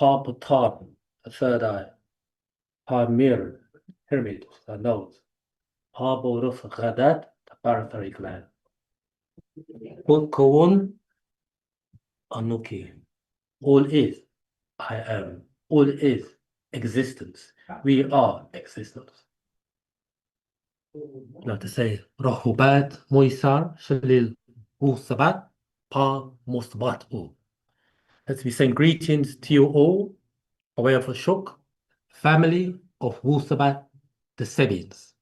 Palpatine, the third eye. Palmyra, pyramid, the nose. Parborus Ghadat, the pituitary gland. Kukun, Anuki. All is, I am. All is existence. We are existence. Now to say, Rahubat, Moisar, Shalil, Wu-Sabat, Pa, Musbat, U. Let's be saying greetings to you all, away of a shook, family of Wu-Sabat, the Sabians.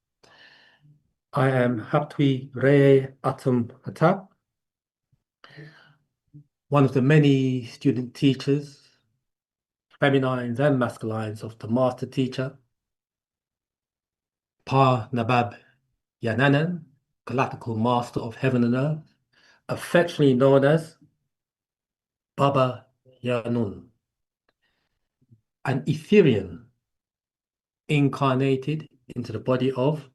I am Haptwi Re Atum Hatap, one of the many student teachers, feminines and masculines of the master teacher, Pa Nabab Yananan, galactical master of heaven and earth, affectionately known as Baba Yanun, an Etherian incarnated into the body of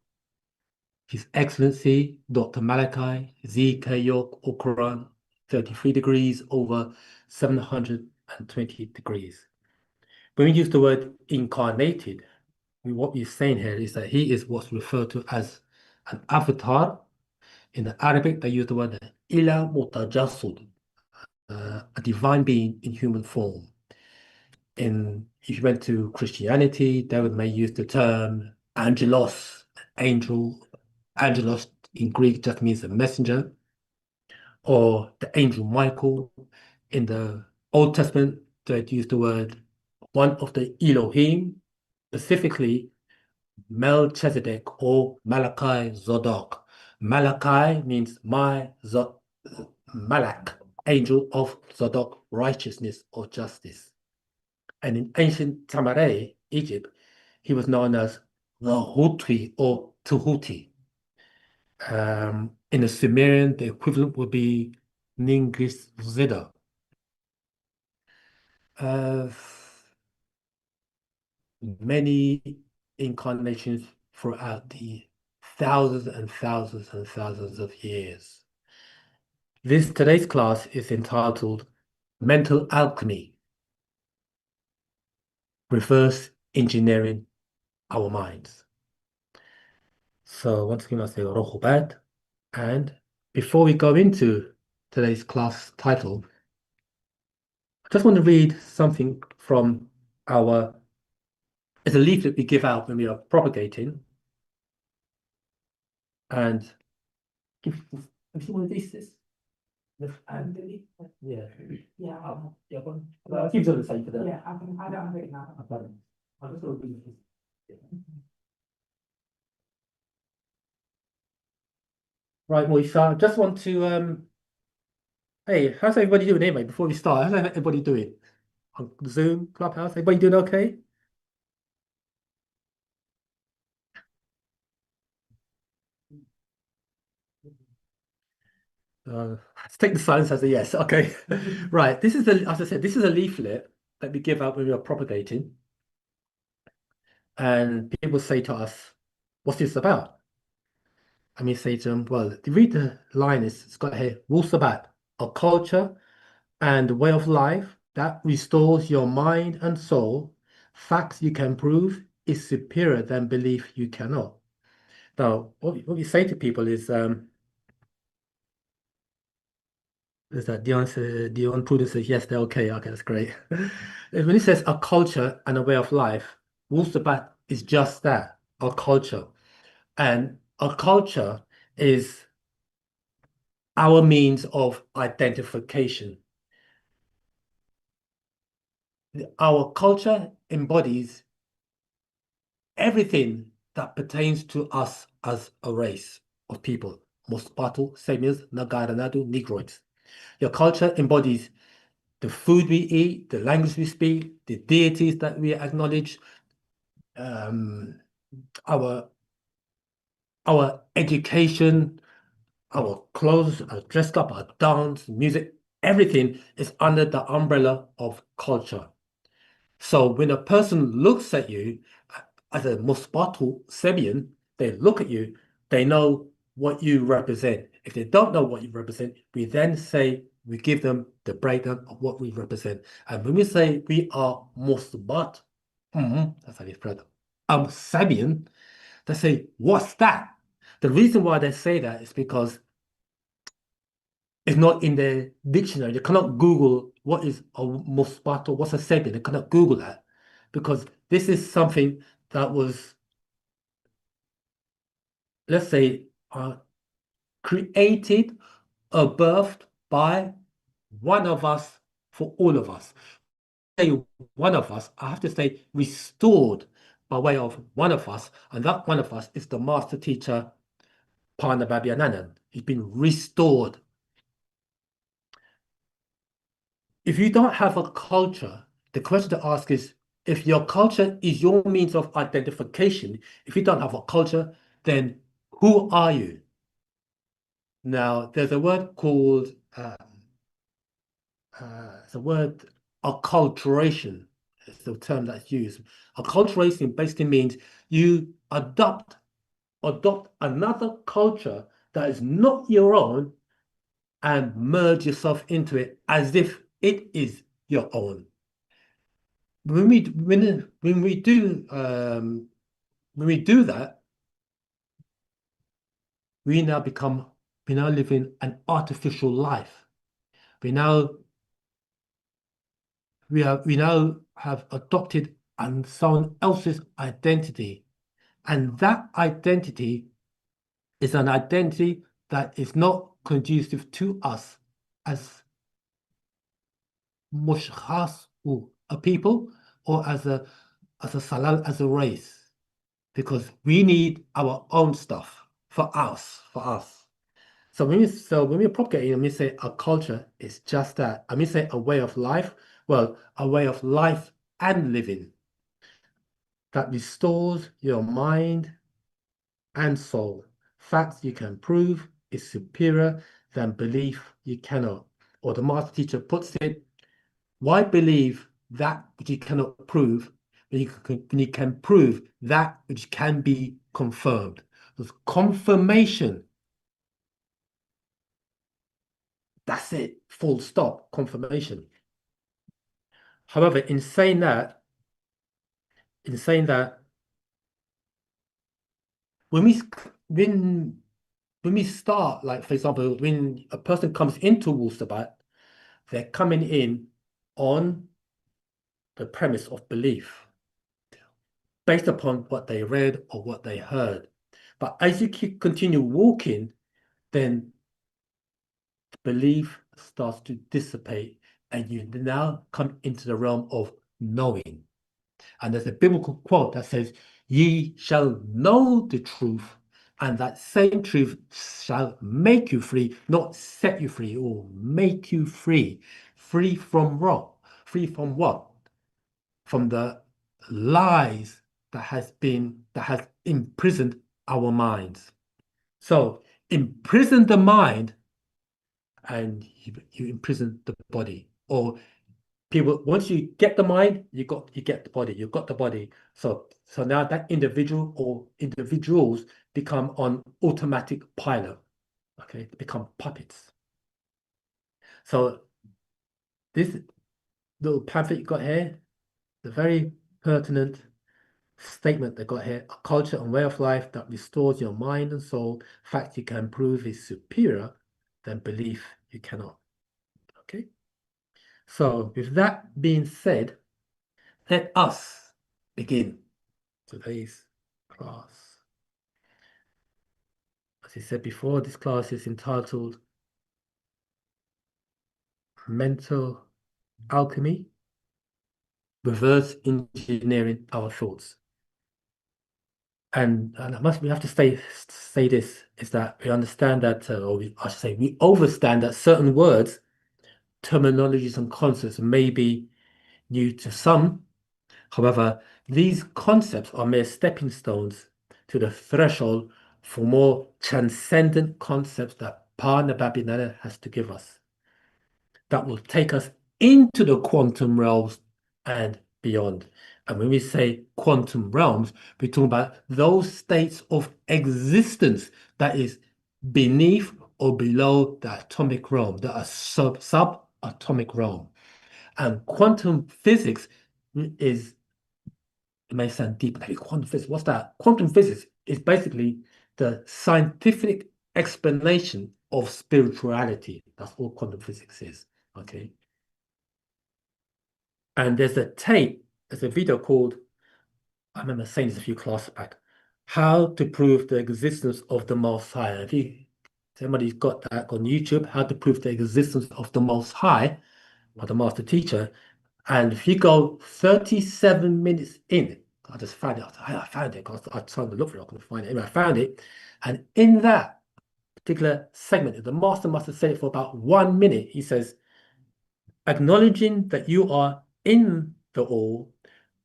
His Excellency Dr. Malachi Z.K. York Okuran, 33 degrees over 720 degrees. When we use the word incarnated, what we're saying here is that he is what's referred to as an avatar. In the Arabic, they use the word ila mutajassud, a divine being in human form. If you went to Christianity, they may use the term angelos, angel. Angelos in Greek just means a messenger, or the angel Michael. In the Old Testament, they use the word one of the Elohim, specifically Melchizedek or Malachi Zodok. Malachi means Malak, angel of Zodok, righteousness or justice. And in ancient Tamaray, Egypt, he was known as the Hutwi or Tuhuti. In the Sumerian, the equivalent would be Ningis Zida. Many incarnations throughout the thousands and thousands and thousands of years. Today's class is entitled Mental Alchemy, Reverse Engineering Our Minds. So once again, I say Rohubat. And before we go into today's class title, I just want to read something from it's a leaflet we give out when we are propagating. And have you seen one of these? Yeah. Yeah. I'll keep it on the same for that. Yeah, I don't have it now. I'll just read this. Right, Moisha, I just want to hey, how's everybody doing anyway before we start? How's everybody doing? On Zoom, Clubhouse, everybody doing okay? Let's take the silence as a yes. Okay. Right. As I said, this is a leaflet that we give out when we are propagating. And people say to us, what's this about? And we say to them, well, to read the line, it's got here, Wu-Sabat, a culture and way of life that restores your mind and soul. Facts you can prove is superior than belief you cannot. Now, what we say to people is that Dion Prudence says, yes, they're okay. Okay, that's great. When it says a culture and a way of life, Wu-Sabat is just that, a culture. And a culture is our means of identification. Our culture embodies everything that pertains to us as a race of people. Mospato, Samians, Nagaranadu, Negroids. Your culture embodies the food we eat, the language we speak, the deities that we acknowledge, our education, our clothes, our dressed up, our dance, music, everything is under the umbrella of culture. So when a person looks at you as a Mospato Sebian, they look at you, they know what you represent. If they don't know what you represent, we then say we give them the breakdown of what we represent. And when we say we are Wu-Sabat, that's how you spread it. Sabian, they say, what's that? The reason why they say that is because it's not in the dictionary. They cannot Google what is a Wu-Sabat or what's a Sabian. They cannot Google that because this is something that was, let's say, created or birthed by one of us for all of us. Say one of us, I have to say restored by way of one of us, and that one of us is the master teacher, Parnababiananan. He's been restored. If you don't have a culture, the question to ask is, if your culture is your means of identification, if you don't have a culture, then who are you? Now, there's a word called the word acculturation is the term that's used. Acculturation basically means you adopt another culture that is not your own and merge yourself into it as if it is your own. When we do that, we now live in an artificial life. We now have adopted someone else's identity, and that identity is an identity that is not conducive to us as mushkhas, a people, or as a salal, as a race, because we need our own stuff for us. So when we propagate, and we say a culture is just that, and we say a way of life, well, a way of life and living that restores your mind and soul. Facts you can prove is superior than belief you cannot. Or the master teacher puts it, why believe that which you cannot prove when you can prove that which can be confirmed? Because confirmation, that's it, full stop, confirmation. However, in saying that, when we start, like for example, when a person comes into Wu-Sabat, they're coming in on the premise of belief, based upon what they read or what they heard. But as you continue walking, then belief starts to dissipate, and you now come into the realm of knowing. And there's a biblical quote that says, ye shall know the truth, and that same truth shall make you free, not set you free, or make you free. Free from what? Free from what? From the lies that has imprisoned our minds. So imprison the mind and you imprison the body. Or people, once you get the mind, you get the body. You've got the body. So now that individual or individuals become on automatic pilot. Okay, they become puppets. So this little pamphlet you got here, the very pertinent statement they got here, a culture and way of life that restores your mind and soul, fact you can prove is superior than belief you cannot. Okay. So with that being said, let us begin today's class. As I said before, this class is entitled Mental Alchemy, Reverse Engineering Our Thoughts. And we have to say this, is that we understand that, I should say, we understand that certain words, terminologies and concepts may be new to some. However, these concepts are mere stepping stones to the threshold for more transcendent concepts that Parnababiananan has to give us, that will take us into the quantum realms and beyond. And when we say quantum realms, we're talking about those states of existence that is beneath or below the atomic realm, that are atomic realm. And quantum physics is, it may sound deep, like quantum physics. What's that? Quantum physics is basically the scientific explanation of spirituality. That's all quantum physics is. Okay. And there's a video called, I remember saying this a few classes back, How to Prove the Existence of the Most High. If somebody's got that on YouTube, How to Prove the Existence of the Most High, or the Master Teacher, and if you go 37 minutes in, I just found it. I found it because I tried to look for it. I couldn't find it. Anyway, I found it. And in that particular segment, the master must have said it for about 1 minute. He says, acknowledging that you are in the all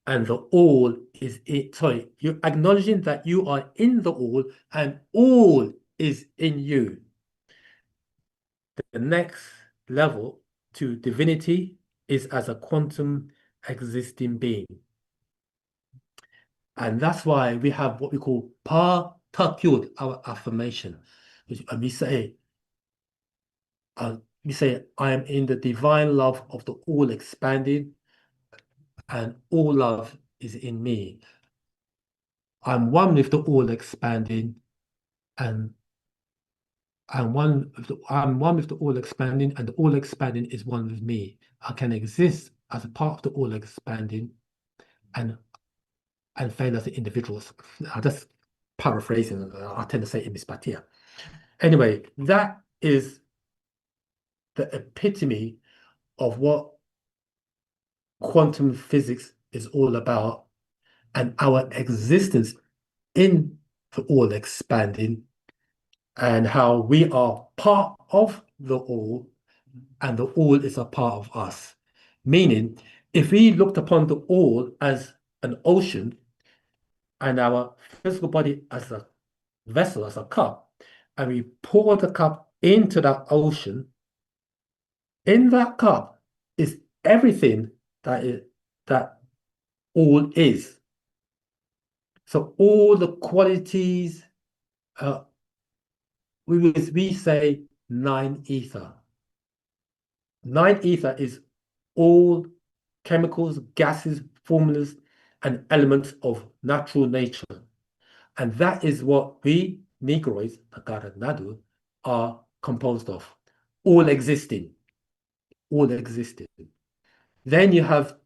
and the all is it. Sorry, you're acknowledging that you are in the all and all is in you. The next level to divinity is as a quantum existing being. And that's why we have what we call Pa Takyud, our affirmation. And we say, I am in the divine love of the all expanding, and all love is in me. I'm one with the all expanding, and I'm one with the all expanding, and the all expanding is one with me. I can exist as a part of the all expanding and fail as an individual. I'm just paraphrasing. I tend to say in mispatia. Anyway, that is the epitome of what quantum physics is all about, and our existence in the all expanding, and how we are part of the all, and the all is a part of us. Meaning, if we looked upon the all as an ocean and our physical body as a vessel, as a cup, and we pour the cup into that ocean, in that cup is everything that all is. So all the qualities, we say nine ether. Nine ether is all chemicals, gases, formulas, and elements of natural nature. And that is what we Negroids, Takara Nadu, are composed of. All existing. All existing. Then you have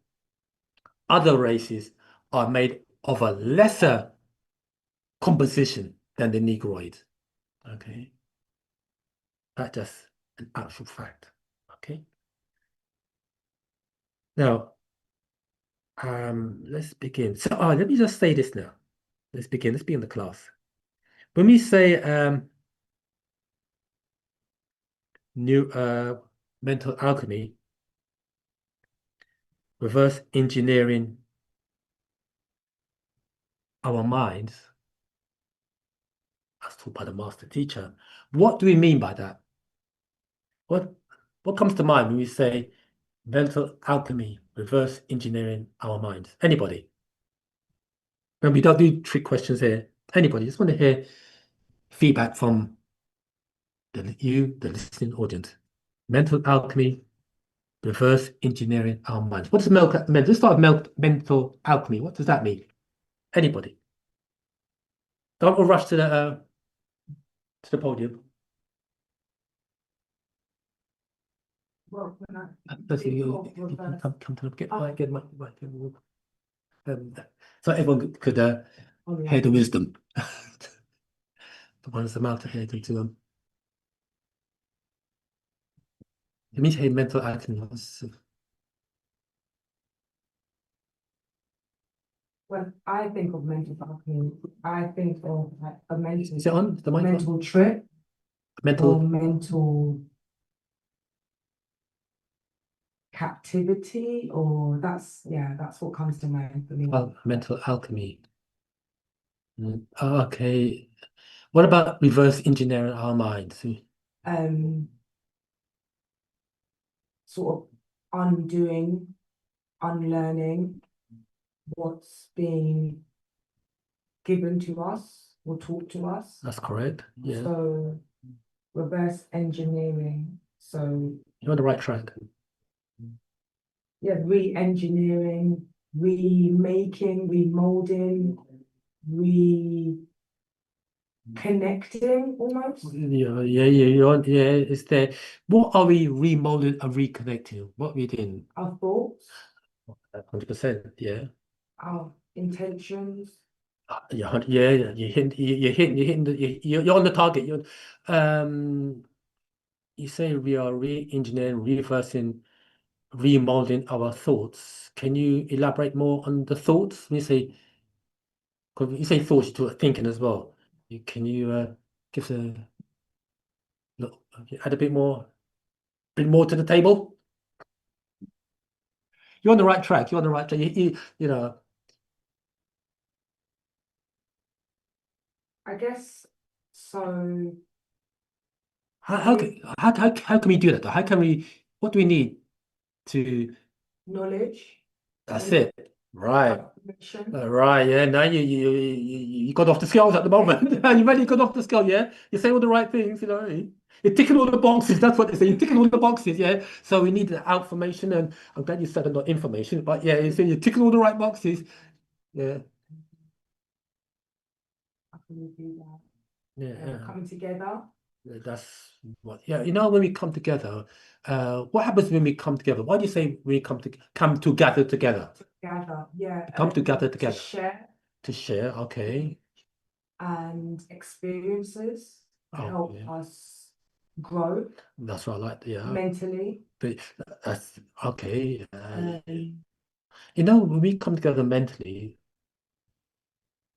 other races are made of a lesser composition than the Negroids. Okay. That's just an actual fact. Okay. Now, let's begin. So, let me just say this now. Let's begin the class. When we say new mental alchemy, reverse engineering our minds, as taught by the master teacher, what do we mean by that? What comes to mind when we say mental alchemy, reverse engineering our minds? Anybody? And we don't do trick questions here. Anybody? Just want to hear feedback from the listening audience. Mental alchemy, reverse engineering our minds. What does let's start with mental alchemy. What does that mean? Anybody? Don't all rush to the podium. Well, when I Come to get my so everyone could hear the wisdom. The ones about to hear to them. It means hey, mental alchemy. when I think of mental alchemy, I think of like a mental Is it on? The mic on? mental trip or Mental. mental captivity, or that's what comes to mind for me. Mental alchemy. Okay. What about reverse engineering our minds? Sort of undoing, unlearning what's being given to us or taught to us. That's correct. Yeah. So reverse engineering. So You're on the right track. yeah, re-engineering, remaking, remolding, reconnecting almost Yeah. It's there. What are we remolding and reconnecting? What we doing? our thoughts, 100%. Yeah. our intentions. Yeah. You're hitting you're on the target. You say we are re-engineering, reversing, remolding our thoughts. Can you elaborate more on the thoughts? When you say, 'cause you say thoughts, you're thinking as well. Can you give a look, add a bit more to the table? You're on the right track. You're on the right track. You know, I guess so. how can we do that though? How can we, what do we need to, Knowledge, that's it. Right. information. Right, yeah. Now you got off the scales at the moment. You really got off the scale, yeah. You say all the right things, you know what I mean? You're ticking all the boxes. That's what they say. You're ticking all the boxes, yeah. So we need the information, and I'm glad you said not information, but yeah, you're ticking all the right boxes. Yeah, How can we do that? yeah. Coming together. That's what. Yeah, you know when we come together, what happens when we come together? Why do you say we come to gather together? Gather, yeah, Come together to together share to share. Okay. and experiences Oh, help yeah. us grow That's what I like. Yeah. mentally. But that's okay. Um, You know, when we come together mentally,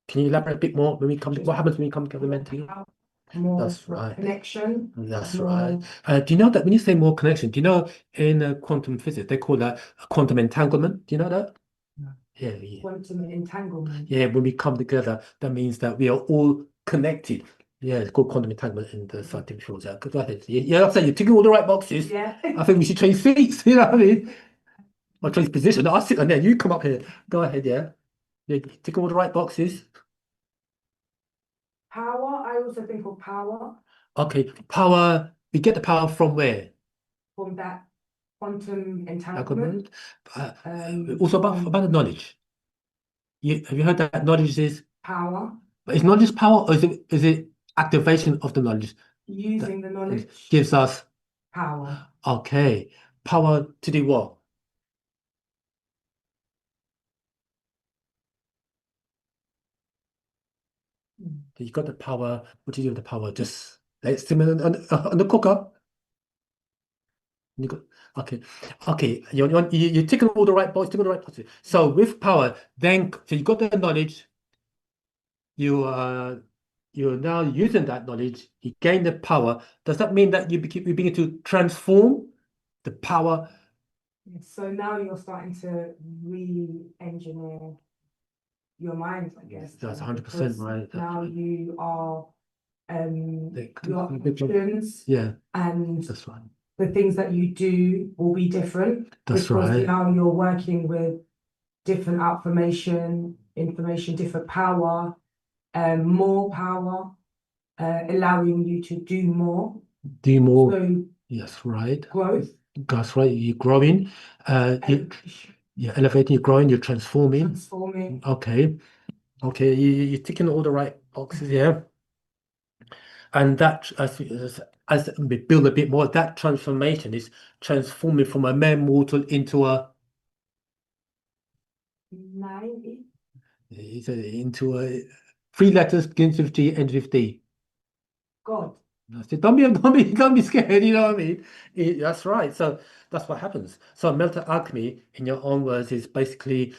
can you elaborate a bit more when we come just what happens when we come together more mentally? power, more That's right. connection, That's right. more Do you know that when you say more connection, do you know in quantum physics they call that a quantum entanglement? Do you know that? Yeah. quantum entanglement. Yeah, when we come together, that means that we are all connected. Yeah, it's called quantum entanglement in the scientific field. Yeah, go ahead. Yeah, I'm saying you're ticking all the right boxes. Yeah. I think we should change seats. You know what I mean? Or change position. I'll sit on there. You come up here. Go ahead. Yeah. Yeah, tick all the right boxes. Power, I also think of power Okay, power. We get the power from where? from that quantum entanglement, Entanglement. Also about from the knowledge. Have you heard that knowledge power, is knowledge power, or is it activation of the knowledge that using the knowledge, gives us power. okay power to do what? You got the power. What do you do with the power? Just let it simmer on the cooker. You got okay, okay. You're ticking all the right boxes, ticking all the right boxes. So with power, then so you got the knowledge. You're now using that knowledge. You gain the power. Does that mean that you begin to transform the power? So now you're starting to re-engineer your mind, I guess, That's because 100% right. now you are your The- actions Yeah, and that's right. the things that you do will be different That's because right. now you're working with different information, different power, more power, allowing you to do more. Do more. So Yes, right. growth, That's right. You're growing. You're elevating. You're growing. You're transforming. transforming. Okay. Okay. You're ticking all the right boxes. Yeah. And that, as we build a bit more, that transformation is transforming from a mere mortal into Maybe into a three letters begins with G, ends with D. God. I said, don't be scared. You know what I mean? That's right. So that's what happens. So mental alchemy, in your own words, is basically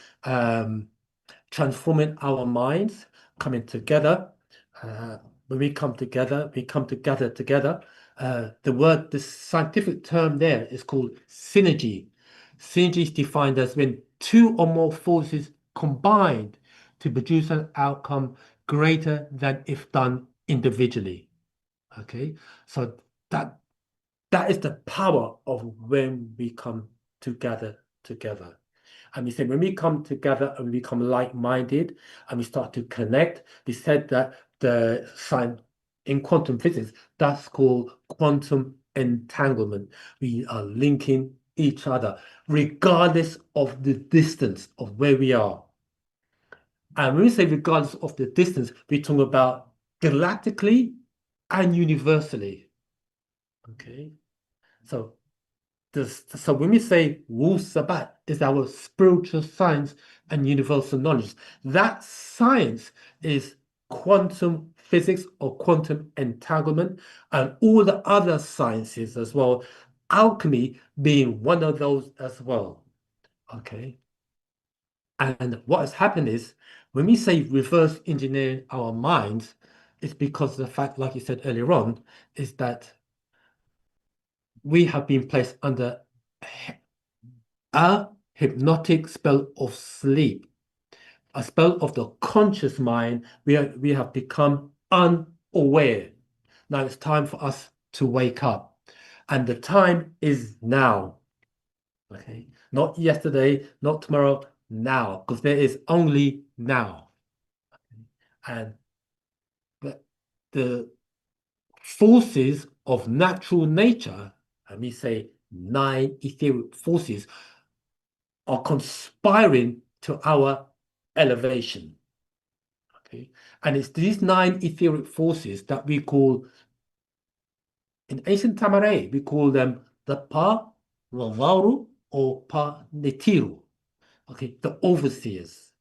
transforming our minds, coming together. When we come together together. The scientific term there is called synergy. Synergy is defined as when two or more forces combined to produce an outcome greater than if done individually. Okay, so that that is the power of when we come together. And we said when we come together and we become like-minded and we start to connect, we said that the sign in quantum physics, that's called quantum entanglement. We are linking each other, regardless of the distance of where we are. And when we say regardless of the distance, we're talking about galactically and universally. Okay. So so when we say Wu-Sabat is our spiritual science and universal knowledge, that science is quantum physics or quantum entanglement and all the other sciences as well, alchemy being one of those as well. Okay. And what has happened is when we say reverse engineer our minds, it's because of the fact, like you said earlier on, is that we have been placed under a hypnotic spell of sleep, a spell of the conscious mind. We have become unaware. Now it's time for us to wake up. And the time is now. Okay. Not yesterday, not tomorrow, now. Because there is only now. And the forces of natural nature, let me say 9 etheric forces, are conspiring to our elevation. Okay, and it's these 9 etheric forces that we call, in ancient Tamare, we call them the Pa Lavaru or Pa Netiru. Okay, the overseers,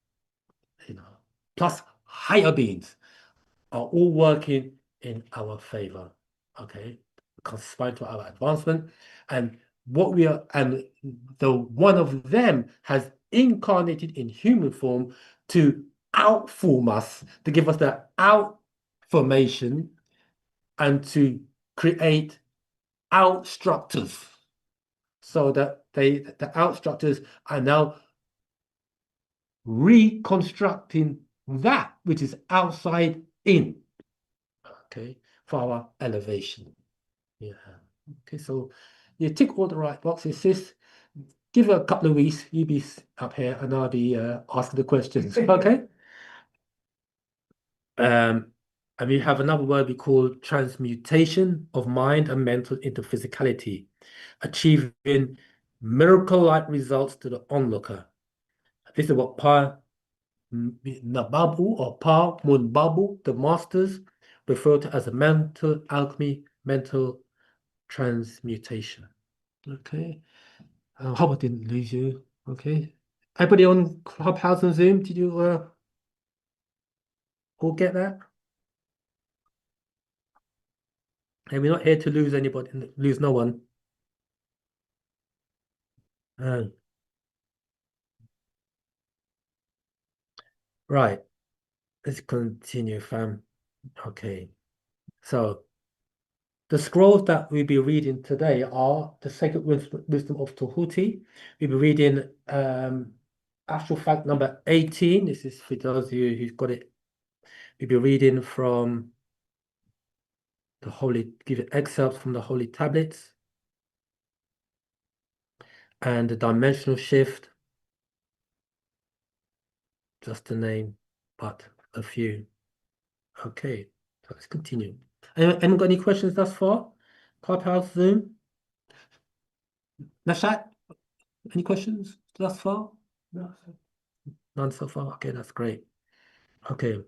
plus higher beings are all working in our favor. Okay, conspiring to our advancement, and what we are, and the one of them has incarnated in human form to outform us, to give us the outformation, and to create outstructors, so that the outstructors are now reconstructing that which is outside in. Okay, for our elevation. Yeah. Okay, so you tick all the right boxes, sis. Give it a couple of weeks, you be up here and I'll be asking the questions. Okay. And we have another word we call transmutation of mind and mental into physicality, achieving miracle-like results to the onlooker. This is what Pa Nababu or Pa Munbabu, the masters, refer to as a mental alchemy, mental transmutation. Okay. I hope I didn't lose you. Okay. Everybody on Clubhouse and Zoom, did you all get that? And we're not here to lose anybody, lose no one. Right. Let's continue, fam. Okay. So the scrolls that we'll be reading today are the Sacred Wisdom of Tahuti. We'll be reading Astral Fact number 18. This is for those of you who've got it. We'll be reading from the holy, give it excerpts from the holy tablets, and the dimensional shift, just to name but a few. Okay, so let's continue. Anyone got any questions thus far? Clubhouse, Zoom? Nashat, any questions thus far? No. None so far. Okay, that's great. Okay.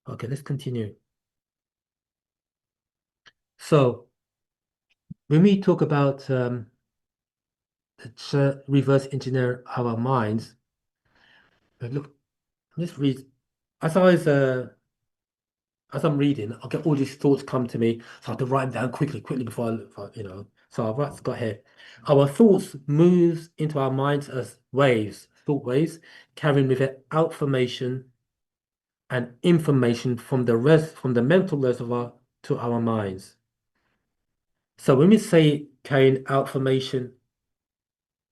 Okay, let's continue. So when we talk about reverse engineer our minds, look, let's read. As I was as I'm reading, I'll get all these thoughts come to me, so I have to write them down quickly before So I've got here. Our thoughts moves into our minds as waves, thought waves, carrying with it information and information from the mental reservoir to our minds. So when we say carrying information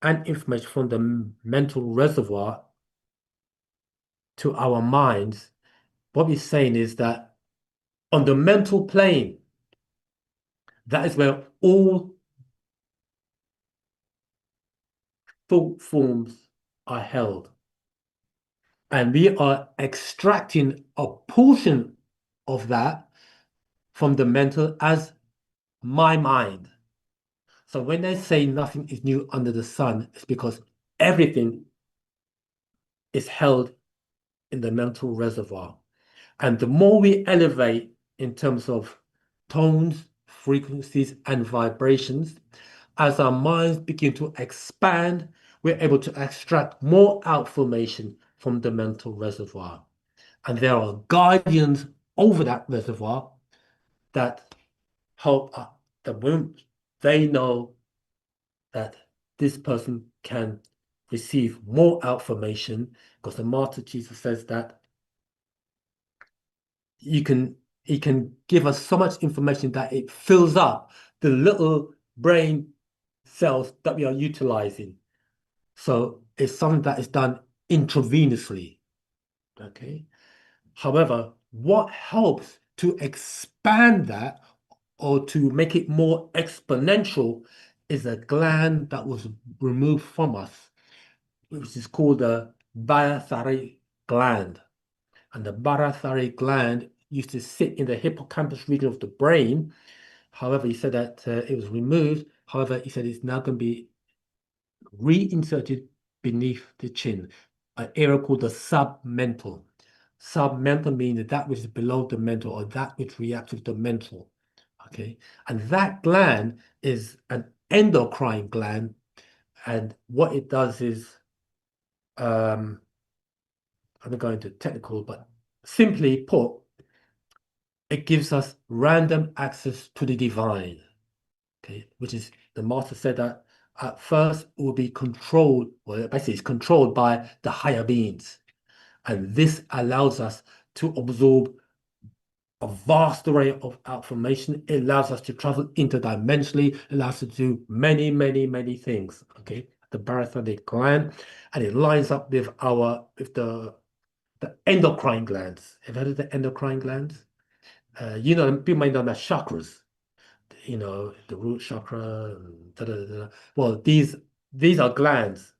and information from the mental reservoir to our minds, what we're saying is that on the mental plane, that is where all thought forms are held. And we are extracting a portion of that from the mental as my mind. So when they say nothing is new under the sun, it's because everything is held in the mental reservoir. And the more we elevate in terms of tones, frequencies, and vibrations, as our minds begin to expand, we're able to extract more information from the mental reservoir. And there are guardians over that reservoir that help the womb. They know that this person can receive more information because the Master Jesus says that he can give us so much information that it fills up the little brain cells that we are utilizing. So it's something that is done intravenously. Okay. However, what helps to expand that or to make it more exponential is a gland that was removed from us, which is called the barotheric gland. And the barotheric gland used to sit in the hippocampus region of the brain. However, he said that it was removed. However, he said it's now going to be reinserted beneath the chin, an area called the submental. Submental means that which is below the mental or that which reacts with the mental. Okay, and that gland is an endocrine gland, and what it does is, I'm not going into technical, but simply put, it gives us random access to the divine. Okay, which is the master said that at first it will be controlled, well, basically it's controlled by the higher beings, and this allows us to absorb a vast array of information. It allows us to travel interdimensionally, it allows us to do many, many, many things. Okay, the barotheric gland, and it lines up with the endocrine glands. Have you heard of the endocrine glands? People might know that chakras, the root chakra, and da, da, da, da. Well, these are glands.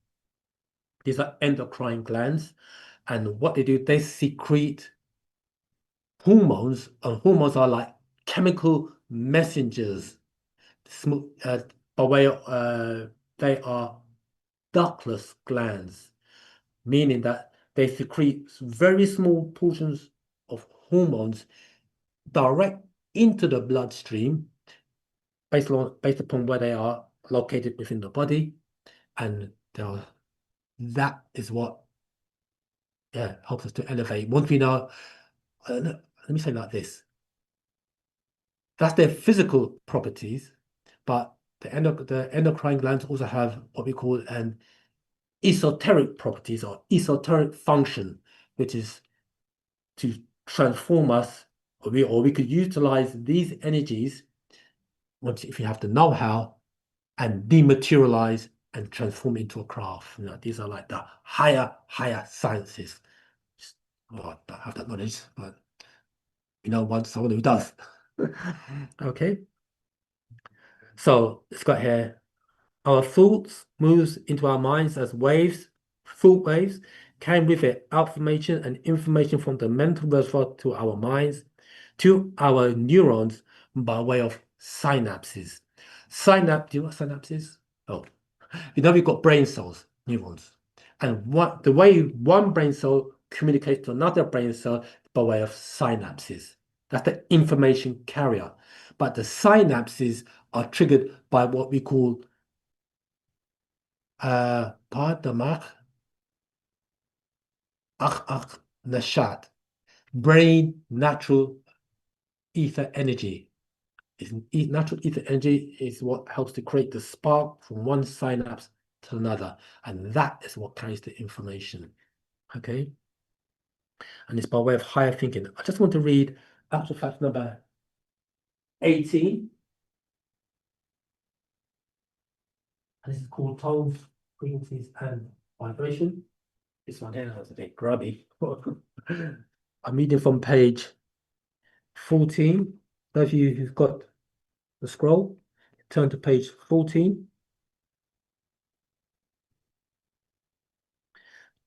These are endocrine glands, and what they do, they secrete hormones, and hormones are like chemical messengers. By way of, they are ductless glands, meaning that they secrete very small portions of hormones direct into the bloodstream based upon where they are located within the body, and that is what helps us to elevate. Once we know, let me say it like this: that's their physical properties, but the endocrine glands also have what we call an esoteric properties or esoteric function, which is to transform us, or we could utilize these energies once if you have the know-how and dematerialize and transform into a craft. These are like the higher sciences. Well, I don't have that knowledge, but someone who does. Okay. So it's got here, our thoughts moves into our minds as waves, thought waves, carrying with it information and information from the mental reservoir to our minds, to our neurons by way of synapses. Do you know what synapses? Oh, we've got brain cells, neurons. And the way one brain cell communicates to another brain cell by way of synapses. That's the information carrier. But the synapses are triggered by what we call Padamak Nashat, brain natural ether energy. Natural ether energy is what helps to create the spark from one synapse to another, and that is what carries the information. Okay, and it's by way of higher thinking. I just want to read actual fact number 18, and this is called tones, frequencies, and vibration. This one here is a bit grubby. I'm reading from page 14. Those of you who've got the scroll, turn to page 14.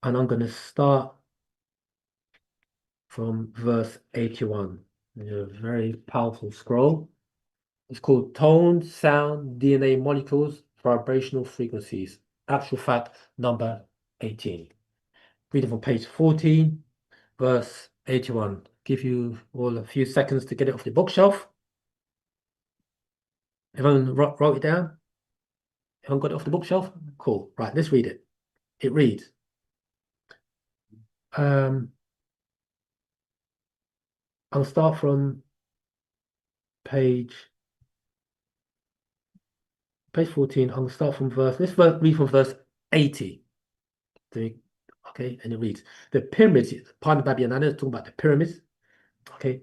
And I'm going to start from verse 81. It's a very powerful scroll. It's called tone, sound, DNA molecules, vibrational frequencies. Actual fact number 18. Reading from page 14, verse 81. Give you all a few seconds to get it off the bookshelf. Everyone wrote it down? Everyone got it off the bookshelf? Cool. Right, let's read it. It reads, I'll start from page 14. I'll start from let's read from verse 80. Okay, and it reads, the pyramids, part of Babylon is talking about the pyramids. Okay,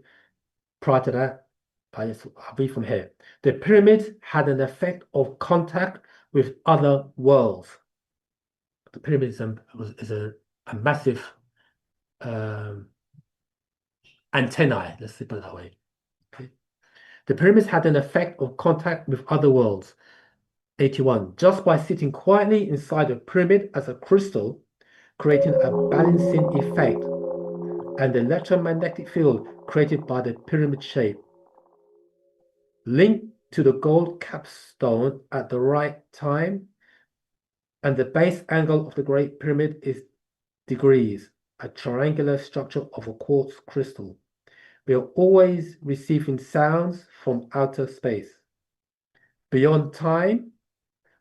prior to that, I'll read from here. The pyramids had an effect of contact with other worlds. The pyramids is a massive antennae, let's put it that way. Okay. The pyramids had an effect of contact with other worlds. 81. Just by sitting quietly inside a pyramid as a crystal, creating a balancing effect, and the electromagnetic field created by the pyramid shape, linked to the gold capstone at the right time, and the base angle of the Great Pyramid is degrees, a triangular structure of a quartz crystal. We are always receiving sounds from outer space, beyond time,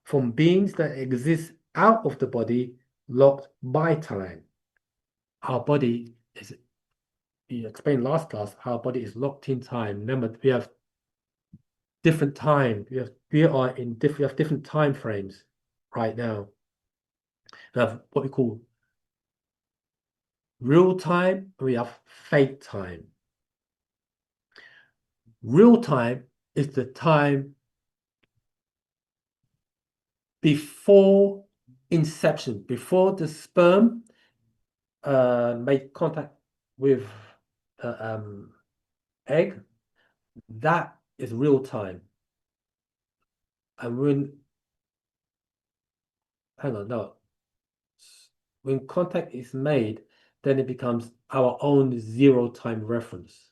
from beings that exist out of the body, locked by time. Our body is, you explained last class, our body is locked in time. Remember, we have different time. We have different time frames right now. We have what we call real time, and we have fake time. Real time is the time before inception, before the sperm made contact with the egg. That is real time. And when contact is made, then it becomes our own zero time reference.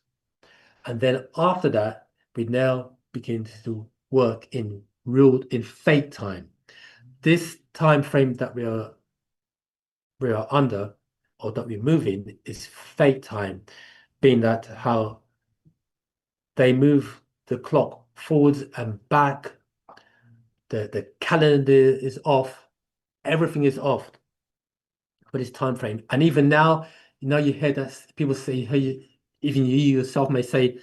And then after that, we now begin to work in fake time. This time frame that we are under, or that we move in, is fake time, being that how they move the clock forwards and back, the calendar is off, everything is off for this time frame. And even now, you hear that people say, even you yourself may say,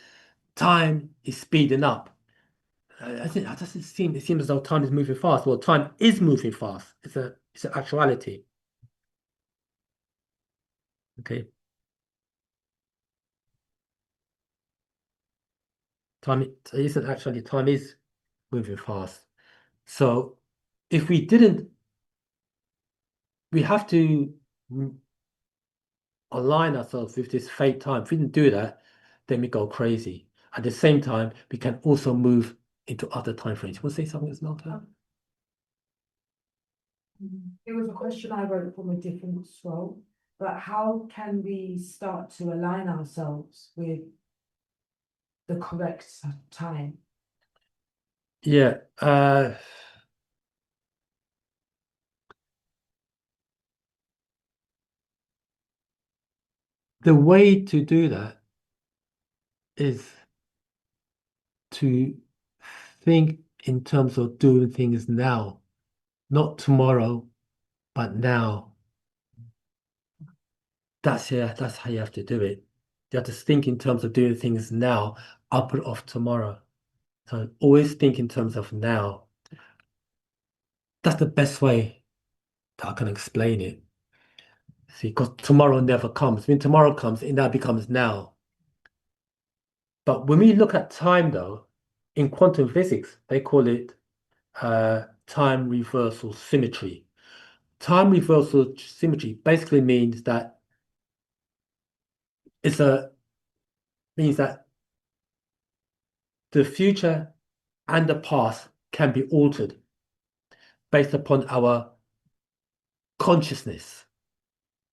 time is speeding up. I think it doesn't seem. It seems as though time is moving fast. Well, time is moving fast. It's an actuality. Okay. Time isn't actually. Time is moving fast. So, if we didn't, we have to align ourselves with this fake time. If we didn't do that, then we go crazy. At the same time, we can also move into other time frames. You want to say something, Esmelta? It was a question I wrote from a different scroll, but how can we start to align ourselves with the correct time? Yeah. The way to do that is to think in terms of doing things now, not tomorrow, but now. That's how you have to do it. You have to think in terms of doing things now. I'll put it off tomorrow. So always think in terms of now. That's the best way that I can explain it. See, because tomorrow never comes. When tomorrow comes, it now becomes now. But when we look at time, though, in quantum physics, they call it time reversal symmetry. Time reversal symmetry basically means that the future and the past can be altered based upon our consciousness.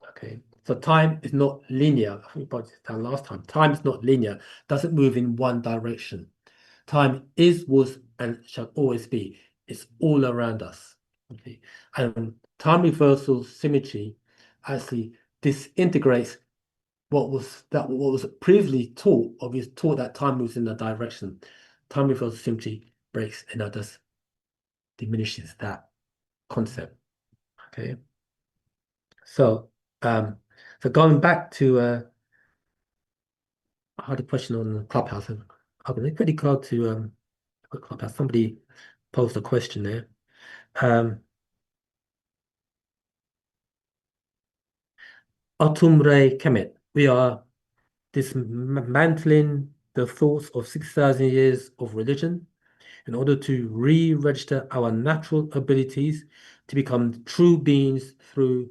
Okay, so time is not linear. I think we brought this down last time. Time is not linear, doesn't move in one direction. Time is, was, and shall always be. It's all around us. Okay. And time reversal symmetry actually disintegrates what was previously taught, or was taught that time moves in a direction. Time reversal symmetry breaks and now just diminishes that concept. Okay. So so going back to I had a question on the Clubhouse. Okay, it's pretty close to Clubhouse. Somebody posed a question there. Autumn Kemet. We are dismantling the thoughts of 6,000 years of religion in order to re-register our natural abilities to become true beings through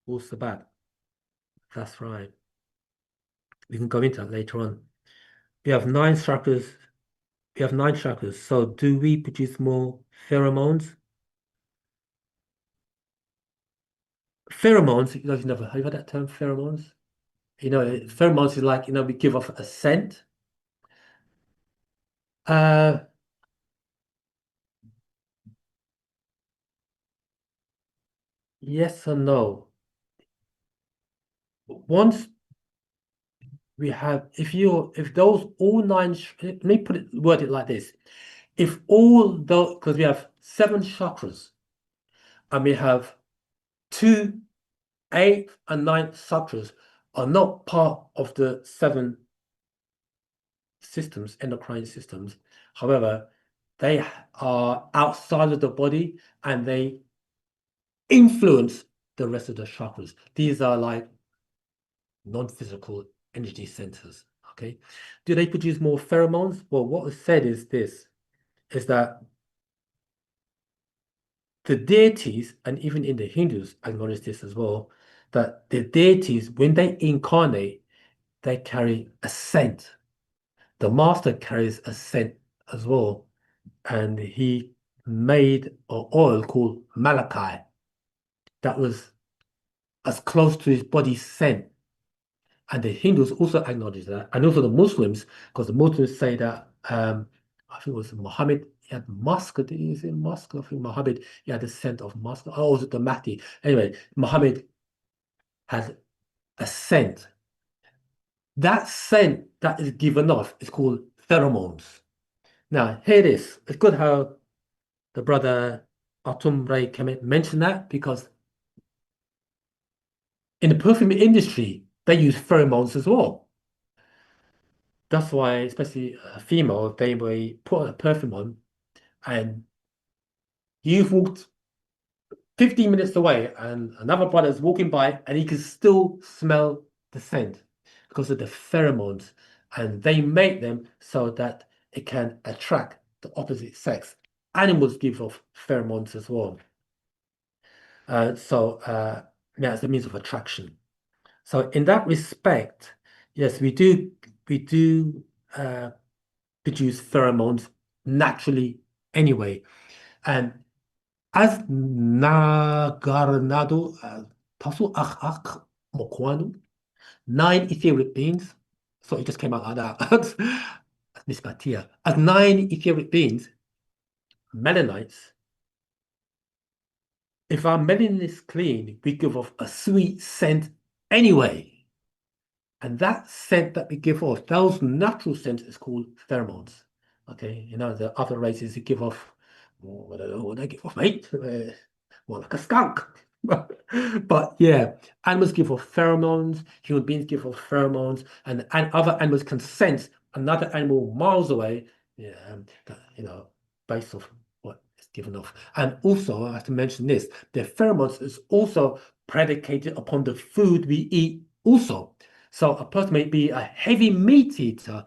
Wu-Sabat. That's right. We can go into that later on. We have 9 chakras. We have 9 chakras. So do we produce more pheromones? Pheromones, you know, have you heard that term, pheromones? You know, pheromones is like, we give off a scent. Uh, yes or no? Once we have, if those all 9, let me word it like this. If all those, because we have 7 chakras, and we have 2, 8, and 9 chakras are not part of the 7 systems, endocrine systems. However, they are outside of the body and they influence the rest of the chakras. These are like non-physical energy centers. Okay. Do they produce more pheromones? Well, what was said is this, is that the deities, and even in the Hindus acknowledge this as well, that the deities, when they incarnate, they carry a scent. The master carries a scent as well. And he made an oil called malachite that was as close to his body's scent. And the Hindus also acknowledge that, and also the Muslims, because the Muslims say that I think it was Muhammad, he had musk. Did he say musk? I think Muhammad, he had the scent of musk. Oh, was it the Mahdi? Anyway, Muhammad has a scent. That scent that is given off is called pheromones. Now, here it is. It's good how the brother Atum Ray Kemet mentioned that, because in the perfume industry, they use pheromones as well. That's why, especially a female, they will put a perfume on, and you've walked 15 minutes away, and another brother's walking by, and he can still smell the scent because of the pheromones, and they make them so that it can attract the opposite sex. Animals give off pheromones as well. Yeah, it's a means of attraction. So in that respect, yes, we do produce pheromones naturally anyway. And as Nagarnado Tasu Ach Mokwanu, 9 etheric beings. So it just came out like that. Miss Batia. As 9 etheric beings, melanites, if our melanin is clean, we give off a sweet scent anyway. And that scent that we give off, those natural scents, is called pheromones. Okay, the other races that give off, I don't know what they give off, mate. More like a skunk. But yeah, animals give off pheromones, human beings give off pheromones, and other animals can sense another animal miles away, yeah, based off what is given off. And also, I have to mention this, the pheromones is also predicated upon the food we eat also. So a person may be a heavy meat eater,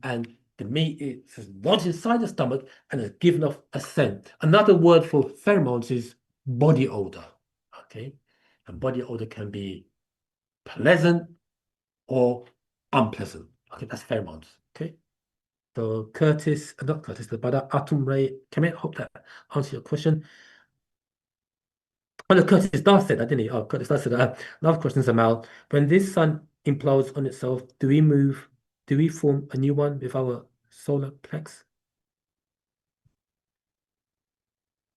and the meat is lodged inside the stomach and is given off a scent. Another word for pheromones is body odor. Okay, and body odor can be pleasant or unpleasant. Okay, that's pheromones. Okay, so not Curtis, but Atum Ray Kemet, hope that answers your question. Oh, no, Curtis Dar said that, didn't he? Oh, Curtis Dar said that. Last question, Zamal. When this sun implodes on itself, do we move do we form a new one with our solar plex?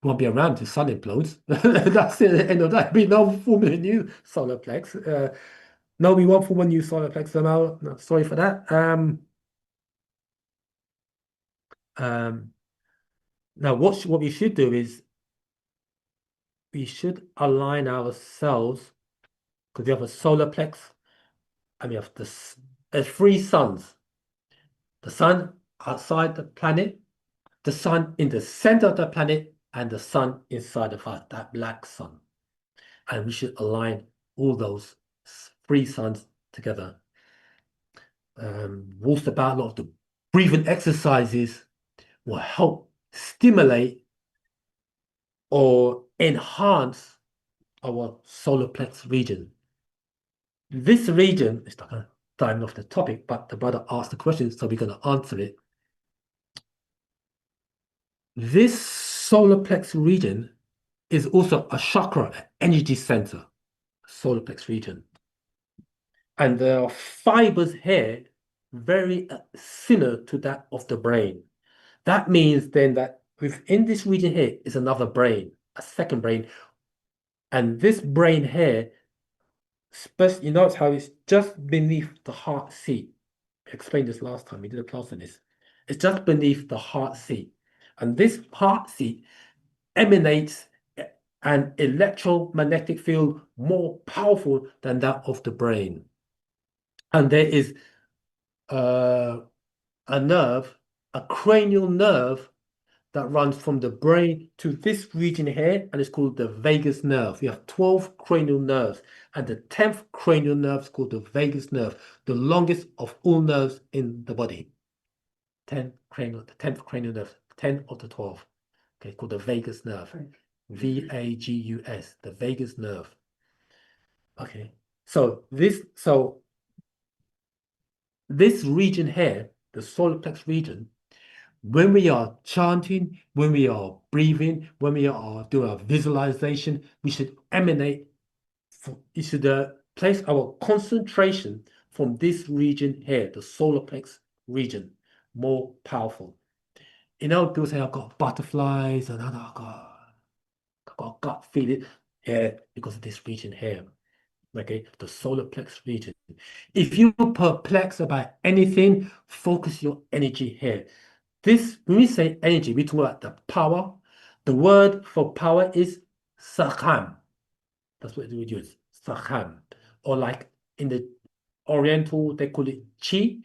Won't be around till sun implodes. That's the end of that. We don't form a new solar plex. No, we won't form a new solar plex somehow. No, sorry for that. Now what we should do is we should align ourselves because we have a solar plex and we have this three suns. The sun outside the planet, the sun in the center of the planet, and the sun inside of us, that black sun. And we should align all those three suns together. Wu-Sabat, a lot of the breathing exercises will help stimulate or enhance our solar plex region. This region is not diving off the topic, but the brother asked the question, so we're going to answer it. This solar plex region is also a chakra, an energy center, solar plex region. And there are fibers here very similar to that of the brain. That means then that within this region here is another brain, a second brain. And this brain here, you notice how it's just beneath the heart seat. I explained this last time, we did a class on this. It's just beneath the heart seat. And this heart seat emanates an electromagnetic field more powerful than that of the brain. And there is a nerve, a cranial nerve that runs from the brain to this region here, and it's called the vagus nerve. We have 12 cranial nerves, and the 10th cranial nerve is called the vagus nerve, the longest of all nerves in the body. The 10th cranial nerve, 10 of the 12. Okay, called the vagus nerve. VAGUS, the vagus nerve. Okay, so this region here, the solar plex region, when we are chanting, when we are breathing, when we are doing our visualization, we should place our concentration from this region here, the solar plex region, more powerful. You know, people say, I've got butterflies and I've got a gut feeling. Yeah, because of this region here. Okay, the solar plex region. If you're perplexed about anything, focus your energy here. When we say energy, we talk about the power. The word for power is sakham. That's what we use, sakham. Or like in the Oriental, they call it chi.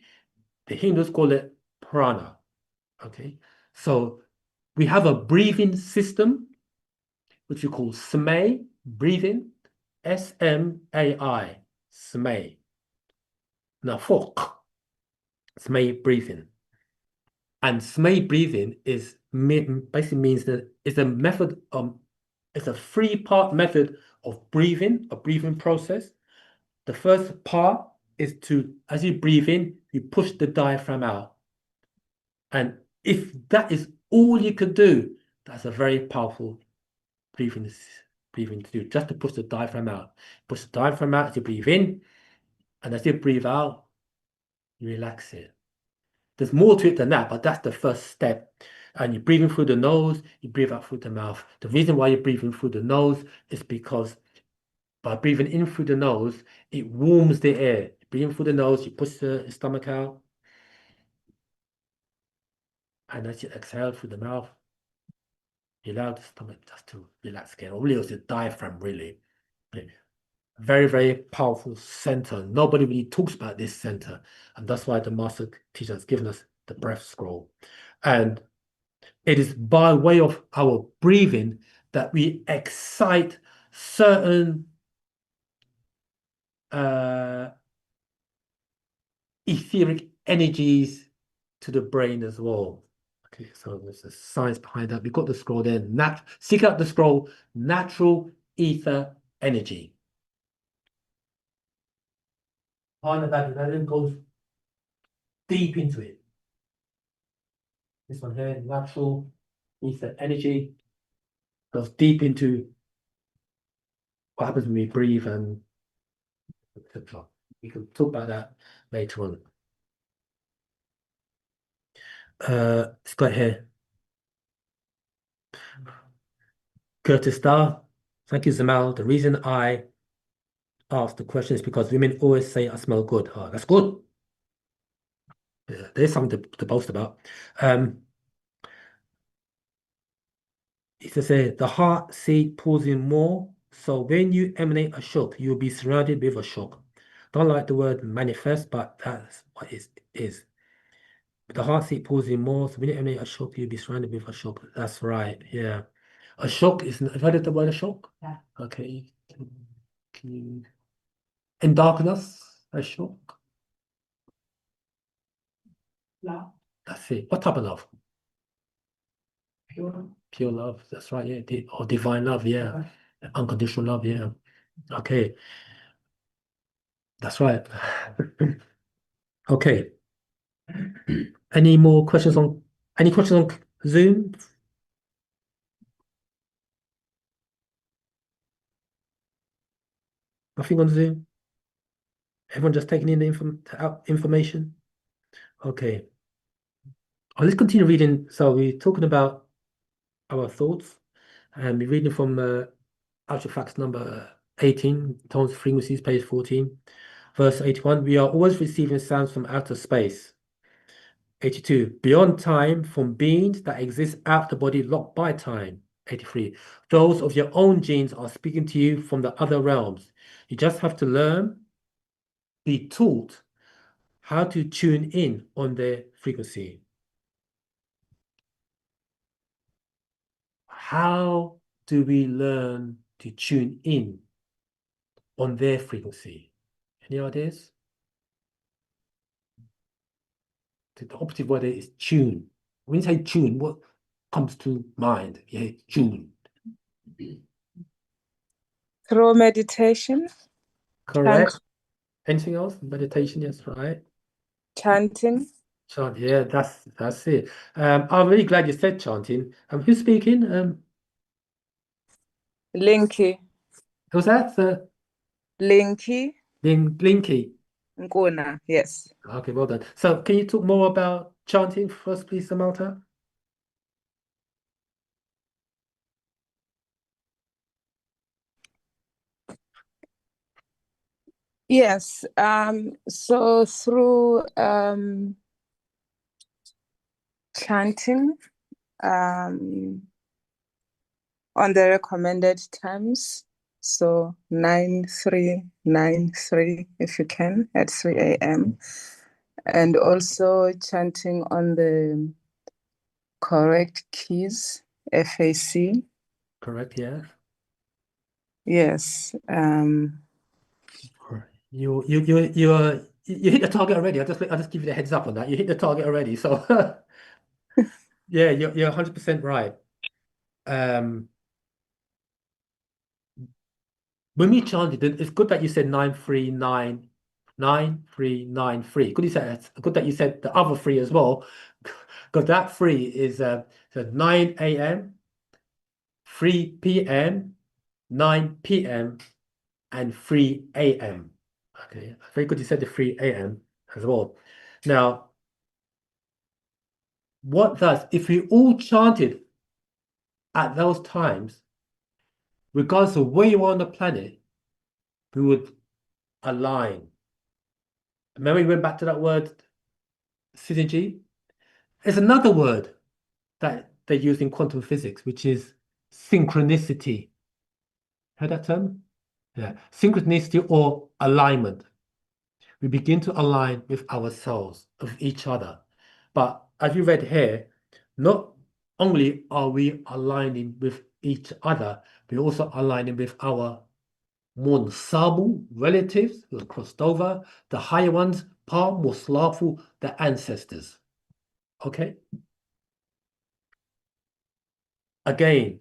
The Hindus call it prana. Okay, so we have a breathing system, which we call smay, breathing, SMAI, smay. Now, fork, smay breathing. And smay breathing basically means that it's a method, it's a three-part method of breathing, a breathing process. The first part is as you breathe in, you push the diaphragm out. And if that is all you could do, that's a very powerful breathing to do, just to push the diaphragm out. Push the diaphragm out as you breathe in, and as you breathe out, you relax it. There's more to it than that, but that's the first step. And you're breathing through the nose, you breathe out through the mouth. The reason why you're breathing through the nose is because by breathing in through the nose, it warms the air. You breathe in through the nose, you push the stomach out, and as you exhale through the mouth, you allow the stomach just to relax again. Or really, it's the diaphragm, really. Very, very powerful center. Nobody really talks about this center. And that's why the master teacher has given us the breath scroll. And it is by way of our breathing that we excite certain etheric energies to the brain as well. Okay, so there's a science behind that. We've got the scroll there. Seek out the scroll, natural ether energy. On the back, that then goes deep into it. This one here, natural ether energy, goes deep into what happens when we breathe, and etc. We can talk about that later on. It's got here. Curtis Starr. Thank you, Zamal. The reason I asked the question is because women always say I smell good. Oh, that's good. Yeah, there's something to boast about. It says the heart seat pulls in more. So when you emanate a shock, you'll be surrounded with a shock. Don't like the word manifest, but that's what it is. The heart seat pulls in more. So when you emanate a shock, you'll be surrounded with a shock. That's right. Yeah. A shock is, have you heard of the word a shock? Yeah. Okay. Can you, in darkness, a shock? Love, That's it. What type of love? pure. Pure love. That's right. Yeah. Or divine love. Yeah. Okay. Unconditional love. Yeah. Okay. That's right. Okay. Any more questions on any questions on Zoom? Nothing on Zoom? Everyone just taking in the information? Okay. Oh, let's continue reading. So we're talking about our thoughts, and we're reading from Artifacts number 18, Tones Frequencies, page 14, verse 81. We are always receiving sounds from outer space. 82. Beyond time, from beings that exist out the body locked by time. 83. Those of your own genes are speaking to you from the other realms. You just have to learn, be taught how to tune in on their frequency. How do we learn to tune in on their frequency? Any ideas? The operative word is tune. When you say tune, what comes to mind? Yeah, tune. Through meditation, Correct. Anything else? Meditation, yes, right. chanting, Chant, yeah, that's it. I'm really glad you said chanting. Who's speaking? Linky, Who's that? Linky, Blinky. Nkuna, yes. Okay, well done. So, can you talk more about chanting first, please, Samantha? Yes, so through chanting on the recommended times, so 9393 if you can at 3 a.m. and also chanting on the correct keys, FAC. Correct, yeah. Yes. You hit the target already. I'll just give you the heads up on that. You hit the target already. So yeah, you're 100% right. When we chanted, it's good that you said 93993. Good that you said the other three as well. Because that three is 9 a.m., 3 p.m., 9 p.m., and 3 a.m. Okay, very good you said the 3 a.m. as well. Now, if we all chanted at those times, regardless of where you are on the planet, we would align. Remember we went back to that word synergy? There's another word that they use in quantum physics, which is synchronicity. Heard that term? Yeah, synchronicity or alignment. We begin to align with ourselves, with each other. But as you read here, not only are we aligning with each other, we're also aligning with our more Sabu relatives who have crossed over, the higher ones, more Slavu, the ancestors. Okay? Again,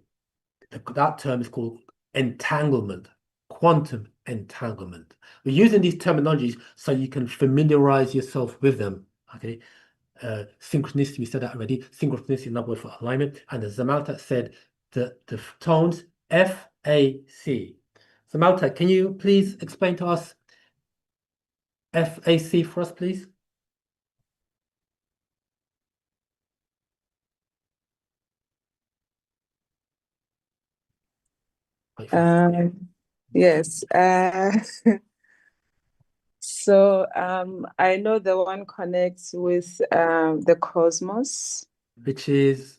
that term is called entanglement, quantum entanglement. We're using these terminologies so you can familiarize yourself with them. Okay? Synchronicity, we said that already. Synchronicity is another word for alignment. And as Zamalta said, the tones FAC. Zamalta, can you please explain to us FAC for us, please? Like if Yes. So I know the one connects with the cosmos, which is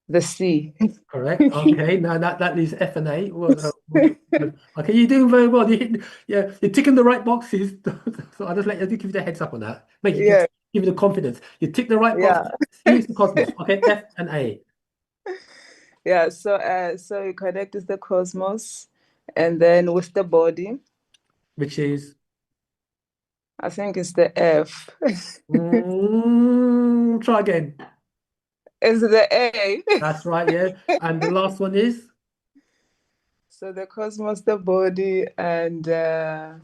the sea. correct. Okay, now that leaves F and A. Well, okay, you're doing very well. Yeah, you're ticking the right boxes. So I'll just give you the heads up on that. Make you Yeah, give you the confidence. You tick the right yeah, box. C is the cosmos. Okay, F and A, yeah. So you connect with the cosmos, and then with the body, which is I think it's the F. try again. It's the A. That's right. Yeah, and the last one is So the cosmos, the body, and I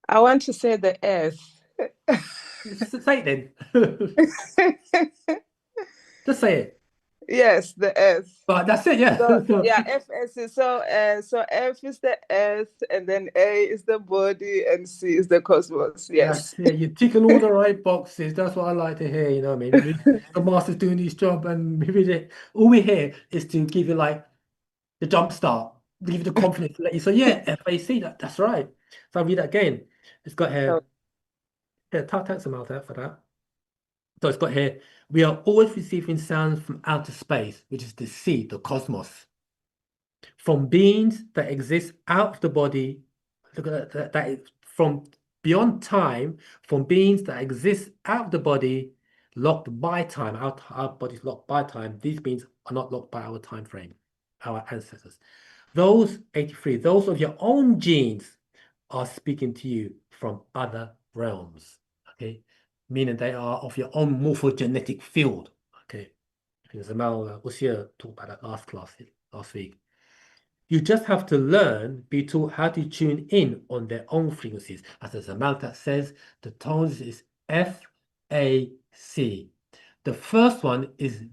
want to say the S. say it then. Just say it. Yes, the S. But that's it. Yeah. So yeah, FS is so F is the earth, and then A is the body, and C is the cosmos. Yes. That's it. You're ticking all the right boxes. That's what I like to hear. You know what I mean? The master's doing his job, and maybe all we're here is to give you like the jump start, give you the confidence to let you say, yeah, FAC, that's right. So I'll read that again. It's got Oh, here, thanks a mouth out for that. So it's got here, we are always receiving sounds from outer space, which is the sea, the cosmos, from beings that exist out of the body. Look at that is from beyond time, from beings that exist out of the body, locked by time. Our body's locked by time. These beings are not locked by our time frame, our ancestors. Those 83, those of your own genes are speaking to you from other realms. Okay, meaning they are of your own morphogenetic field. Okay, Zamal Usia talked about that last week. You just have to be taught how to tune in on their own frequencies. As the Zamal says, the tones is F, A, C. The first one is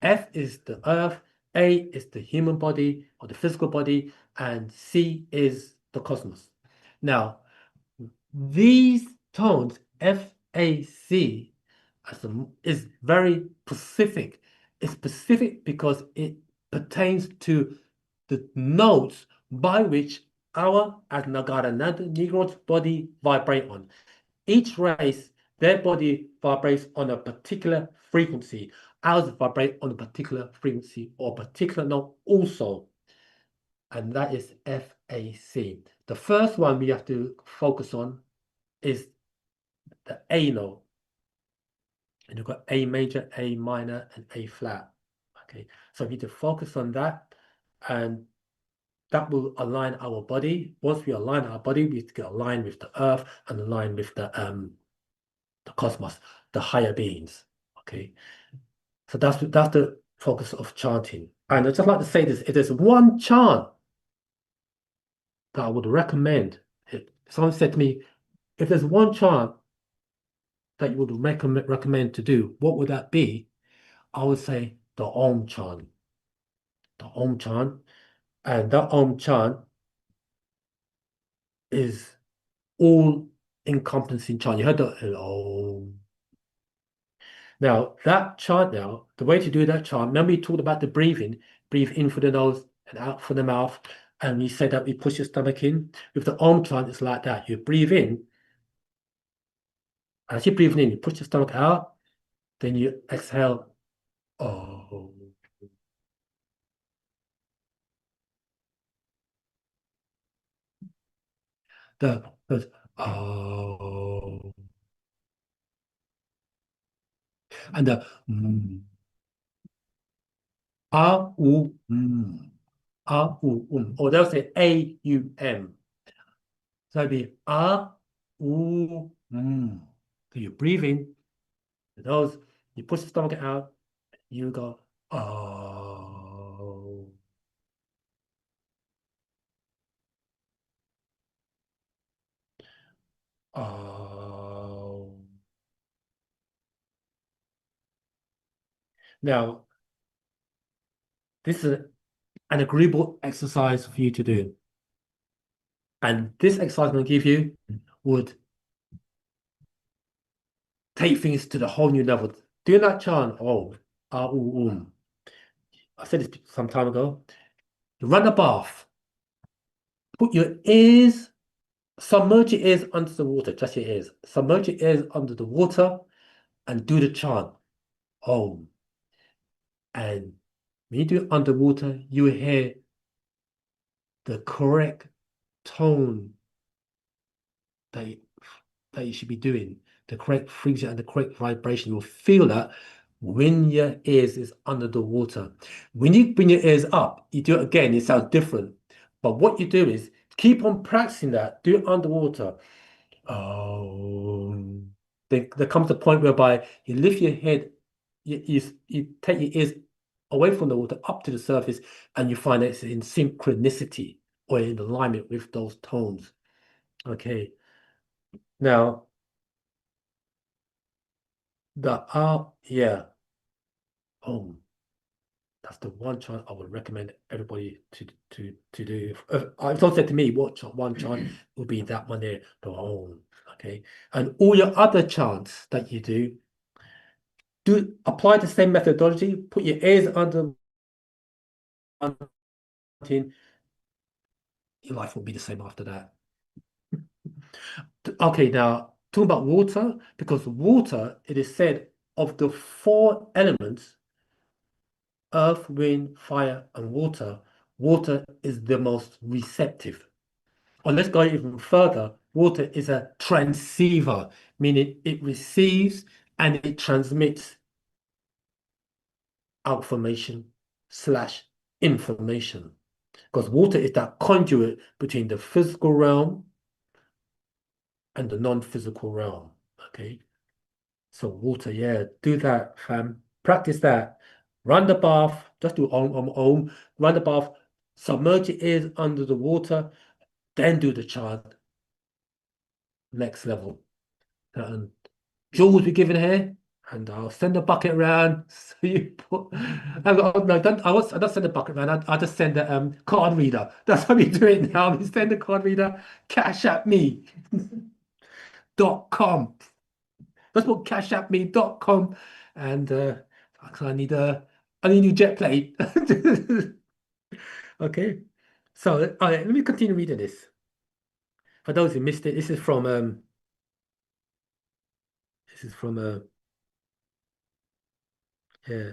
F is the earth, A is the human body or the physical body, and C is the cosmos. Now, these tones, F, A, C, is very specific. It's specific because it pertains to the notes by which our, as Nagara Negro's body vibrate on. Each race, their body vibrates on a particular frequency. Ours vibrate on a particular frequency or particular note also. And that is FAC. The first one we have to focus on is the A note. And you've got A major, A minor, and A flat. Okay, so we need to focus on that, and that will align our body. Once we align our body, we get aligned with the earth and align with the cosmos, the higher beings. Okay, so that's the focus of chanting. And I'd just like to say this: if there's one chant that I would recommend, if someone said to me, if there's one chant that you would recommend to do, what would that be? I would say the Om chant. The Om chant, and that Om chant is all encompassing chant. You heard the Om. Now, that chant now, the way to do that chant, remember we talked about the breathing, breathe in through the nose and out through the mouth. And we said that we push your stomach in. With the Om chant, it's like that. You breathe in. As you're breathing in, you push your stomach out. Then you exhale. Oh. The oh. And the ah, u, ah, u. Or they'll say A-U-M. So it'd be ah, u, So you breathe in, those, you push the stomach out, you go, oh. Oh. Now, this is an agreeable exercise for you to do. And this exercise I'm going to give you would take things to the whole new level. Doing that chant, oh, ah, I said this some time ago. You run a bath. Put your ears, submerge your ears under the water, just your ears. Submerge your ears under the water and do the chant. Om. And when you do it underwater, you will hear the correct tone that you should be doing, the correct frequency and the correct vibration. You'll feel that when your ears is under the water. When you bring your ears up, you do it again, it sounds different. But what you do is keep on practicing that, do it underwater. Oh, there comes a point whereby you lift your head, you take your ears away from the water up to the surface, and you find that it's in synchronicity or in alignment with those tones. Okay. Now, yeah. Oh, that's the one chant I would recommend everybody to do. If someone said to me, what one chant would be that one there, the Om. Okay. And all your other chants that you do apply the same methodology, put your ears under your life will be the same after that. Okay, now talking about water, because water, it is said of the 4 elements, earth, wind, fire, and water, water is the most receptive. Or let's go even further, water is a transceiver, meaning it receives and it transmits information. Because water is that conduit between the physical realm and the non-physical realm. Okay. So water, yeah, do that, fam. Practice that. Run the bath, just do om. Run the bath, submerge your ears under the water, then do the chant. Next level. And jewels will be given here, and I'll send a bucket around. So you put. I don't send a bucket around. I'll just send a card reader. That's how we do it now. We send a card reader. cashatme.com. Let's put cashatme.com, and I need a new jet plane. Okay, so let me continue reading this. For those who missed it, this is from yeah,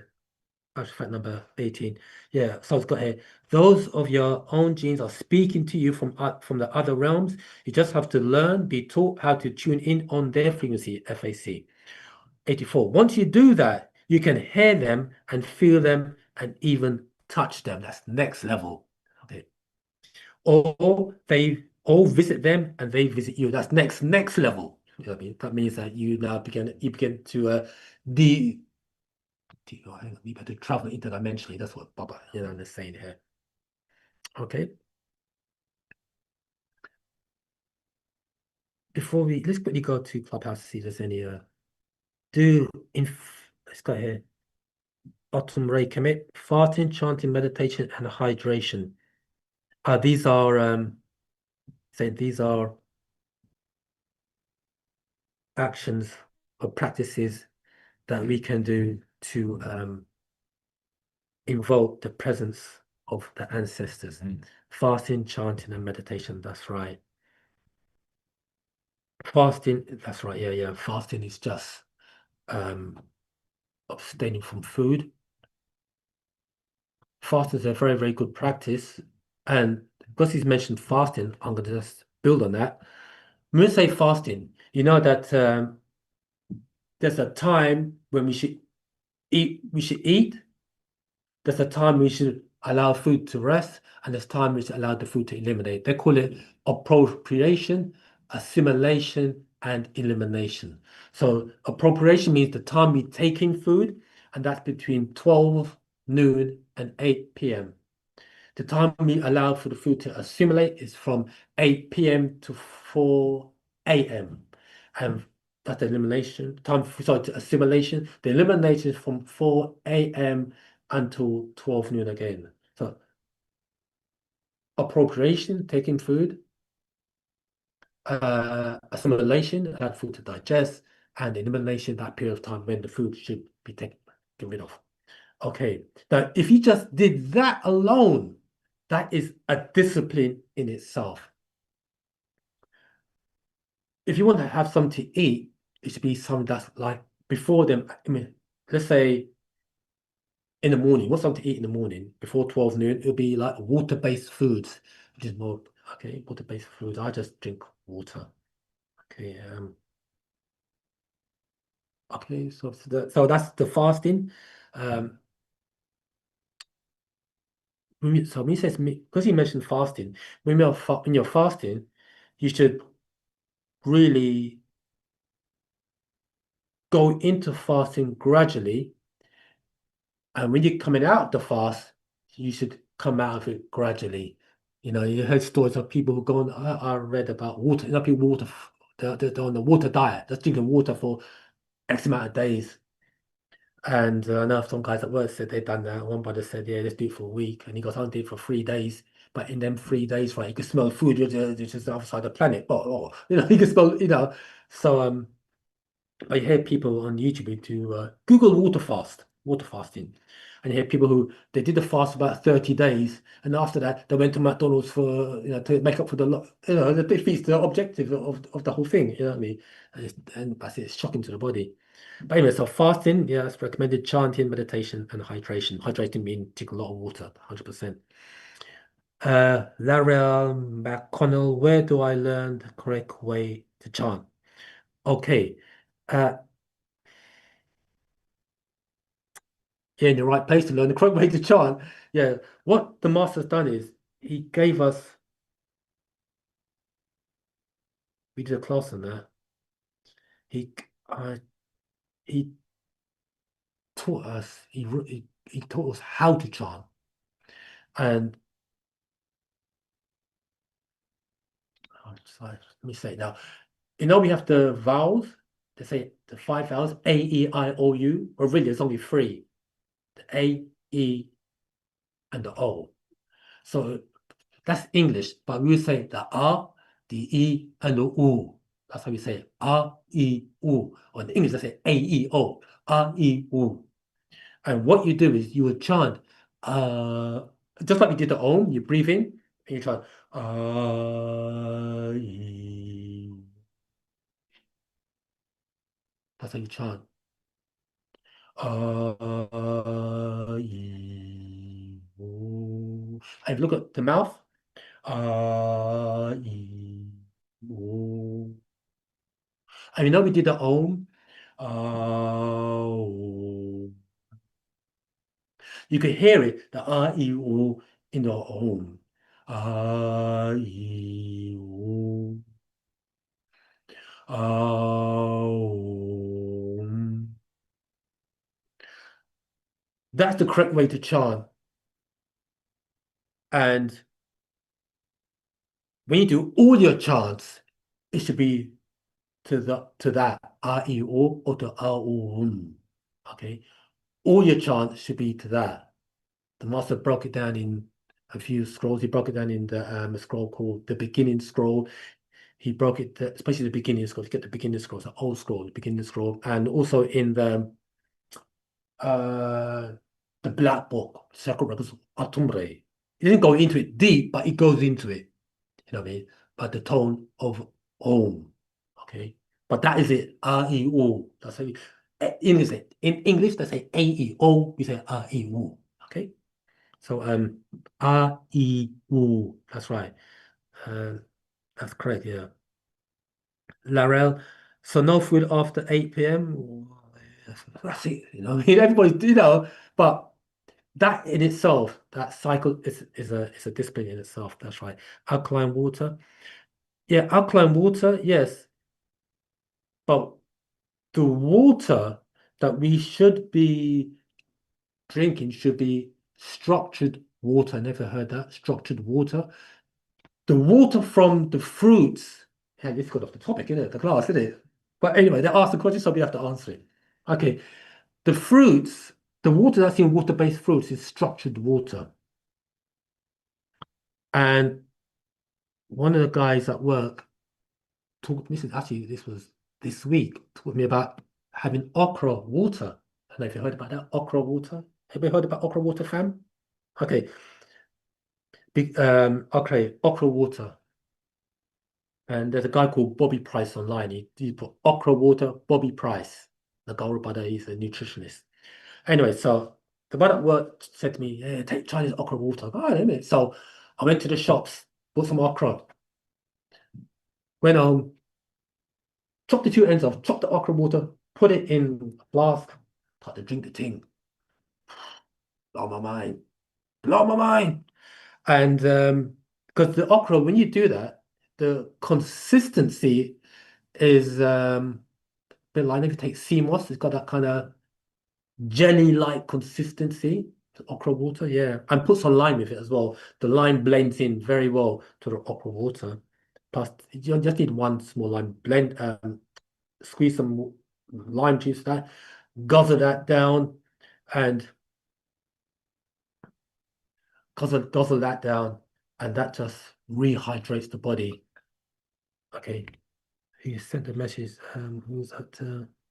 artifact number 18. Yeah, so it's got here. Those of your own genes are speaking to you from the other realms. You just have to learn, be taught how to tune in on their frequency, FAC. 84. Once you do that, you can hear them and feel them and even touch them. That's next level. Okay. Or they all visit them and they visit you. That's next level. You know what I mean? That means that you now begin to hang on, you better travel interdimensionally. That's what Baba is saying here. Okay. Let's quickly go to Clubhouse to see if there's any let's go here. Autumn Ray commit, fasting, chanting, meditation, and hydration. These are actions or practices that we can do to invoke the presence of the ancestors. Fasting, chanting, and meditation. That's right. Fasting, that's right. Yeah. Fasting is just abstaining from food. Fasting is a very, very good practice. And because he's mentioned fasting, I'm going to just build on that. When we say fasting, you know that there's a time when we should eat. There's a time we should allow food to rest, and there's time we should allow the food to eliminate. They call it appropriation, assimilation, and elimination. So appropriation means the time we take in food, and that's between 12 noon and 8 p.m. The time we allow for the food to assimilate is from 8 p.m. to 4 a.m. And that's the elimination time. Sorry, to assimilation. The elimination is from 4 a.m. until 12 noon again. So appropriation, taking food, assimilation, allow food to digest, and elimination, that period of time when the food should be taken rid of. Okay. Now, if you just did that alone, that is a discipline in itself. If you want to have something to eat, it should be something that's like before them. I mean, let's say in the morning, what's something to eat in the morning before 12 noon? It'll be like water-based foods, which is more okay, water-based foods. I just drink water. Okay, okay, so that's the fasting. So when you says because you mentioned fasting, when you're fasting, you should really go into fasting gradually. And when you're coming out of the fast, you should come out of it gradually. You know, you heard stories of people who go on, I read about water, people they're on the water diet, just drinking water for X amount of days. And I know some guys at work said they've done that. One brother said, yeah, let's do it for a week. And he goes, I'll do it for 3 days. But in them 3 days, right, you can smell food, you're just the other side of the planet. But, you can smell, So, I hear people on YouTube to Google water fasting. And you hear people who they did the fast about 30 days, and after that they went to McDonald's for to make up for the defeats the objective of the whole thing. You know what I mean? And I say it's shocking to the body. But anyway, so fasting, yeah, it's recommended chanting, meditation, and hydration. Hydration means take a lot of water, 100%. Larry McConnell, where do I learn the correct way to chant? Okay. Uh, in the right place to learn the correct way to chant. Yeah, what the master's done is he gave us, we did a class on that. He uh, he taught us, he taught us how to chant. And sorry, let me say it now. We have the vowels, they say the 5 vowels, A, E, I, O, U, or really there's only 3. The A, E, and the O. So that's English, but we say the R, the E, and the U. That's how we say it. R, E, U. Or in English, they say A, E, O. R, E, U. And what you do is you would chant, just like we did the Om, you breathe in, and you chant, E. That's how you chant. E, U. And look at the mouth. E, U. And we did the Om. Oh. You could hear it, the E, U in the Om. E, U. Om. That's the correct way to chant. And when you do all your chants, it should be to that E, U or to Om. Okay? All your chants should be to that. The master broke it down in a few scrolls. He broke it down in the scroll called the beginning scroll. He broke it, especially the beginning scroll. You get the beginning scroll, the old scroll, the beginning scroll, and also in uh, the black book, Sacred Records Atumbre. He didn't go into it deep, but it goes into it. You know what I mean? But the tone of Om. Okay, but that is it. E O. That's how in English they say A E O. We say E O. Okay. So E U. That's right. That's correct. Yeah. Larell. So no food after 8 p.m. That's it. I mean, everybody's but that in itself, that cycle is a discipline in itself. That's right. Alkaline water. Yeah, alkaline water, yes. But the water that we should be drinking should be structured water. Never heard that. Structured water. The water from the fruits. Yeah, this got off the topic, isn't it? The class, isn't it? But anyway, they asked the question, so we have to answer it. Okay. The fruits, the water that's in water-based fruits is structured water. And one of the guys at work this was this week, taught me about having okra water. I don't know if you heard about that, okra water. Have you heard about okra water, fam? Okay. Okay, okra water. And there's a guy called Bobby Price online. He put okra water, Bobby Price. The Guru brother, he's a nutritionist. Anyway, so the brother at work said to me, "Yeah, try this okra water." Oh, wait a minute. So I went to the shops, bought some okra, went home, chopped the two ends off, chopped the okra water, put it in a flask, started to drink the thing. Blow my mind. Blow my mind. And because the okra, when you do that, the consistency is a bit like if you take sea moss, it's got that kind of jelly-like consistency. The okra water, yeah. And put some lime with it as well. The lime blends in very well to the okra water. Plus, you just need one small lime. Squeeze some lime juice that, guzzle that down, and guzzle that down, and that just rehydrates the body. Okay. He sent a message. Who's that?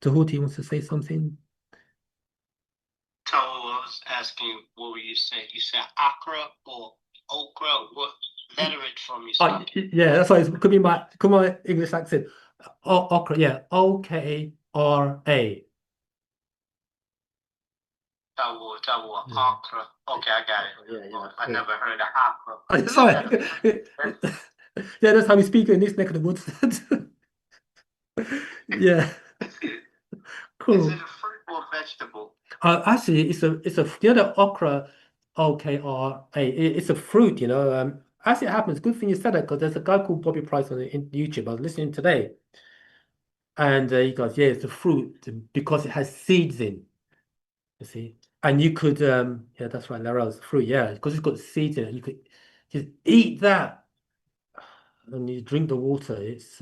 Tahuti wants to say something. So I was asking, what were you saying? You said okra or okra? What letter it from you? Oh, yeah, that's why it could be my English accent. Okra, yeah, OKRA. Tawu, Yeah. okra. Okay, I got it. Yeah, yeah. I never heard of okra. Oh, sorry. Yeah, that's how we speak in this neck of the woods. Yeah, Is cool. it a fruit or vegetable? Actually, it's a you know the okra, OKRA. It's a fruit, you know. Actually, it happens. Good thing you said that because there's a guy called Bobby Price on YouTube. I was listening today, and he goes, "Yeah, it's a fruit because it has seeds in." You see, and you could, yeah, that's right, Laurel's fruit, yeah, because it's got seeds in it. You could just eat that, and you drink the water. It's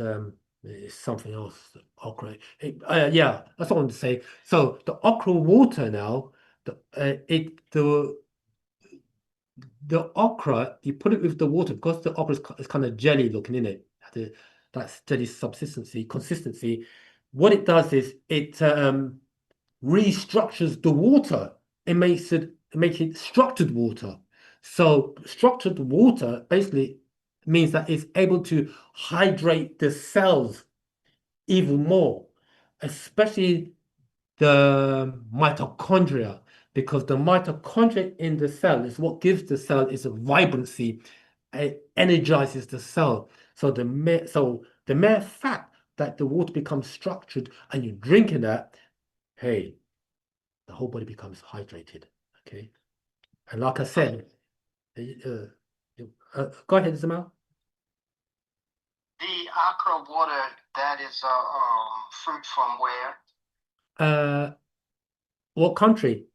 something else. Okra. Yeah, that's what I want to say. So the okra water now, the okra, you put it with the water because the okra is kind of jelly looking in it. That's jelly consistency. What it does is it restructures the water. It makes it structured water. So structured water basically means that it's able to hydrate the cells even more, especially the mitochondria, because the mitochondria in the cell is what gives the cell its vibrancy. It energizes the cell. So the mere fact that the water becomes structured and you're drinking that, hey, the whole body becomes hydrated. Okay, and like I said, go ahead, Zamal. The okra water, that is a fruit from where? What country?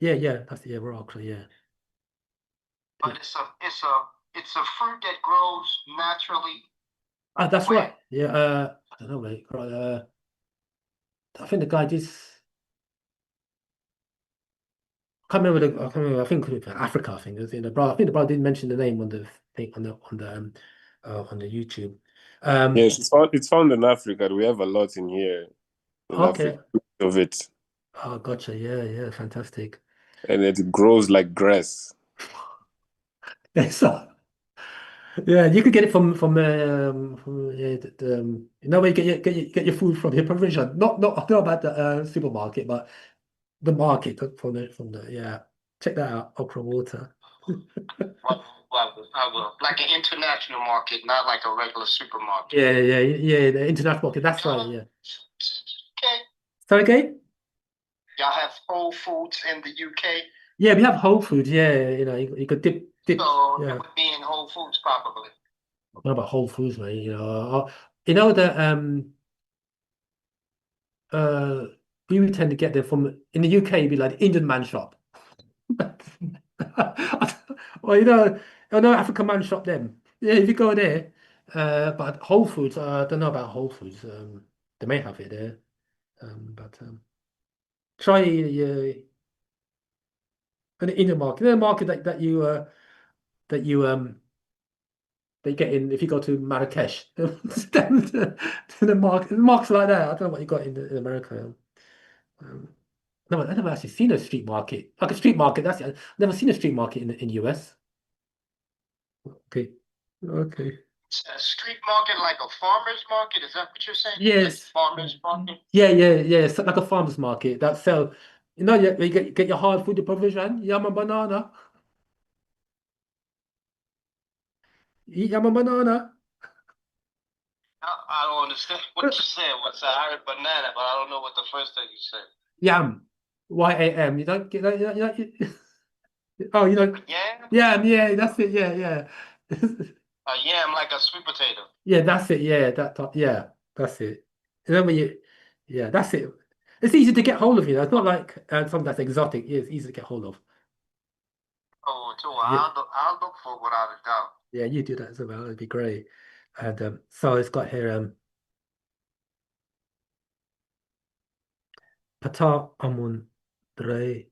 Yeah, that's we're okra, yeah. But it's a fruit that grows naturally. That's where? right. Yeah, I don't know, mate. I think the guy just I can't remember. I think it was Africa. I think it was in the brother. I think the brother didn't mention the name on the thing on the YouTube. Yes, it's found in Africa. We have a lot in here in Okay. Africa of it, Oh, gotcha. Yeah, fantastic. and it grows like grass. So, yeah, you could get it from yeah, you know where you get your food from, your provision. Not about the supermarket, but the market from the yeah. Check that out, okra water. I will. Like an international market, not like a regular supermarket. Yeah, the international market. That's right. Yeah. Okay. Sorry, again? Y'all have Whole Foods in the UK, Yeah, we have Whole Foods. Yeah, you could dip. so Yeah. it would be in Whole Foods probably. What about Whole Foods, mate? You know the uh, we would tend to get them from in the UK. It'd be like the Indian man shop. Well, I know African man shop them. Yeah, if you go there, but Whole Foods, I don't know about Whole Foods. They may have it there, but try an Indian market. The market that you they get in if you go to Marrakesh. The markets like that. I don't know what you got in America. No, I've never actually seen a street market. Like a street market, that's it. I've never seen a street market in the US. Okay. Okay. A street market like a farmer's market? Is that what you're saying? Yes. Like farmer's market? Yeah. It's like a farmer's market that sell, you get your hard food provision, yam and banana. Eat yam and banana. I don't understand what you said. I heard banana, but I don't know what the first thing you said. Yam. YAM. You don't get that? Oh, Yam? yeah, that's it. Yeah. A yam like a sweet potato. Yeah, that's it. Yeah, that's it. Yeah, that's it. It's easy to get hold of, It's not like something that's exotic. Yeah, it's easy to get hold of. Oh, too. Yeah. I'll look for it without a doubt. Yeah, you do that as well. It'd be great. And so it's got here Pata Amun Dre.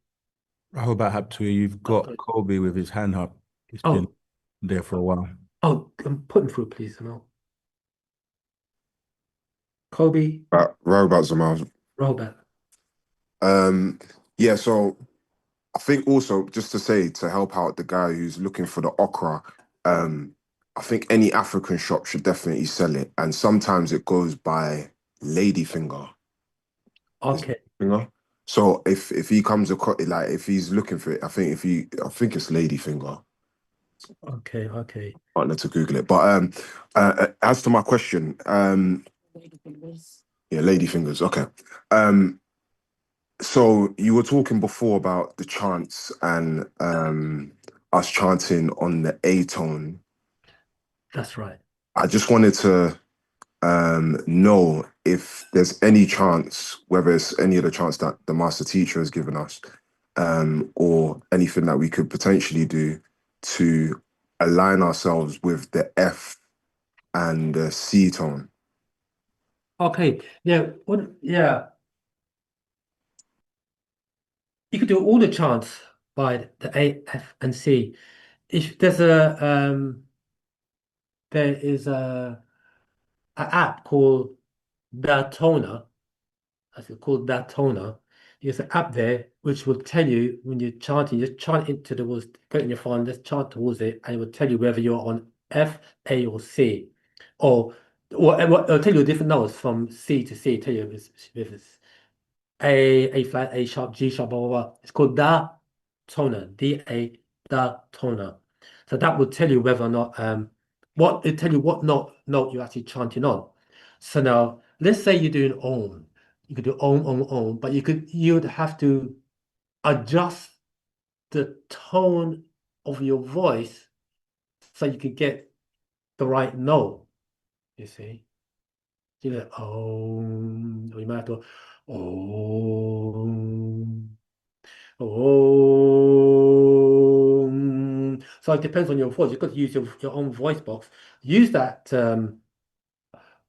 Wabat up to you. You've got Okay. Kobe with his hand up. He's been Oh, there for a while. put him through, please. Kobe, Robot Zamal. Robert. Yeah, so I think also just to say to help out the guy who's looking for the okra, I think any African shop should definitely sell it. And sometimes it goes by ladyfinger. Okay. Finger. So if he comes across like if he's looking for it, I think it's ladyfinger. Okay. Partner to Google it. But as to my question, yeah, ladyfingers. Okay. So you were talking before about the chants and us chanting on the A tone. That's right. I just wanted to know if there's any chance, whether it's any of the chants that the master teacher has given us, or anything that we could potentially do to align ourselves with the F and the C tone. Okay. Yeah. Yeah. You could do all the chants by the A, F, and C. If there's there is an app called Datona. That's called Datona. There's an app there which will tell you when you're chanting, just chant into the words, go in your phone, just chant towards it, and it will tell you whether you're on F, A, or C. Or it'll tell you different notes from C to C, tell you if it's A flat, A sharp, G sharp, blah, blah, blah. It's called Da toner, D-A, Da toner. So that will tell you whether or not, it'll tell you what note you're actually chanting on. So now, let's say you're doing Om. You could do Om, but you'd have to adjust the tone of your voice so you could get the right note, you see. You know, Om, or you might have to Om. So it depends on your voice. You've got to use your own voice box. Use that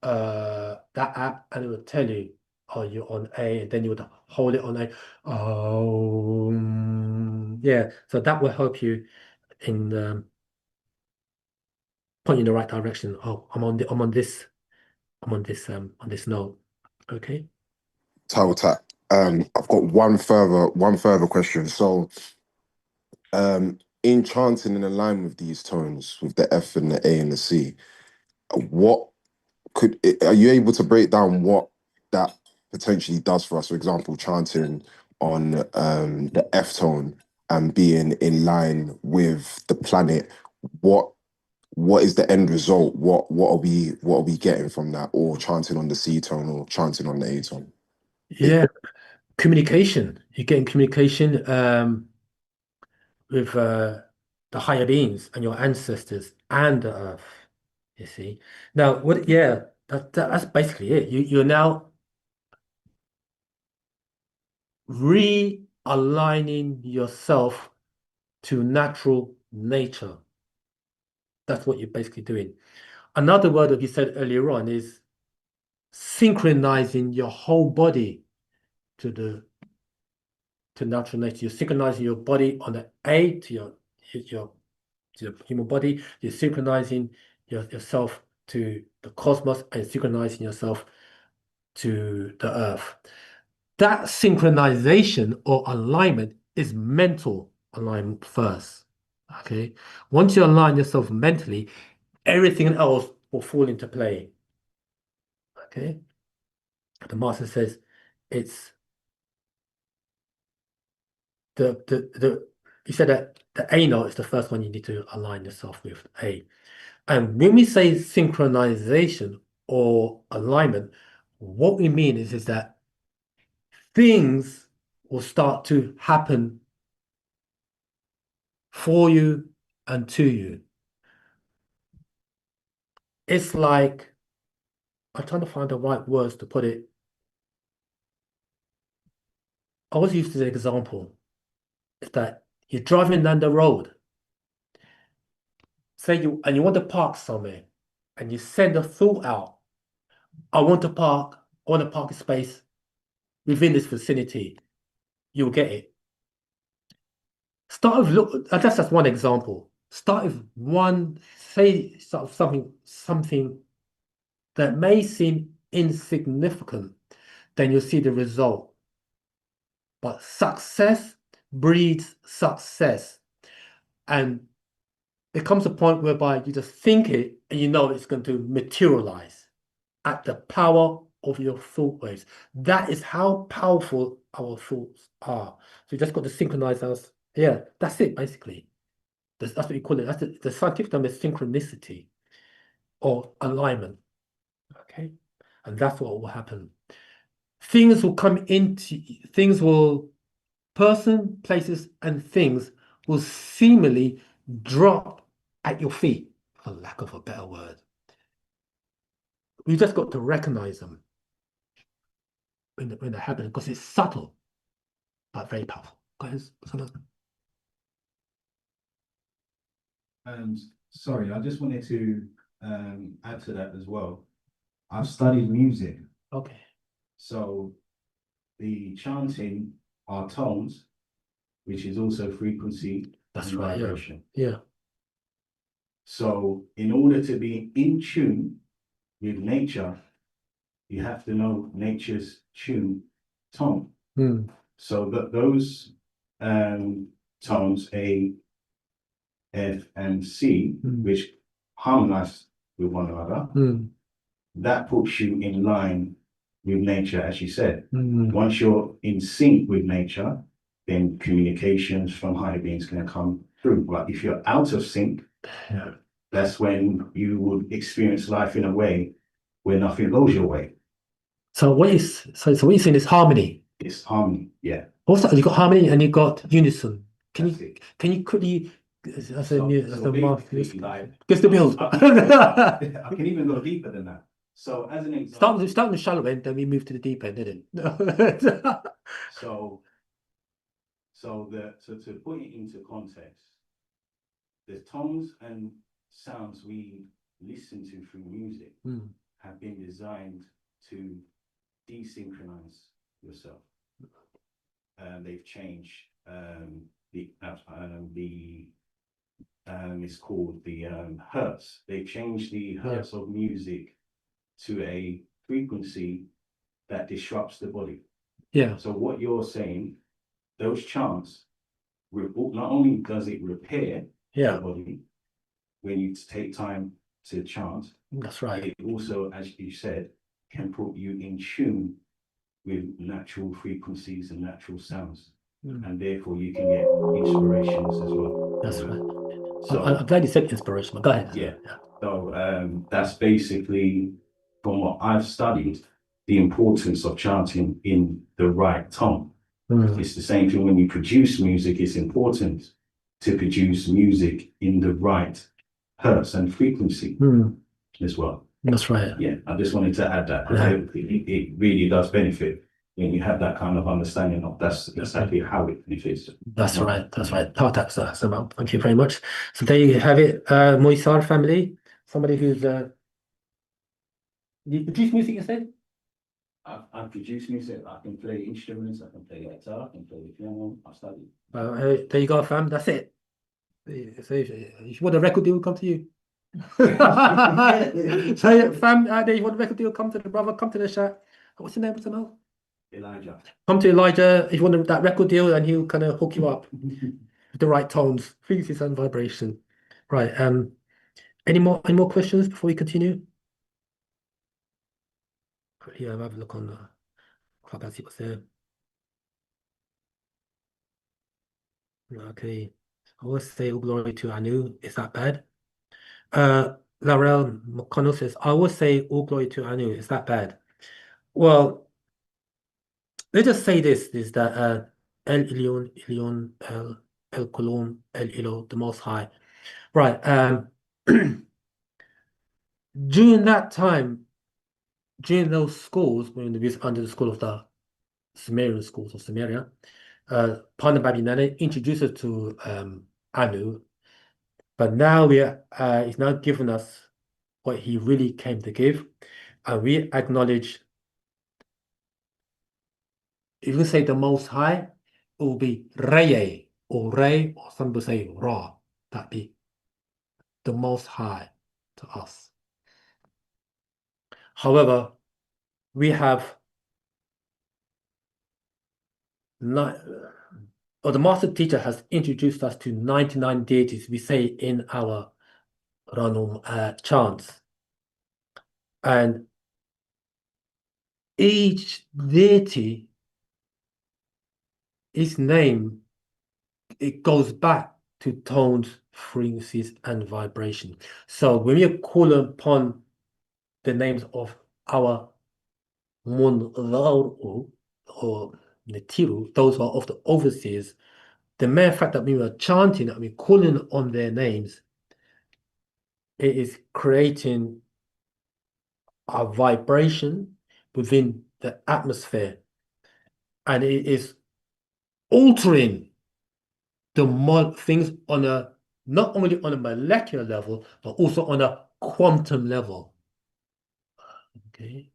that app, and it will tell you, oh, you're on A, and then you would hold it on A. Yeah. So that will help you in point you in the right direction. Oh, I'm on this note. Okay. Tap. I've got one further question. So, in chanting in line with these tones, with the F and the A and the C, are you able to break down what that potentially does for us? For example, chanting on the F tone and being in line with the planet, what is the end result? What are we getting from that? Or chanting on the C tone or chanting on the A tone? Yeah. Communication. You're getting communication with the higher beings and your ancestors and the earth. You see. Now, that's basically it. You're now realigning yourself to natural nature. That's what you're basically doing. Another word that you said earlier on is synchronizing your whole body to natural nature. You're synchronizing your body on the A to your human body. You're synchronizing yourself to the cosmos and synchronizing yourself to the earth. that synchronization or alignment is mental alignment first. Okay. Once you align yourself mentally, everything else will fall into play. Okay. The master says it's he said that the A note is the first one you need to align yourself with, A. And when we say synchronization or alignment, what we mean is that things will start to happen for you and to you. It's like, I'm trying to find the right words to put it. I always use this example. It's that you're driving down the road. Say you want to park somewhere, and you send a thought out. I want to park a space within this vicinity. You'll get it. Start with look. That's just one example. Start with one. Say sort of something that may seem insignificant. Then you'll see the result. But success breeds success, and there comes a point whereby you just think it and you know it's going to materialize at the power of your thought waves. That is how powerful our thoughts are. So you just got to synchronize us. Yeah, that's it, basically. That's what you call it. That's the scientific term is synchronicity or alignment. Okay? And that's what will happen. Things will come into, person, places, and things will seemingly drop at your feet, for lack of a better word. We just got to recognize them when they happen, because it's subtle but very powerful. Guys, sorry, I just wanted to add to that as well. I've studied music, okay. so the chanting are tones, which is also frequency That's and right. Yeah. vibration. Yeah. So in order to be in tune with nature, you have to know nature's tune tone. Mm. So that those tones A, F, and C, which harmonize with one another, that puts you in line with nature, as you said. Once you're in sync with nature, then communications from higher beings can come through. But if you're out of sync, that's when you would experience life in a way where nothing goes your way. So what you're saying is harmony. It's harmony, yeah. Also, you got harmony and you got unison. Can That's you it. quickly Basically, like, gets the build? I can even go deeper than that. So as an example, Start on the shallow end, then we move to the deep end, didn't it? so to put it into context, the tones and sounds we listen to through music have been designed to desynchronize yourself. They've changed it's called the hertz. They changed the hertz of music to a frequency that disrupts the body. Yeah. So what you're saying, those chants, not only does it repair the body when you take time to chant, that's right. it also, as you said, can put you in tune with natural frequencies and natural sounds. And therefore you can get inspirations as well. That's right. So I'm glad you said inspiration, but go ahead. Yeah. So that's basically, from what I've studied, the importance of chanting in the right tone. It's the same thing when you produce music. It's important to produce music in the right hertz and frequency as well. That's right. Yeah, I just wanted to add that, because it really does benefit when you have that kind of understanding of that's exactly how it benefits. That's right. That's right. Oh, that's well, thank you very much. So there you have it, Moisar family. Somebody who's you produce music, you said? I produce music. I can play instruments. I can play guitar. I can play the piano. I study. There you go, fam. That's it. So if you want a record deal, come to you. So fam, there you want a record deal, come to the brother, come to the chat. What's your name? What's your name? Elijah. Come to Elijah if you want that record deal, and he'll kind of hook you up with the right tones, frequencies, and vibration. Right. Any more questions before we continue? Yeah, I'll have a look on the clock and see what's there. Okay. I will say all glory to Anu. Is that bad? Larell McConnell says, I will say all glory to Anu. Is that bad? Well, let's just say this is that El Elyon, El Kolom, El Ilo, the Most High. Right. During that time, during those schools, when we was under the school of the Sumerian schools of Sumeria, Panda Babinane introduced us to Anu, but now he's now given us what he really came to give, and we acknowledge, if you say the Most High, it will be Reye, or Re, or some people say Ra, that be the Most High to us. However, we have the master teacher has introduced us to 99 deities, we say in our Ranum chants. And each deity, its name, it goes back to tones, frequencies, and vibration. So when we call upon the names of our Munlauru or Netiru, those are of the overseers, the mere fact that we were chanting and we're calling on their names, it is creating a vibration within the atmosphere, and it is altering the things on a not only on a molecular level but also on a quantum level. Okay,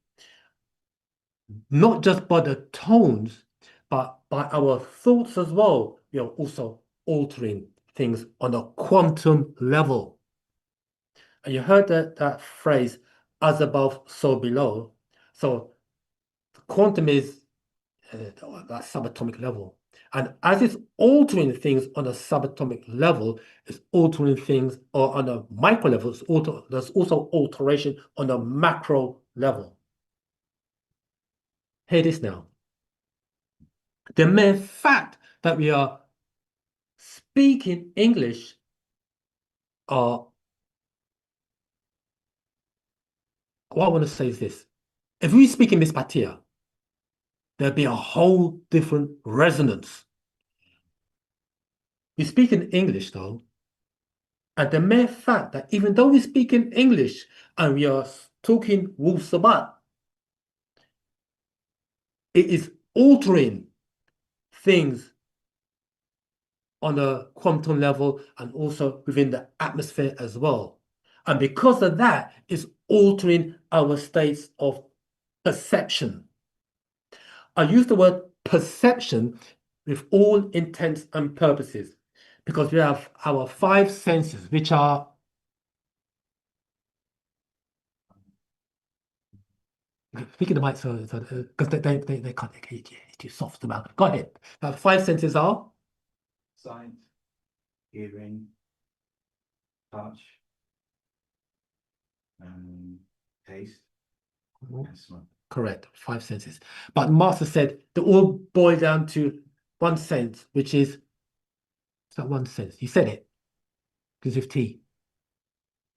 not just by the tones, but by our thoughts as well. We are also altering things on a quantum level. And you heard that phrase, as above, so below. So quantum is that subatomic level. And as it's altering things on a subatomic level, it's altering things or on a micro level, there's also alteration on a macro level. Hear this now. The mere fact that we are speaking English what I want to say is this. If we speak in Mispatia, there'd be a whole different resonance. We speak in English though, and the mere fact that even though we speak in English and we are talking Wu-Sabat, it is altering things on a quantum level and also within the atmosphere as well. And because of that, it's altering our states of perception. I use the word perception with all intents and purposes because we have our 5 senses, which are speaking the mic, so because they can't, it's too soft about. Go ahead. Our 5 senses are Sight, hearing, touch, taste, and smell. correct, 5 senses. But Master said they all boil down to one sense, which is that one sense. You said it because of T.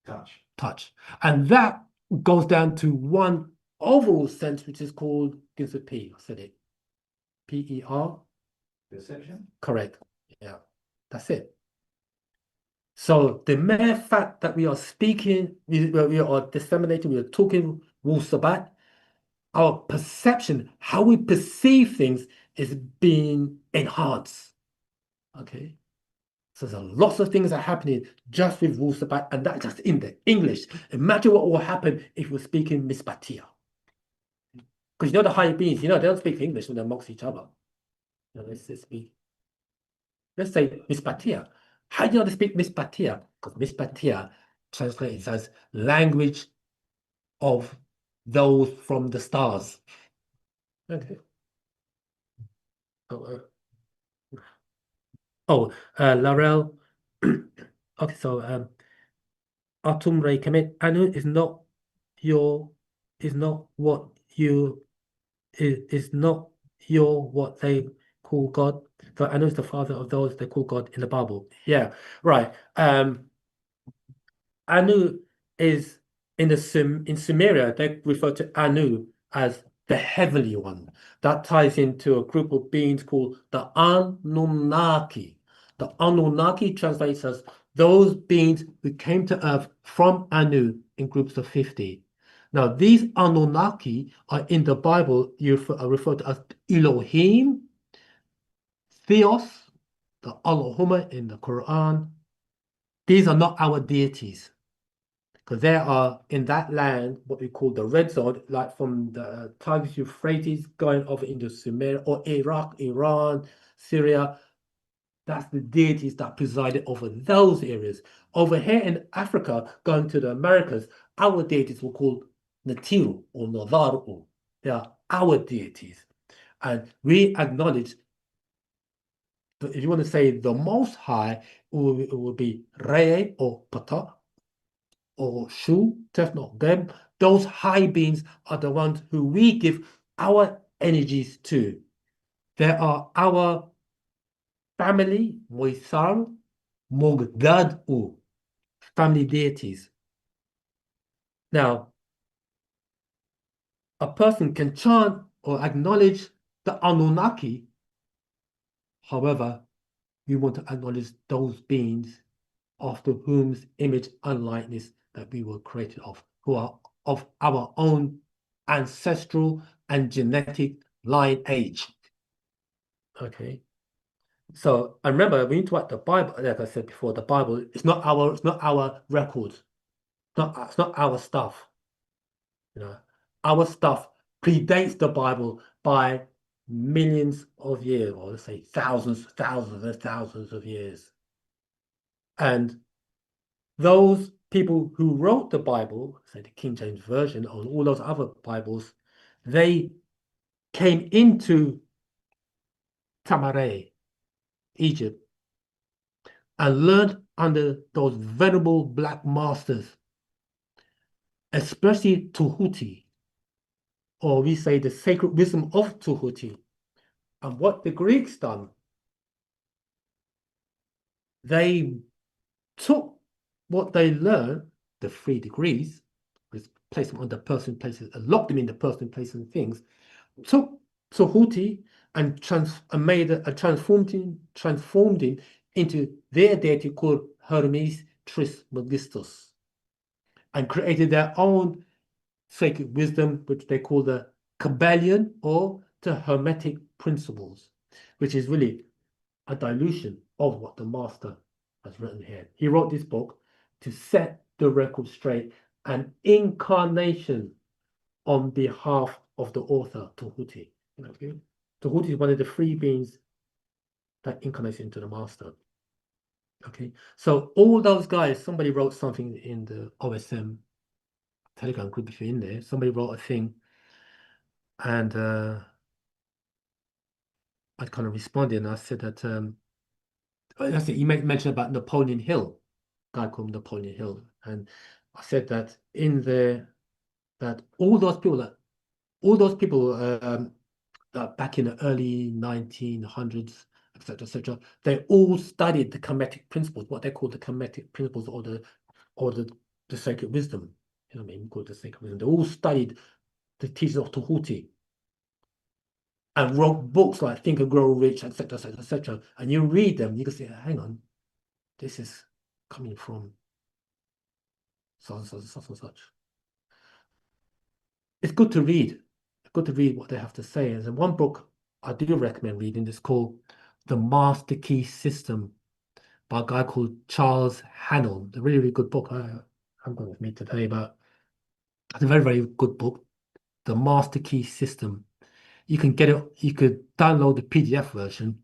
Touch. Touch. And that goes down to one overall sense, which is called gives a P. I said it. P-E-R. Perception. Correct. Yeah, that's it. So the mere fact that we are speaking, we are disseminating, we are talking Wu-Sabat, our perception, how we perceive things is being enhanced. Okay. So there's lots of things that are happening just with Wu-Sabat, and that's just in the English. Imagine what will happen if we're speaking Mispatia. Because the higher beings, they don't speak English when they're amongst each other. Let's say Mispatia. How do you know to speak Mispatia? Because Mispatia translates as language of those from the stars. Okay. Larel. Okay, so Atum Ray commit. Anu is not your is not what you is not your what they call God. So Anu is the father of those they call God in the Bible. Yeah, right. Anu is in Sumeria, they refer to Anu as the heavenly one. That ties into a group of beings called the Anunnaki. The Anunnaki translates as those beings who came to Earth from Anu in groups of 50. Now, these Anunnaki are in the Bible are referred to as Elohim, Theos, the Allahumma in the Quran. These are not our deities, because there are in that land what we call the red zone, like from the Tigris Euphrates going over into Sumeria or Iraq, Iran, Syria. That's the deities that presided over those areas. Over here in Africa, going to the Americas, our deities were called Natiru or Nadaru. They are our deities. And we acknowledge, if you want to say the Most High, it will be Re or Pata or Shu, Tefnot, them. Those high beings are the ones who we give our energies to. They are our family, Moisar, Mogdadu, family deities. Now, a person can chant or acknowledge the Anunnaki. However, we want to acknowledge those beings after whose image and likeness that we were created of, who are of our own ancestral and genetic lineage. Okay. So I remember we need to write the Bible, like I said before, the Bible, it's not our records. It's not our stuff. You know, our stuff predates the Bible by millions of years, or let's say thousands and thousands of years. And those people who wrote the Bible, say the King James Version or all those other Bibles, they came into Tamare, Egypt, and learned under those venerable black masters, especially Tuhuti, or we say the sacred wisdom of Tuhuti. And what the Greeks done, they took what they learned, the 3 degrees, placed them on the person, places, and locked them in the person, place, and things, took Tuhuti and transformed him into their deity called Hermes Trismegistus, and created their own sacred wisdom, which they call the Kabbalion or the Hermetic principles, which is really a dilution of what the master has written here. He wrote this book to set the record straight, an incarnation on behalf of the author, Tuhuti. Okay? Tuhuti is one of the 3 beings that incarnates into the master. Okay, so all those guys, somebody wrote something in the OSM Telegram group, if you're in there, somebody wrote a thing, and I kind of responded, and I said that that's it, you mentioned about Napoleon Hill, a guy called Napoleon Hill, and I said that in there that all those people back in the early 1900s, etc., they all studied the Kemetic principles, what they call the Kemetic principles, or the sacred wisdom. You know what I mean? We call it the sacred wisdom. They all studied the teachings of Tuhuti and wrote books like Think and Grow Rich, etc. And you read them, you can say, hang on, this is coming from such and such. It's good to read. It's good to read what they have to say. And one book I do recommend reading is called The Master Key System by a guy called Charles Hannell. A really, really good book. I haven't got it with me today, but it's a very, very good book. The Master Key System. You can get it, you could download the PDF version,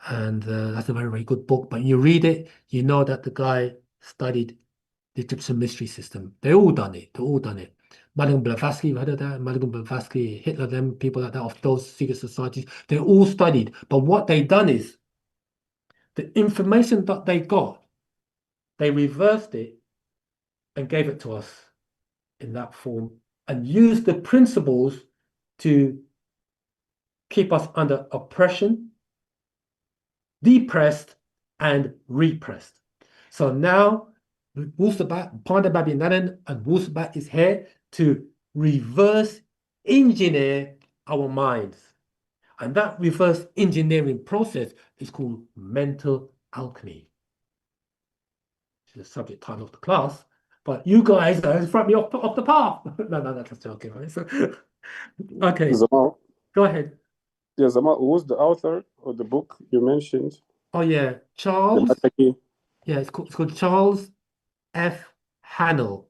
and that's a very, very good book. But you read it, you know that the guy studied the Egyptian mystery system. They all done it. Madame Blavatsky, you heard of that? Madame Blavatsky, Hitler, them, people like that, of those secret societies, they're all studied. But what they done is, the information that they got, they reversed it and gave it to us in that form and used the principles to keep us under oppression, depressed, and repressed. So now, Wu-Sabat, Panda Babi Nanan, and Wu-Sabat is here to reverse engineer our minds. And that reverse engineering process is called mental alchemy. It's the subject title of the class, but you guys throw me off the path. No, that's joking, right? So, okay, Zamal, go ahead. yeah, Zamal, who was the author of the book you mentioned? Oh yeah, The Charles. Mataki. Yeah, it's called Charles F. Hannell.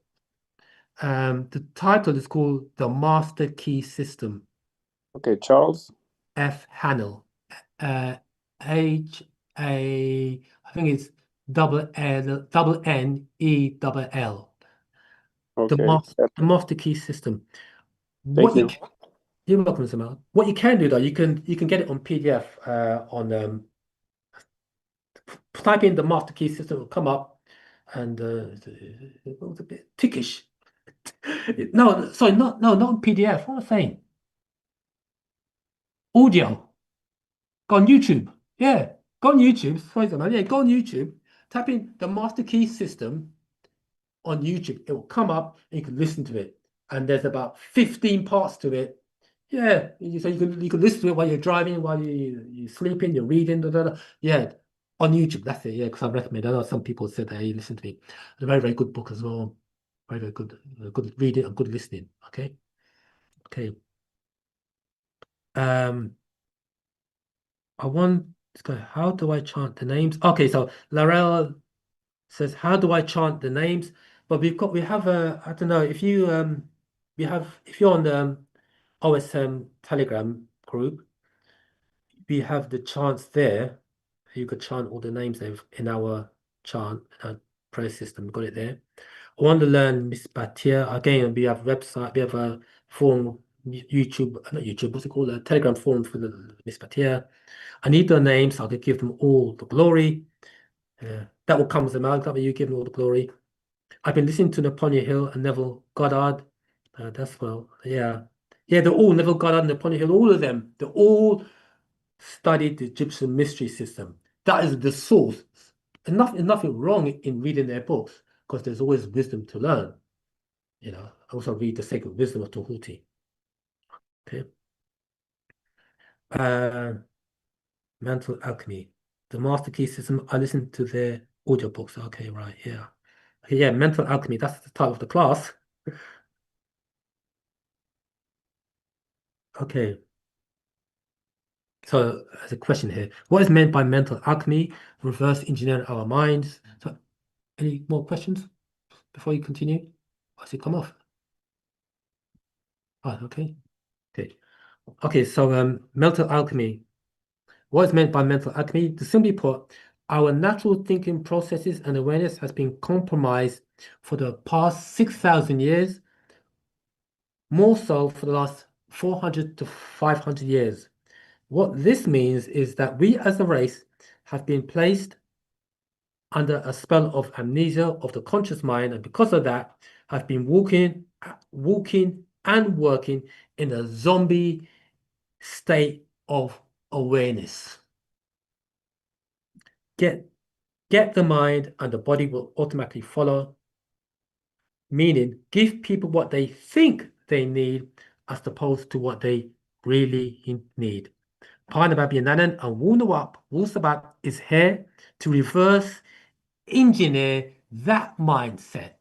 The title is called The Master Key System. Okay, Charles. F. Hannell. I think it's N-E-L-L. Okay. The Master Key System. Thank you. You're welcome, Samal. What you can do though, you can get it on PDF on type in the Master Key System, it'll come up, and it was a bit tickish. No, sorry, not on PDF. What am I saying? Audio. Go on YouTube. Yeah, go on YouTube. Sorry, Samal. Yeah, go on YouTube. Type in the Master Key System on YouTube. It will come up and you can listen to it. And there's about 15 parts to it. Yeah, so you can listen to it while you're driving, while you're sleeping, you're reading, yeah, on YouTube. That's it. Yeah, because I recommend. I know some people said that hey, listen to me. It's a very, very good book as well. Very, very good, good reading and good listening. Okay, okay. I want to go. How do I chant the names? Okay, so Larell says, how do I chant the names? But we have a, I don't know if you if you're on the OSM Telegram group, we have the chants there. You could chant all the names in our chant prayer system. Got it there. I want to learn Miss Batia. Again, we have website, we have a forum, YouTube, not YouTube, what's it called? A Telegram forum for the Miss Batia. I need their names, so I could give them all the glory. That will come as a amalgam, you give them all the glory. I've been listening to Napoleon Hill and Neville Goddard. That's well, yeah. Yeah, they're all Neville Goddard and Napoleon Hill, all of them. They're all studied the Egyptian mystery system. That is the source. And nothing wrong in reading their books, because there's always wisdom to learn. You know, I also read the Sacred Wisdom of Tahuti. Okay. Mental Alchemy. The Master Key System. I listened to their audiobooks. Okay, right, yeah. Okay, yeah, Mental Alchemy. That's the title of the class. Okay. So there's a question here. What is meant by mental alchemy? Reverse engineering our minds. So any more questions before you continue? Has it come off? Oh, okay. Okay. Okay, so mental alchemy. What is meant by mental alchemy? To simply put, our natural thinking processes and awareness has been compromised for the past 6,000 years, more so for the last 400 to 500 years. What this means is that we as a race have been placed under a spell of amnesia of the conscious mind, and because of that, have been walking and working in a zombie state of awareness. Get the mind and the body will automatically follow, meaning give people what they think they need as opposed to what they really need. Parnababi Nanan and Wu-Sabat is here to reverse engineer that mindset.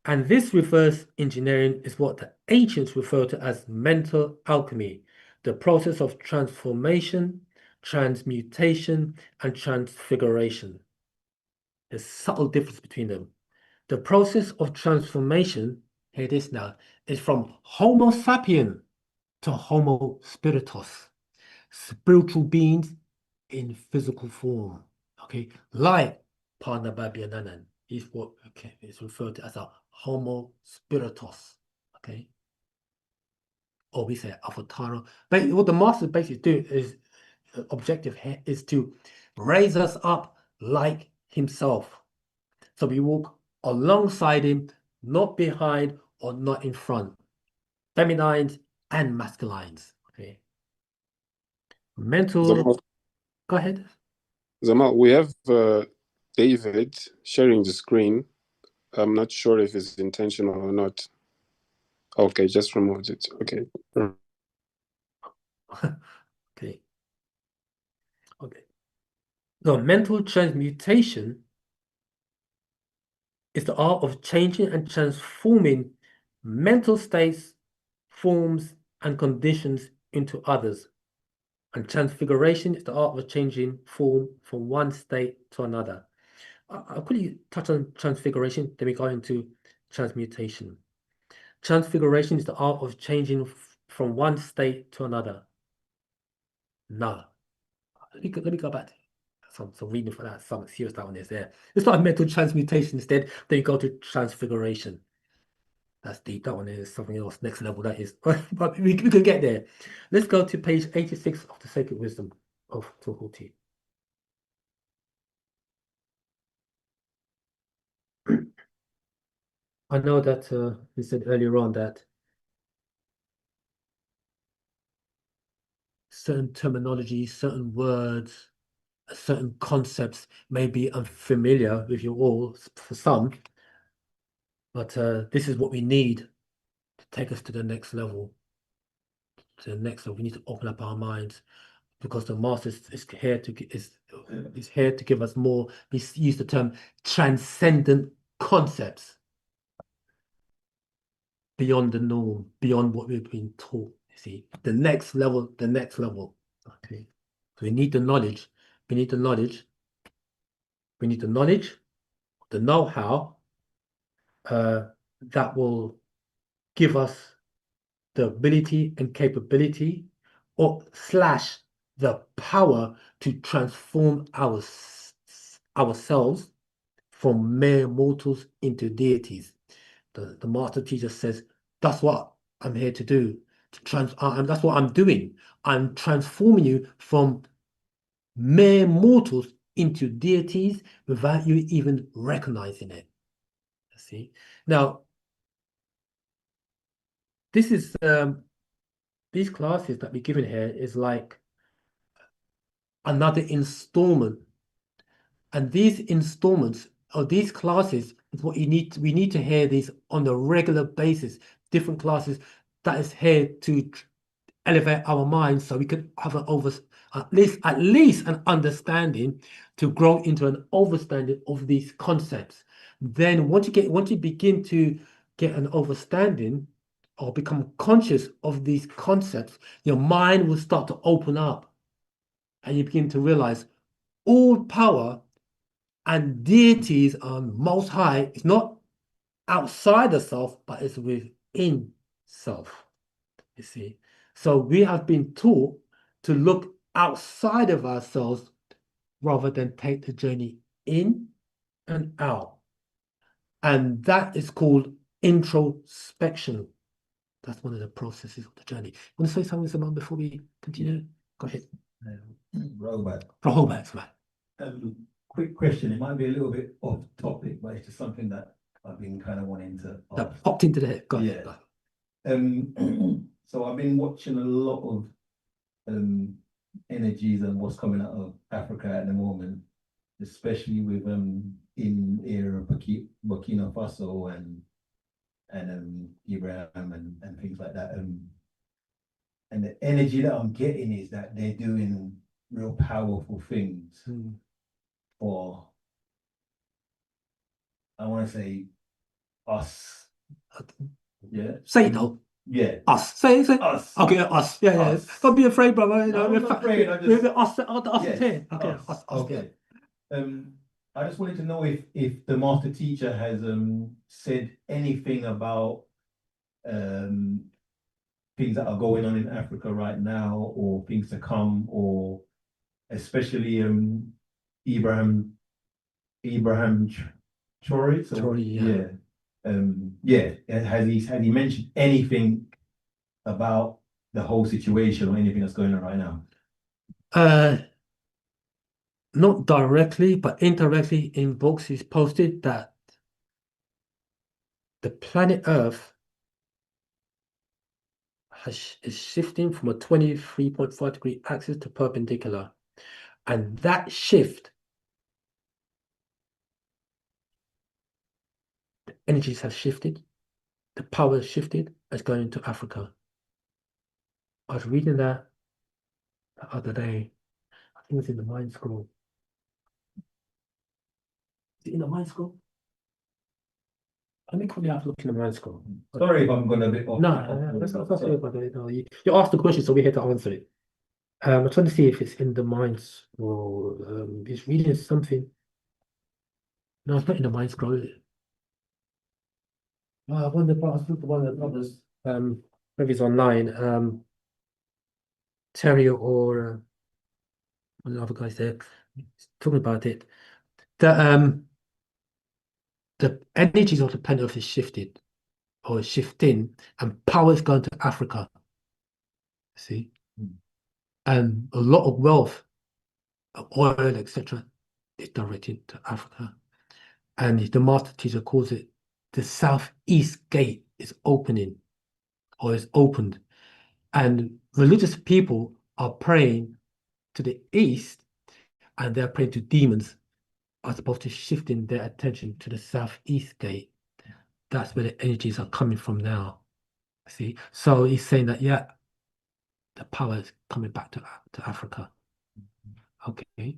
And this reverse engineering is what the ancients refer to as mental alchemy, the process of transformation, transmutation, and transfiguration. There's a subtle difference between them. The process of transformation, here it is now, is from Homo sapien to Homo spiritus, spiritual beings in physical form. Okay, like Parnababiananan. is what is referred to as a homo spiritus. Okay. Or we say avatara. But what the master basically do is objective here is to raise us up like himself. So we walk alongside him, not behind or not in front. Feminines and masculines. Okay. Mental. Zamal, Go ahead. Zamal, we have David sharing the screen. I'm not sure if it's intentional or not. Okay, just removed it. Okay. Okay. Okay. So mental transmutation is the art of changing and transforming mental states, forms, and conditions into others. And transfiguration is the art of changing form from one state to another. I'll quickly touch on transfiguration, then we go into transmutation. Transfiguration is the art of changing from one state to another. No. Let me go back. Some reading for that, some serious that one is there. It's not mental transmutation instead, then you go to transfiguration. That's deep. That one is something else, next level that is. But we can get there. Let's go to page 86 of the Sacred Wisdom of Tuhuti. I know that we said earlier on that certain terminology, certain words, certain concepts may be unfamiliar with you all for some, but this is what we need to take us to the next level. To the next level, we need to open up our minds because the master is here to give us more. We use the term transcendent concepts beyond the norm, beyond what we've been taught. You see, the next level, the next level. Okay, so we need the knowledge. We need the knowledge. We need the knowledge, the know-how that will give us the ability and capability or slash the power to transform ourselves from mere mortals into deities. The master teacher says, that's what I'm here to do. That's what I'm doing. I'm transforming you from mere mortals into deities without you even recognizing it. See? Now, this is these classes that we're given here is like another installment. And these installments or these classes is what we need to hear these on a regular basis. Different classes that is here to elevate our minds so we can have at least an understanding to grow into an understanding of these concepts. Then once you begin to get an understanding or become conscious of these concepts, your mind will start to open up and you begin to realize all power and deities are most high. It's not outside the self, but it's within self. You see, so we have been taught to look outside of ourselves rather than take the journey in and out. And that is called introspection. That's one of the processes of the journey. Want to say something, Simon, before we continue? Go ahead. Wabat, man. Quick question. It might be a little bit off topic, but it's just something that I've been kind of wanting to ask. That popped into the head. Go ahead. So I've been watching a lot of energies and what's coming out of Africa at the moment, especially with in era of Burkina Faso and Ibrahim and things like that. And the energy that I'm getting is that they're doing real powerful things for, I want to say, us. Yeah. Say it though. Yeah. Us. Say us. Okay, us. Yeah, us. Yeah. Don't be afraid, brother. No, I'm not afraid. I just... Us is here. Okay. Us. Okay. I just wanted to know if the master teacher has said anything about things that are going on in Africa right now, or things to come, or especially Ibrahim Tory. So, Tory, yeah. Has he mentioned anything about the whole situation or anything that's going on right now? Not directly, but indirectly in books, he's posted that the planet Earth is shifting from a 23.5-degree axis to perpendicular. And that shift, the energies have shifted, the power has shifted, it's going to Africa. I was reading that the other day. I think it was in the Mind Scroll. Is it in the Mind Scroll? Let me quickly have a look in the Mind Scroll. Sorry if I'm going a bit off. No, that's not sorry about it. No, you asked the question, so we're here to answer it. I'm trying to see if it's in the Mind Scroll. It's reading something. No, it's not in the Mind Scroll, is it? I wonder about one of the others. Maybe it's online. Terry or one of the other guys there talking about it. The energies of the planet Earth is shifted or is shifting, and power is going to Africa. See, and a lot of wealth, oil, etc., is directed to Africa. And the master teacher calls it the southeast gate is opening or is opened. And religious people are praying to the east and they're praying to demons as opposed to shifting their attention to the southeast gate. That's where the energies are coming from now. See? So he's saying that, yeah, the power is coming back to Africa. Okay.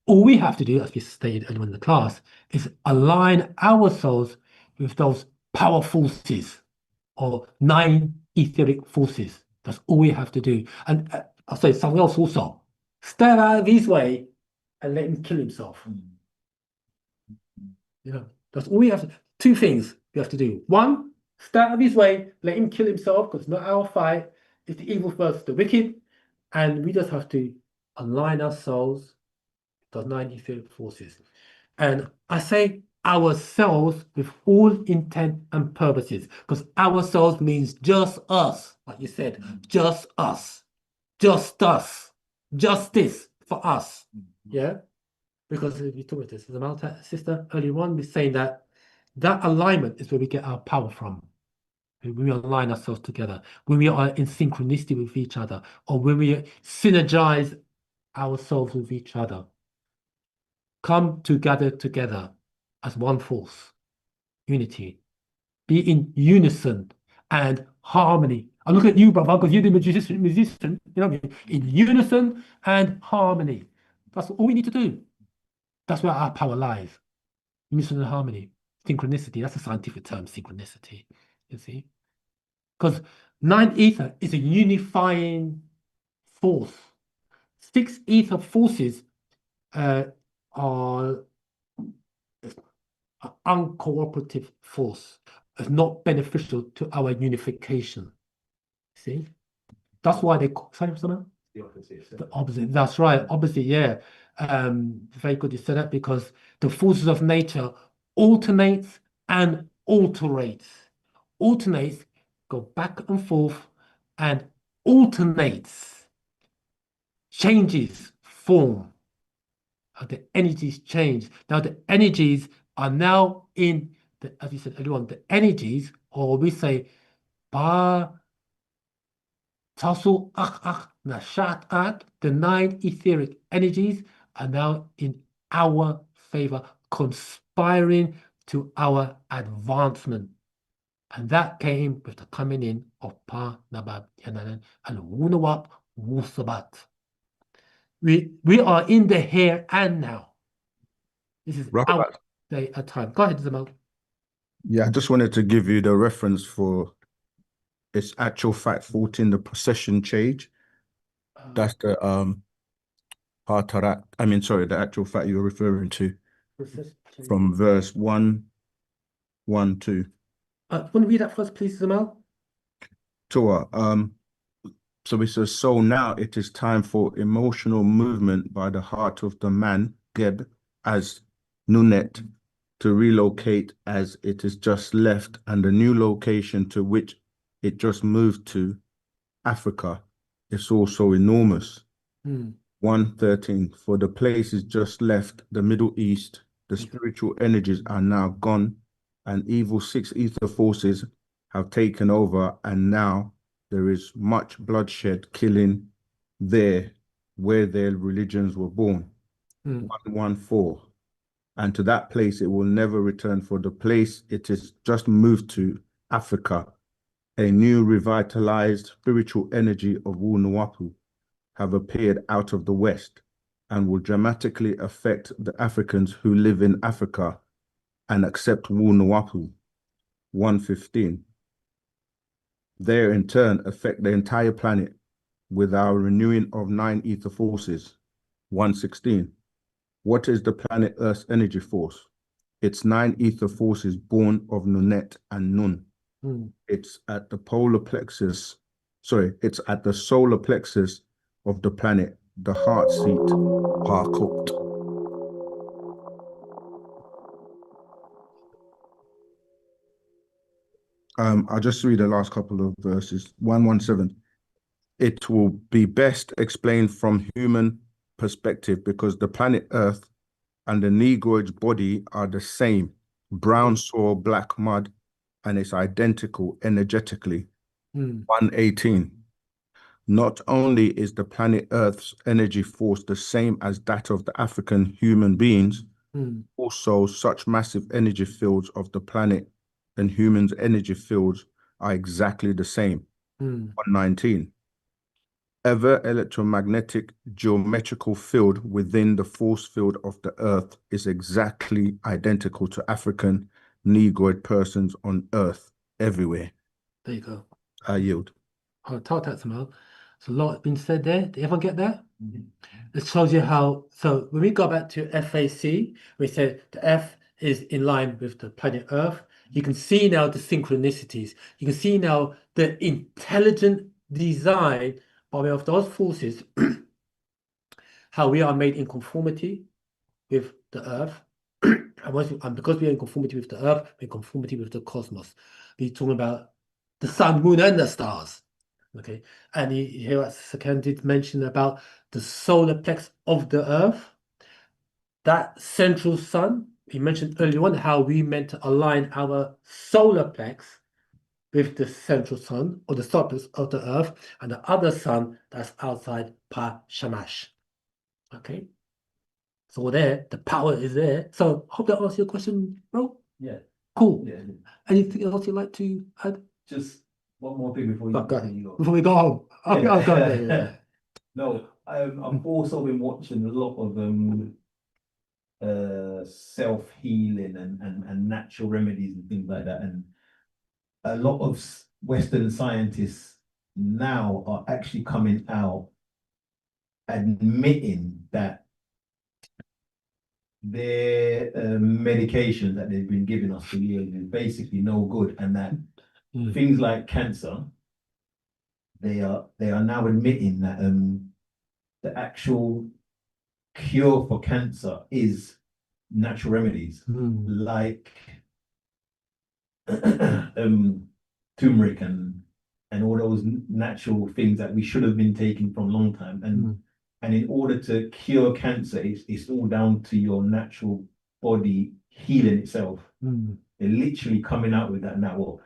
All we have to do, as we stated earlier in the class, is align ourselves with those power forces or 9 etheric forces. That's all we have to do. And I'll say something else also. Step out of his way and let him kill himself. You know, that's all we have to. 2 things we have to do. 1, stay out of his way, let him kill himself, because it's not our fight. It's the evil versus the wicked. And we just have to align ourselves those 9 etheric forces. And I say ourselves with all intent and purposes, because ourselves means just us, like you said, just us, just us, justice for us. Yeah? Because we talked about this, the Malta sister earlier on, we're saying that alignment is where we get our power from. When we align ourselves together, when we are in synchronicity with each other, or when we synergize ourselves with each other. Come together as one force, unity, be in unison and harmony. I look at you, brother, because you're the musician, you know what I mean? In unison and harmony. That's all we need to do. That's where our power lies. Unison and harmony. Synchronicity, that's a scientific term, synchronicity, you see? Because 9 ether is a unifying force. 6 ether forces are uncooperative force, is not beneficial to our unification. See? That's why they sorry, someone? The opposite. The opposite. That's right. Opposite, yeah. Very good you said that, because the forces of nature alternates and alterates. Alternates, go back and forth, and alternates, changes form. The energies change. Now the energies are now in the, as you said earlier on, the energies, or we say ba tasu ak nashat at, the 9 etheric energies are now in our favor, conspiring to our advancement. And that came with the coming in of Pa Nabab Yananan and Wunawap Wu-Sabat. We are in the here and now. This is our day at time. Go ahead, Zamal. Yeah, I just wanted to give you the reference for its actual fact 14, the procession change. That's the the actual fact you're referring to from verse 1, 1, 2. Want to read that first, please, Zamal? Torah. So it says, so now it is time for emotional movement by the heart of the man, Geb, as Nunet, to relocate as it is just left, and the new location to which it just moved to, Africa, is also enormous. 113, for the place is just left, the Middle East, the spiritual energies are now gone, and evil six ether forces have taken over, and now there is much bloodshed, killing there where their religions were born. 114, and to that place it will never return, for the place it is just moved to, Africa, a new revitalized spiritual energy of Wu-Nuwapu have appeared out of the West and will dramatically affect the Africans who live in Africa and accept Wu-Nuwapu. 115. There in turn affect the entire planet with our renewing of 9 ether forces. 116. What is the planet Earth's energy force? It's 9 ether forces born of Nunet and Nun. It's at the polar plexus, it's at the solar plexus of the planet, the heart seat, Harkut. I'll just read the last couple of verses. 117. It will be best explained from human perspective because the planet Earth and the Negroid's body are the same, brown soil, black mud, and it's identical energetically. 118. Not only is the planet Earth's energy force the same as that of the African human beings, also such massive energy fields of the planet and humans' energy fields are exactly the same. 119. Ever electromagnetic geometrical field within the force field of the Earth is exactly identical to African Negroid persons on Earth everywhere. There you go. I yield. I'll tell that tomorrow. So a lot has been said there. Did everyone get that? It shows you how. So when we go back to FAC, we said the F is in line with the planet Earth. You can see now the synchronicities. You can see now the intelligent design by way of those forces, how we are made in conformity with the Earth. And because we are in conformity with the Earth, we're in conformity with the cosmos. We're talking about the sun, moon, and the stars. Okay, and you hear what Sakan did mention about the solar plex of the Earth, that central sun. He mentioned earlier on how we meant to align our solar plex with the central sun or the solar plex of the Earth, and the other sun that's outside Pa Shamash. Okay, so there, the power is there. So hope that answers your question, bro. Yeah. Cool. Yeah. Anything else you'd like to add? Just one more thing before you go. Before we go home. Okay, Yeah. I'll go. Yeah. No, I've also been watching a lot of self-healing and natural remedies and things like that. And a lot of Western scientists now are actually coming out admitting that their medication that they've been giving us for years is basically no good, and that things like cancer, they are now admitting that the actual cure for cancer is natural remedies like turmeric and all those natural things that we should have been taking from a long time. And in order to cure cancer, it's all down to your natural body healing itself. They're literally coming out with that now. Well,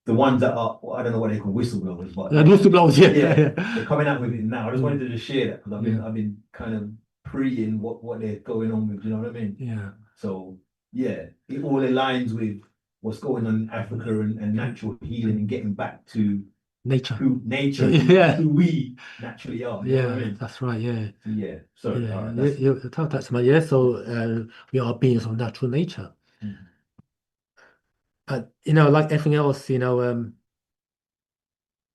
the ones that are, I don't know what they call whistleblowers, but whistleblowers, yeah, they're coming out with it now. I just wanted to just share that because I've been kind of preeing what they're going on with. You know what I mean? Yeah. So yeah, it all aligns with what's going on in Africa and natural healing and getting back to nature, who we naturally are. You know what I mean? That's right. Yeah. Yeah. Sorry. That's my So we are beings of natural nature. But like everything else, the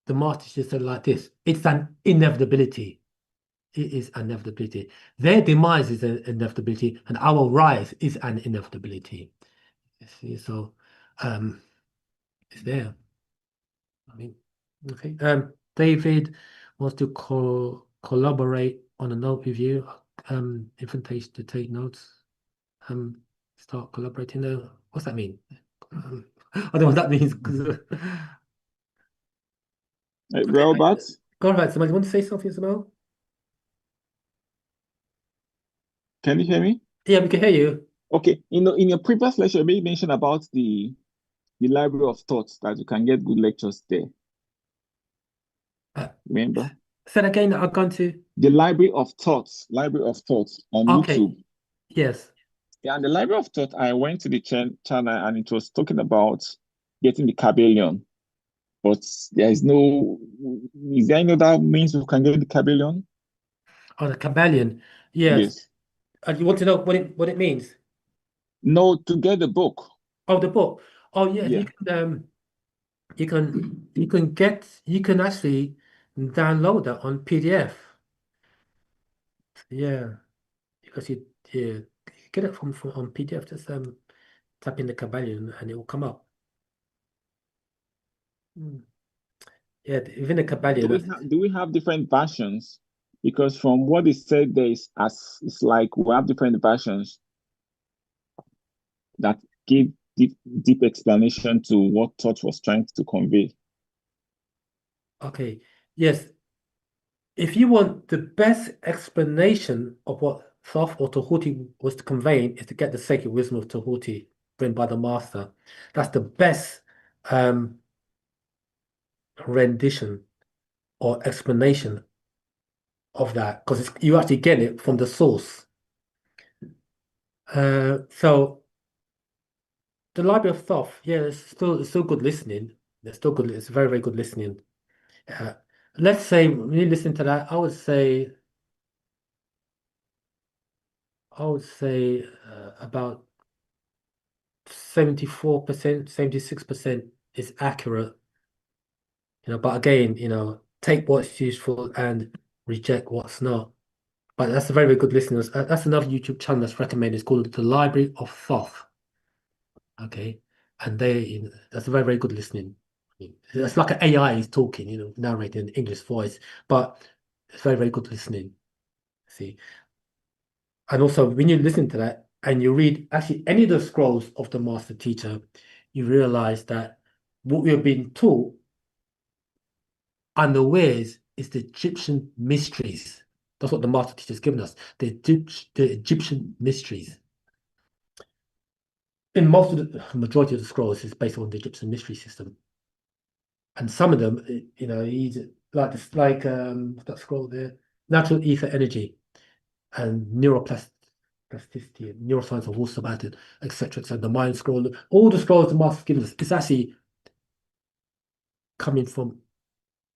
master just said like this: it's an inevitability. It is an inevitability. Their demise is an inevitability, and our rise is an inevitability. You see, so it's there. I mean, okay. David wants to collaborate on a note with you. Invitation to take notes. Start collaborating now. What's that mean? I don't know what that means. Robert, Go on, right. Somebody want to say something, Samuel? can you hear me? Yeah, we can hear you. Okay, in your previous lecture, you made mention about the library of thoughts that you can get good lectures there. Remember? Say that again. I've gone to The library of thoughts on okay. YouTube. Yes. Yeah, and the library of thought, I went to the channel and it was talking about getting the Cabellion. But there is no, is there any other means we can get the Cabellion? Oh, the Cabellion. Yes. Yes. You want to know what it means? No, to get the book. Oh, the book. Oh, yeah. Yeah. You can actually download that on PDF. Yeah, because you get it from on PDF. Just type in the Cabellion and it will come up. Yeah, even the Cabellion. Do we have different versions? Because from what it said, it's like we have different versions that give deep explanation to what thought was trying to convey. Okay. Yes. If you want the best explanation of what Thoth or Tahuti was conveying, is to get the sacred wisdom of Tahuti written by the master. That's the best rendition or explanation of that, because you actually get it from the source. So the Library of Thoth, yeah, it's still good listening. It's still good. It's very, very good listening. Let's say when you listen to that, I would say about 74%, 76% is accurate. But again, take what's useful and reject what's not. But that's a very, very good listeners. That's another YouTube channel that's recommended. It's called The Library of Thoth. Okay. And that's a very, very good listening. It's like an AI is talking, narrating in English voice, but it's very, very good listening. See. And also when you listen to that and you read actually any of the scrolls of the master teacher, you realize that what we have been taught unawares is the Egyptian mysteries. That's what the master teacher's given us, the Egyptian mysteries. In most of the majority of the scrolls is based on the Egyptian mystery system. And some of them, he's like this, like that scroll there, natural ether energy and neuroplasticity, neuroscience of Wu-Sabat, etc. So the mind scroll, all the scrolls the master's given us, it's actually coming from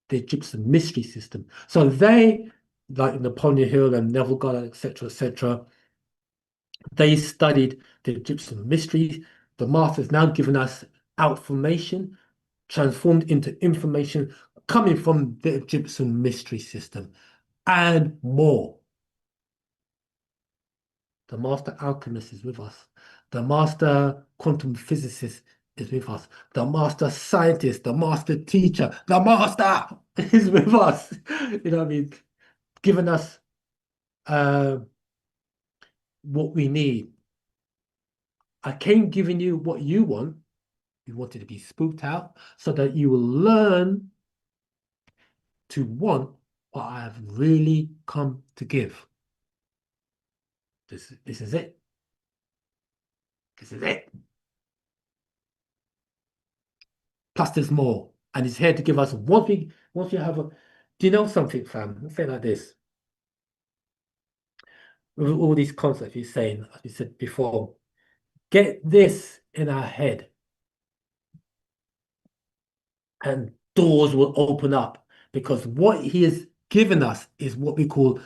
the Egyptian mystery system. So they, like Napoleon Hill and Neville Goddard, etc., they studied the Egyptian mysteries. The master's now given us information, transformed into information coming from the Egyptian mystery system and more. The master alchemist is with us. The master quantum physicist is with us. The master scientist, the master teacher, the master is with us. What I mean? Giving us what we need. I came giving you what you want. You wanted to be spooked out so that you will learn to want what I have really come to give. This is it. This is it. Plus there's more. And it's here to give us once we have a, do you know something, fam? Let's say it like this. With all these concepts you're saying, as we said before, get this in our head and doors will open up, because what he has given us is what we call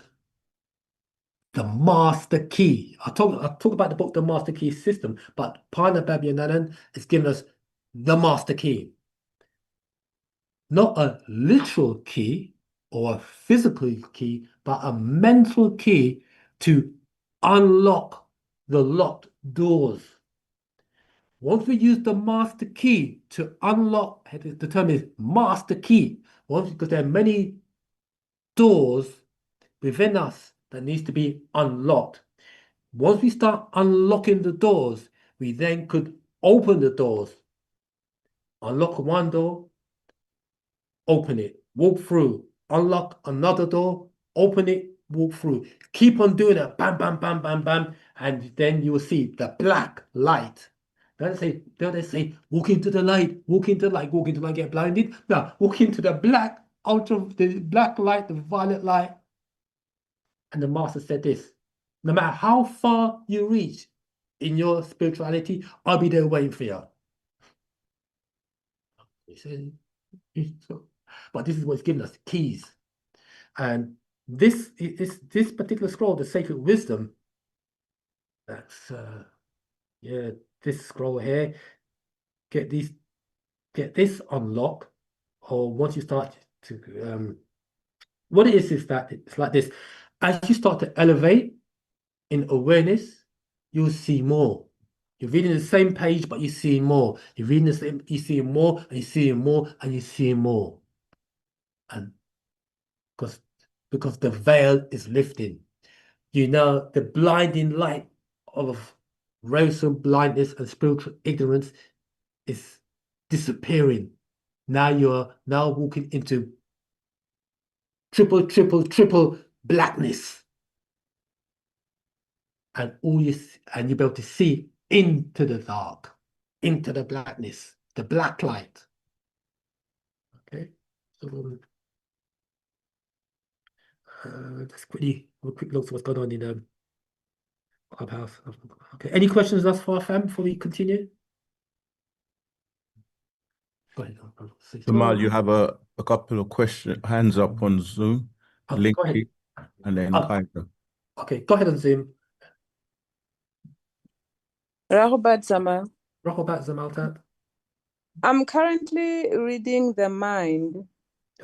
the master key. I talk about the book, The Master Key System, but Pana Babyanandan has given us the master key. Not a literal key or a physical key, but a mental key to unlock the locked doors. Once we use the master key to unlock, the term is master key, because there are many doors within us that needs to be unlocked. Once we start unlocking the doors, we then could open the doors. Unlock one door, open it, walk through, unlock another door, open it, walk through. Keep on doing that, bam, bam, bam, bam, bam, and then you will see the black light. Don't they say, walk into the light, walk into the light, walk into the light, get blinded. No, walk into the black light, the violet light. And the master said this: no matter how far you reach in your spirituality, I'll be there waiting for you. He said, but this is what's given us, the keys. And this particular scroll, the Sacred Wisdom, that's this scroll here, get this unlocked, or once you start to what it is that it's like this. As you start to elevate in awareness, you'll see more. You're reading the same page, but you're seeing more. You're reading the same, you're seeing more, and you're seeing more, and you're seeing more. And because the veil is lifting. You know, the blinding light of racial blindness and spiritual ignorance is disappearing. Now you're walking into triple blackness. And you'll be able to see into the dark, into the blackness, the black light. Okay, so let's quickly have a quick look at what's going on in Clubhouse. Okay, any questions thus far, fam, before we continue? Go ahead. Jamal, you have a couple of hands up on Zoom. Go ahead. And then Kaida. Okay, go ahead on Zoom. Wabat Zamal. Wabat Zamal. I'm currently reading the mind.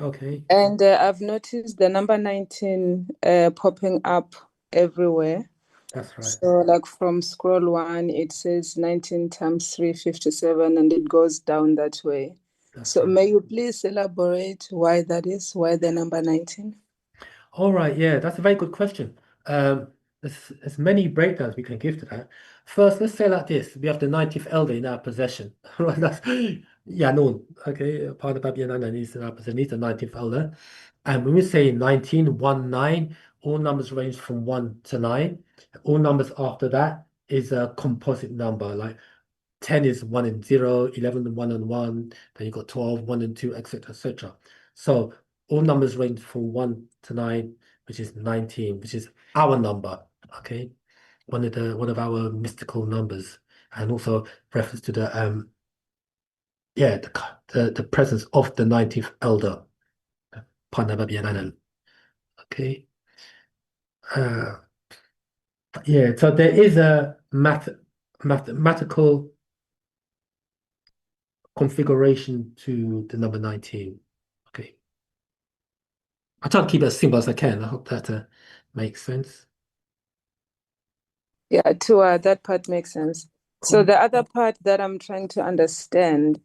Okay. And I've noticed the number 19 popping up everywhere. That's right. So like from scroll 1, it says 19 times 3, 57, and it goes down that way. So may you please elaborate why that is, why the number 19? All right, yeah, that's a very good question. There's many breakdowns we can give to that. First, let's say like this: we have the 19th elder in our possession. Right, that's Yanun. Okay, part of Babianan is in our possession. He's the 19th elder. And when we say 19, 1, 9, all numbers range from 1 to 9. All numbers after that is a composite number. Like 10 is 1 and 0, 11 and 1 and 1, then you've got 12, 1 and 2, etc., etc. So all numbers range from 1 to 9, which is 19, which is our number, okay? One of our mystical numbers, and also reference to the presence of the 19th elder, Panababiananan. Okay. Yeah, so there is a mathematical configuration to the number 19. Okay. I try to keep it as simple as I can. I hope that makes sense. Yeah, that part makes sense. So the other part that I'm trying to understand,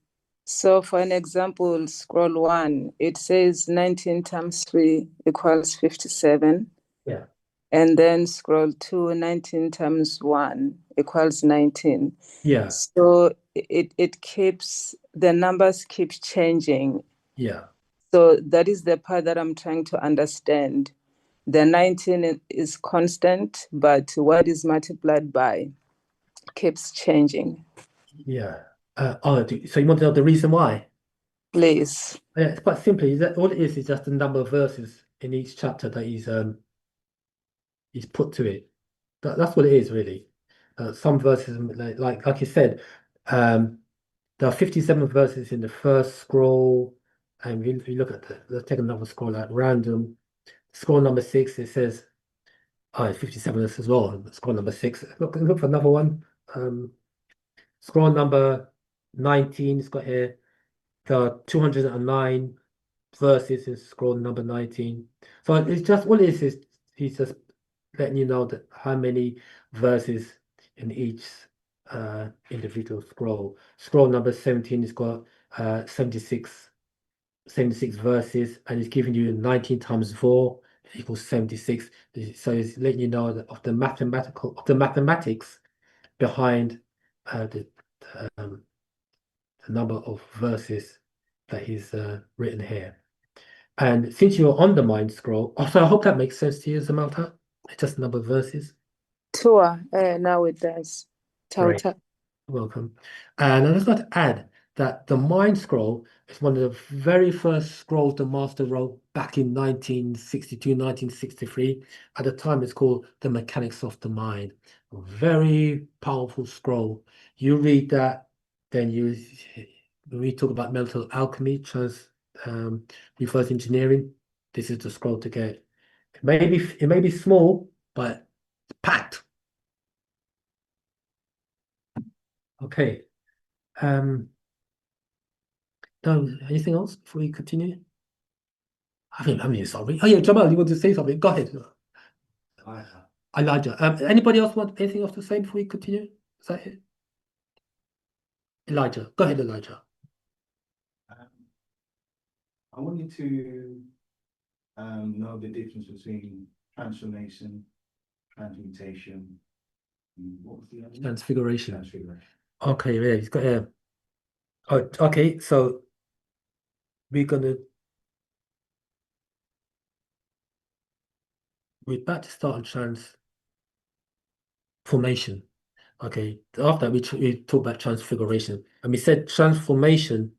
so for an example, scroll 1, it says 19 times 3 equals 57. Yeah. And then scroll 2, 19 times 1 equals 19. Yeah. So it keeps, the numbers keep changing. Yeah. So that is the part that I'm trying to understand. The 19 is constant, but what is multiplied by keeps changing. Yeah. So you want to know the reason why? Please. Yeah, it's quite simple. All it is just the number of verses in each chapter that he's put to it. That's what it is, really. Some verses, like you said, there are 57 verses in the first scroll, and if you look at let's take another scroll at random. Scroll number 6, it says, it's 57 as well. Scroll number 6. Look for another one. Scroll number 19, it's got here. There are 209 verses in scroll number 19. So it's just what it is he's just letting you know that how many verses in each individual scroll. Scroll number 17 has got 76 verses, and it's giving you 19 times 4 equals 76. So it's letting you know that of the mathematics behind the number of verses that he's written here. And since you're on the mind scroll, so I hope that makes sense to you, Zamalta. It's just a number of verses. Tua, now it does. Great. Tauta. Welcome. And I just got to add that the Mind Scroll is one of the very first scrolls the Master wrote back in 1962, 1963. At the time, it's called The Mechanics of the Mind. A very powerful scroll. You read that, then we talk about mental alchemy, reverse engineering. This is the scroll to get. It may be small, but it's packed. Okay. No, anything else before we continue? I'm sorry. Oh yeah, Jamal, you want to say something? Go ahead. Elijah. Anybody else want anything else to say before we continue? Is that it? Elijah. Go ahead, Elijah. I want you to know the difference between transformation, transmutation, and what was the other one? Transfiguration. Transfiguration. Okay, yeah, he's got oh, okay, so we're about to start on transformation. Okay, after we talk about transfiguration, and we said transformation.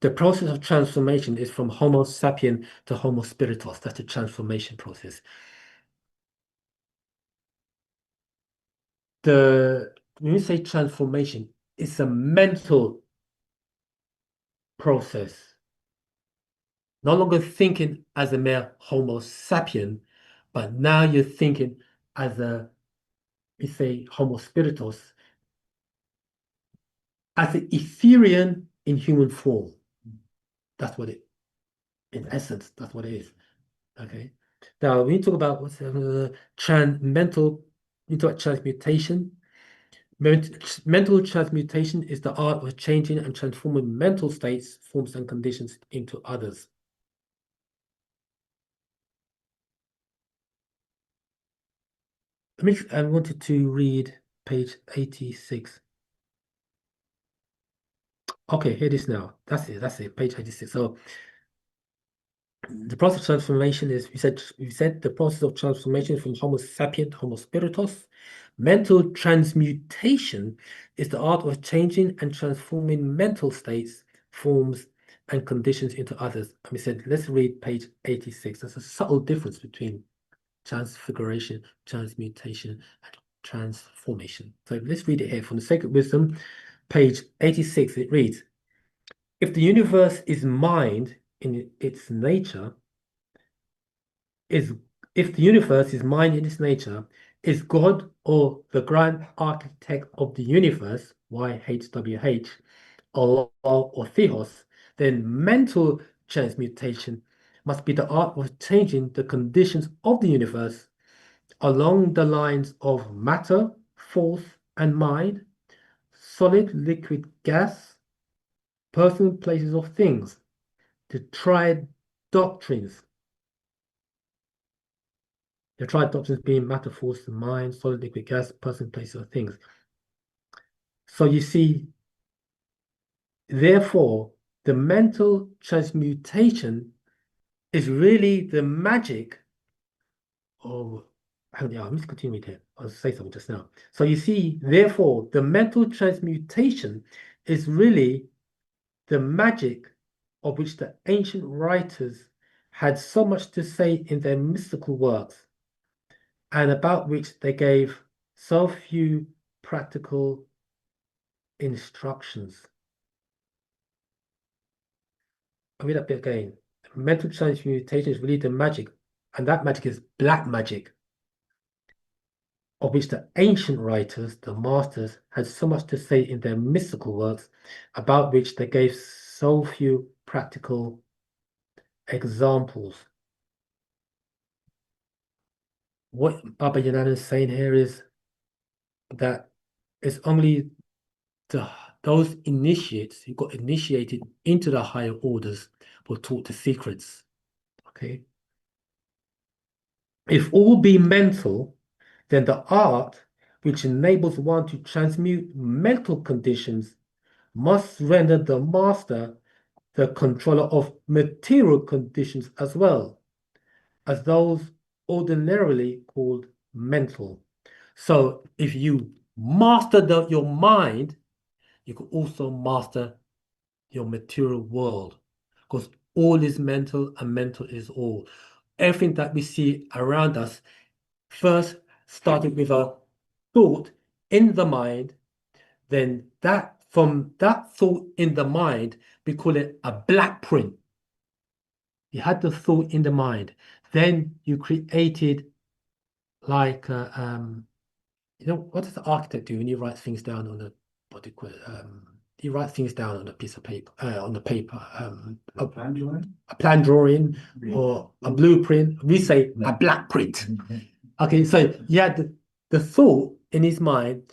The process of transformation is from Homo sapien to Homo spiritus. That's the transformation process. When you say transformation, it's a mental process. No longer thinking as a mere Homo sapien, but now you're thinking as we say Homo spiritus, as an Ethereum in human form. That's what in essence, that's what it is. Okay. Now, when you talk about transmutation, mental transmutation is the art of changing and transforming mental states, forms, and conditions into others. I wanted to read page 86. Okay, here it is now. That's it, page 86. So the process of transformation is, we said the process of transformation from Homo sapien to Homo spiritus. Mental transmutation is the art of changing and transforming mental states, forms, and conditions into others. And we said, let's read page 86. There's a subtle difference between transfiguration, transmutation, and transformation. So let's read it here. From the Sacred Wisdom, page 86, it reads, if the universe is mind in its nature, is God or the grand architect of the universe, YHWH, Allah or Theos, then mental transmutation must be the art of changing the conditions of the universe along the lines of matter, force, and mind, solid, liquid, gas, person, places of things, the triad doctrines. The triad doctrines being matter, force, mind, solid, liquid, gas, person, places of things. So you see, therefore, the mental transmutation is really the magic of, yeah, I'm just continuing here. I'll say something just now. So you see, therefore, the mental transmutation is really the magic of which the ancient writers had so much to say in their mystical works, and about which they gave so few practical instructions. I'll read that bit again. Mental transmutation is really the magic, and that magic is black magic, of which the ancient writers, the masters, had so much to say in their mystical works, about which they gave so few practical examples. What Baba Yanana is saying here is that it's only those initiates who got initiated into the higher orders were taught the secrets. Okay. If all be mental, then the art which enables one to transmute mental conditions must render the master the controller of material conditions as well as those ordinarily called mental. So if you master your mind, you can also master your material world, because all is mental and mental is all. Everything that we see around us first started with a thought in the mind, then from that thought in the mind, we call it a black print. You had the thought in the mind, then you created like what does the architect do when he writes things down on a what do you call it? He writes things down on a piece of paper, on the paper. A plan drawing? A plan drawing or a blueprint. We say a black print. Okay, so he had the thought in his mind,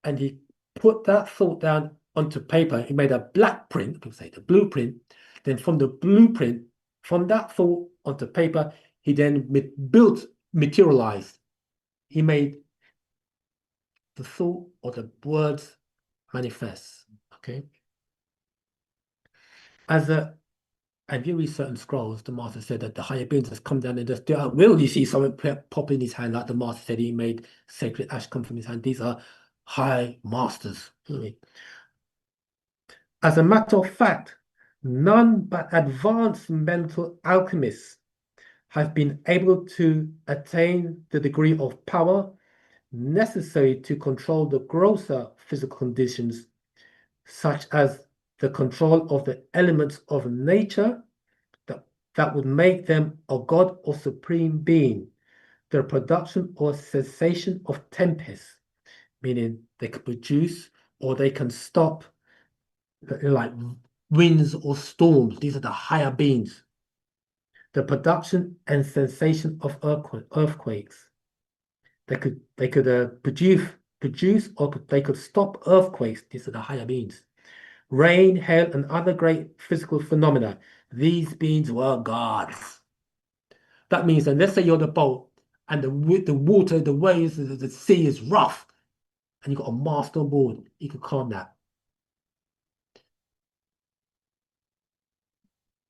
and he put that thought down onto paper. He made a black print, people say the blueprint. Then from the blueprint, from that thought onto paper, he then materialized. He made the thought or the words manifest. Okay. And you read certain scrolls, the master said that the higher beings has come down and just will you see someone pop in his hand, like the master said he made sacred ash come from his hand. These are high masters. As a matter of fact, none but advanced mental alchemists have been able to attain the degree of power necessary to control the grosser physical conditions, such as the control of the elements of nature that would make them a god or supreme being, the production or cessation of tempests, meaning they can produce or they can stop like winds or storms. These are the higher beings. The production and sensation of earthquakes. They could produce or they could stop earthquakes. These are the higher beings. Rain, hail, and other great physical phenomena. These beings were gods. That means that let's say you're on the boat and the water, the waves, the sea is rough, and you've got a master on board, you can calm that.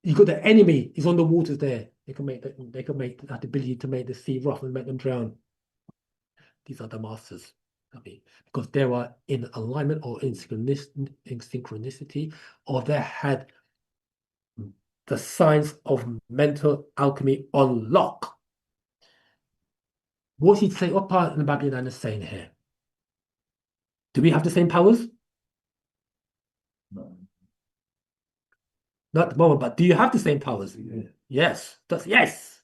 You've got the enemy is on the waters there. They can make that ability to make the sea rough and make them drown. These are the masters. Because they were in alignment or in synchronicity, or they had the science of mental alchemy on lock. What he'd say, what part in the Babylon is saying here? Do we have the same powers? No. Not at the moment, but do you have the same powers? Yeah. Yes. Yes.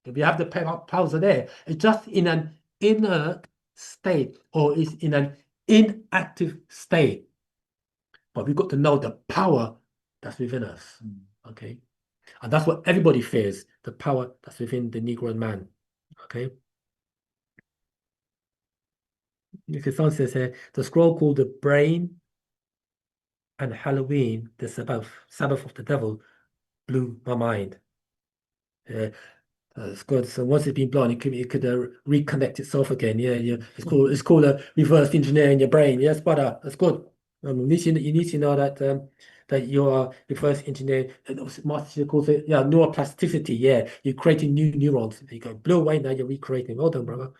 If you have the powers are there, it's just in an inert state or is in an inactive state. But we've got to know the power that's within us. Okay. And that's what everybody fears, the power that's within the Negro man. Okay. Someone says here, the scroll called the Brain and Halloween, the Sabbath of the Devil, blew my mind. It's good. So once it's been blown, it could reconnect itself again. Yeah. It's called a reverse engineering your brain. Yes, but that's good. You need to know that you are reverse engineering. Master calls it neuroplasticity. Yeah, you're creating new neurons. You go blew away, now you're recreating. Well done, brother.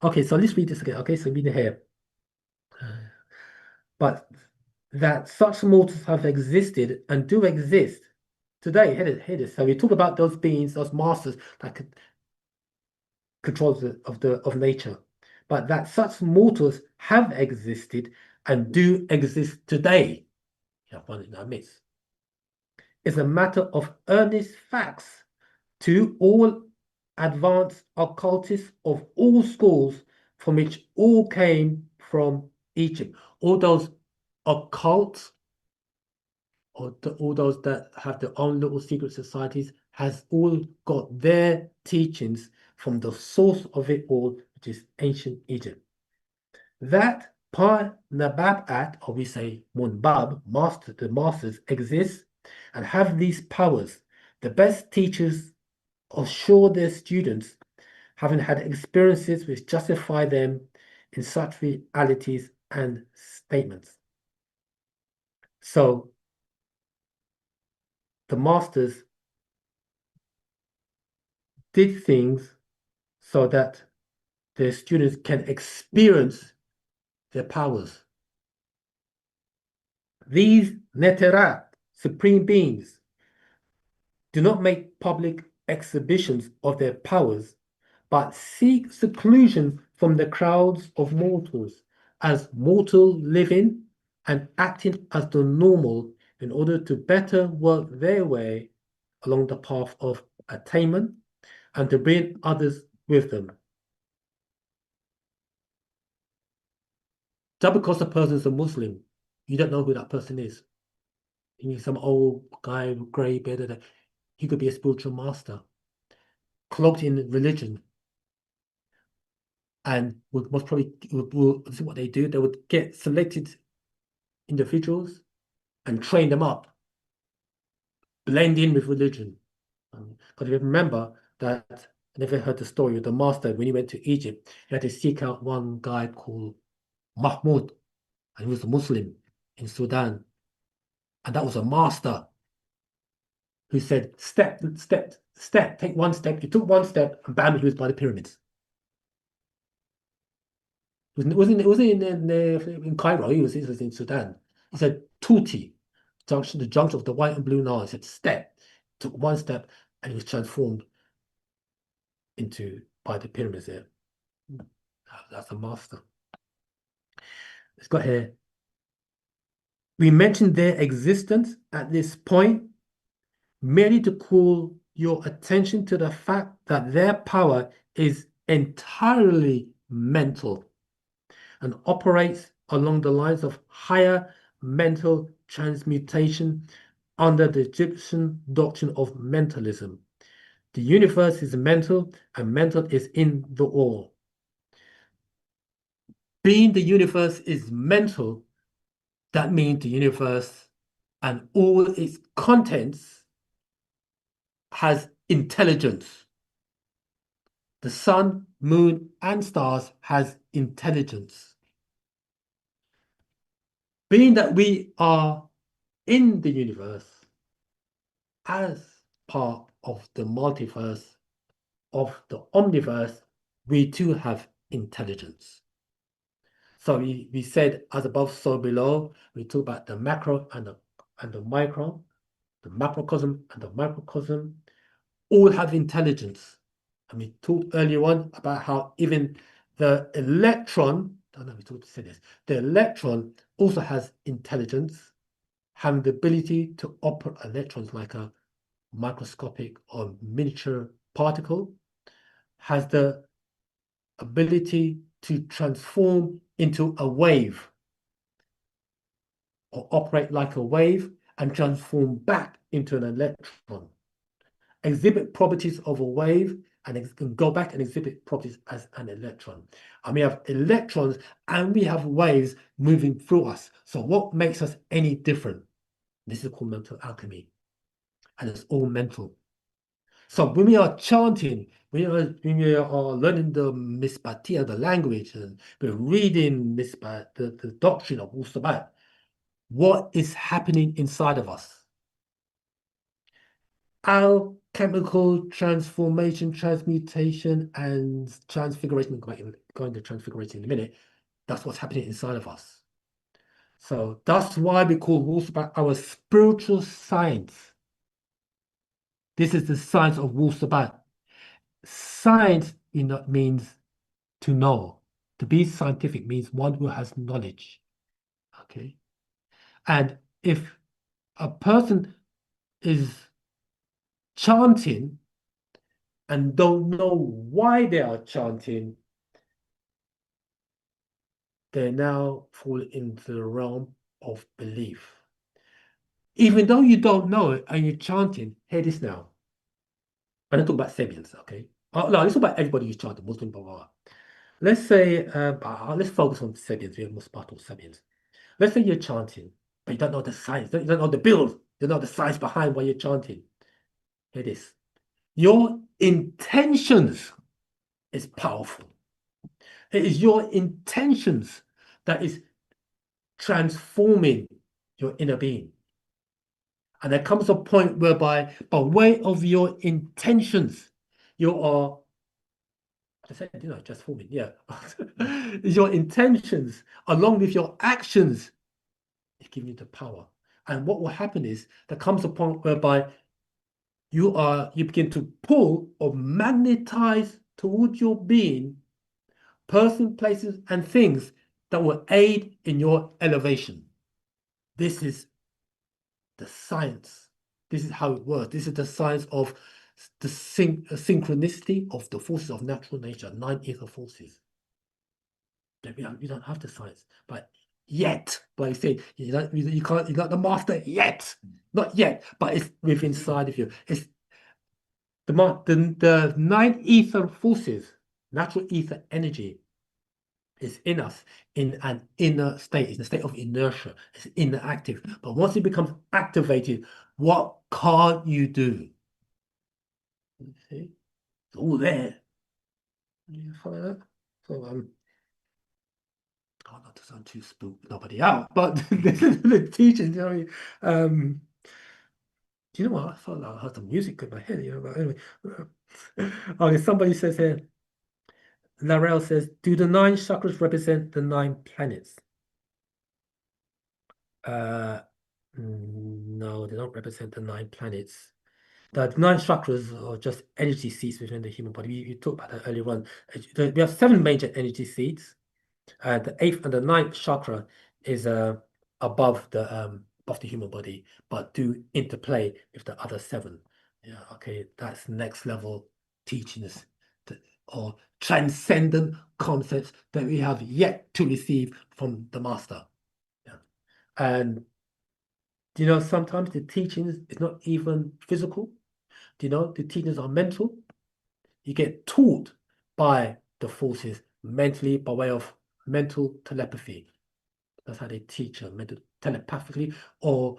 Okay, so let's read this again. Okay, so read it here. But that such mortals have existed and do exist today. Hear this. So we talk about those beings, those masters that could control of nature, but that such mortals have existed and do exist today. You have one in our midst. It's a matter of earnest facts to all advanced occultists of all schools, from which all came from Egypt. All those occult, or all those that have their own little secret societies, has all got their teachings from the source of it all, which is ancient Egypt. That Nababat, or we say Munbab, the masters exist and have these powers. The best teachers assure their students, having had experiences which justify them in such realities and statements. So the masters did things so that their students can experience their powers. These Neterat, supreme beings, do not make public exhibitions of their powers, but seek seclusion from the crowds of mortals, as mortal living and acting as the normal in order to better work their way along the path of attainment and to bring others with them. Just because a person is a Muslim, you don't know who that person is. You some old guy with grey beard, he could be a spiritual master, cloaked in religion. And would most probably this is what they do. They would get selected individuals and train them up, blend in with religion. Because you remember that I never heard the story of the master when he went to Egypt. He had to seek out one guy called Mahmoud, and he was a Muslim in Sudan. And that was a master who said, step, step, step, take one step. He took one step, and bam, he was by the pyramids. It wasn't in Cairo, he was in Sudan. He said, Tuti, junction, the junction of the white and blue Nile. He said, step, took one step, and he was transformed by the pyramids there. That's a master. Let's go here. We mentioned their existence at this point merely to call your attention to the fact that their power is entirely mental and operates along the lines of higher mental transmutation under the Egyptian doctrine of mentalism. The universe is mental, and mental is in the all. Being the universe is mental, that means the universe and all its contents has intelligence. The sun, moon, and stars has intelligence. Being that we are in the universe as part of the multiverse of the omniverse, we too have intelligence. So we said as above, so below. We talk about the macro and the micro, the macrocosm and the microcosm, all have intelligence. And we talked earlier on about how even the electron, I don't know if we talked to say this, the electron also has intelligence, having the ability to operate electrons like a microscopic or miniature particle, has the ability to transform into a wave or operate like a wave and transform back into an electron, exhibit properties of a wave and can go back and exhibit properties as an electron. And we have electrons and we have waves moving through us. So what makes us any different? This is called mental alchemy, and it's all mental. So when we are chanting, when we are learning the Misbatia, the language, and we're reading the doctrine of Wu-Sabat, what is happening inside of us? Alchemical transformation, transmutation, and transfiguration. Going to transfiguration in a minute. That's what's happening inside of us. So that's why we call Wu-Sabat our spiritual science. This is the science of Wu-Sabat. Science means to know. To be scientific means one who has knowledge. Okay. And if a person is chanting and don't know why they are chanting, they now fall into the realm of belief. Even though you don't know it and you're chanting, hear this now. I don't talk about Sabians, okay? No, let's talk about everybody who's chanting, Muslim, blah, blah, blah. Let's say, let's focus on Sabians. We have most part of Sabians. Let's say you're chanting, but you don't know the science, you don't know the build, you don't know the science behind why you're chanting. Hear this. Your intentions is powerful. It is your intentions that is transforming your inner being. And there comes a point whereby, by way of your intentions, you are, I said, just forming, yeah. Your intentions, along with your actions, is giving you the power. And what will happen is, there comes a point whereby you begin to pull or magnetize towards your being person, places, and things that will aid in your elevation. This is the science. This is how it works. This is the science of the synchronicity of the forces of natural nature, 9 ether forces. We don't have the science, but yet, like you say, you can't, you're not the master yet, not yet, but it's within inside of you. It's the 9 ether forces, natural ether energy, is in us in an inner state. It's a state of inertia. It's inactive. But once it becomes activated, what can't you do? You see? It's all there. You follow that? So not to sound too spook nobody out, but this is the teaching, do you know what? I thought I heard some music in my head, but anyway. Okay, somebody says here, Larell says, do the 9 chakras represent the 9 planets? No, they don't represent the 9 planets. The 9 chakras are just energy seats within the human body. We talked about that earlier on. We have 7 major energy seats. The 8th and the 9th chakra is above the human body, but do interplay with the other 7. Yeah, okay, that's next level teachings or transcendent concepts that we have yet to receive from the master. Yeah. And sometimes the teachings is not even physical. The teachings are mental. You get taught by the forces mentally by way of mental telepathy. That's how they teach mental telepathically or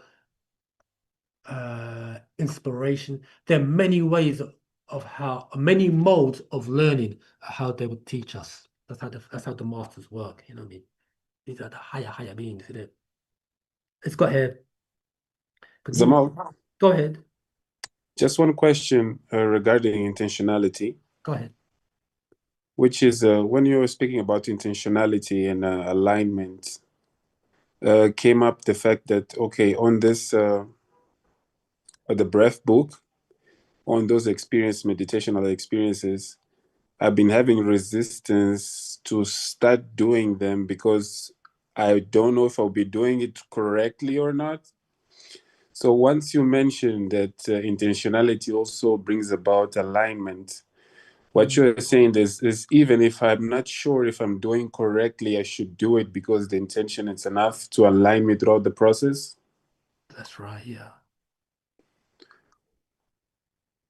inspiration. There are many ways of many modes of learning how they would teach us. That's how the masters work. You know what I mean? These are the higher beings. Isn't it? Let's go ahead. Zamal, Go ahead. just one question regarding intentionality. Go ahead. Which is when you were speaking about intentionality and alignment, came up the fact that, okay, on this, the breath book, on those meditational experiences, I've been having resistance to start doing them because I don't know if I'll be doing it correctly or not. So once you mentioned that intentionality also brings about alignment, what you're saying is even if I'm not sure if I'm doing correctly, I should do it because the intention is enough to align me throughout the process? That's right, yeah.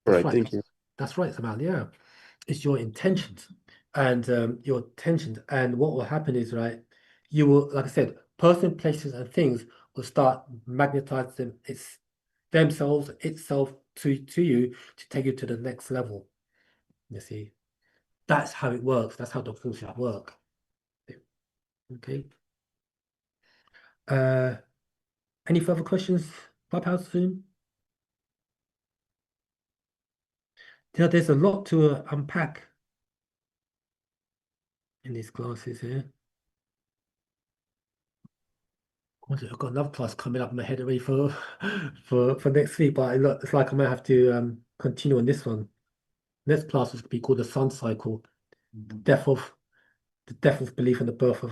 All right, thank you. That's right, Samal, yeah. It's your intentions and and what will happen is, right, you will, like I said, person, places, and things will start magnetizing itself to you to take you to the next level. You see, that's how it works. That's how the forces work. Okay. Any further questions, Clubhouse Zoom? There's a lot to unpack in these classes here. I've got another class coming up in my head already for next week, but it's like I might have to continue on this one. Next class is going to be called the Sun Cycle, the death of belief and the birth of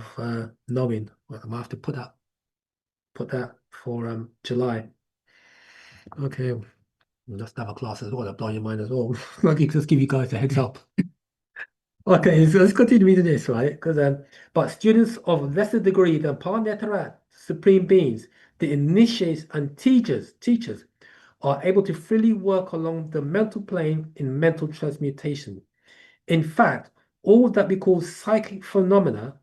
knowing. Well, I might have to put that for July. Okay, that's another class as well. That'll blow your mind as well. Like, just give you guys a heads up. Okay, so let's continue reading this, right? Because but students of lesser degree than Parnetarat, supreme beings, the initiates and teachers are able to freely work along the mental plane in mental transmutation. In fact, all that we call psychic phenomena,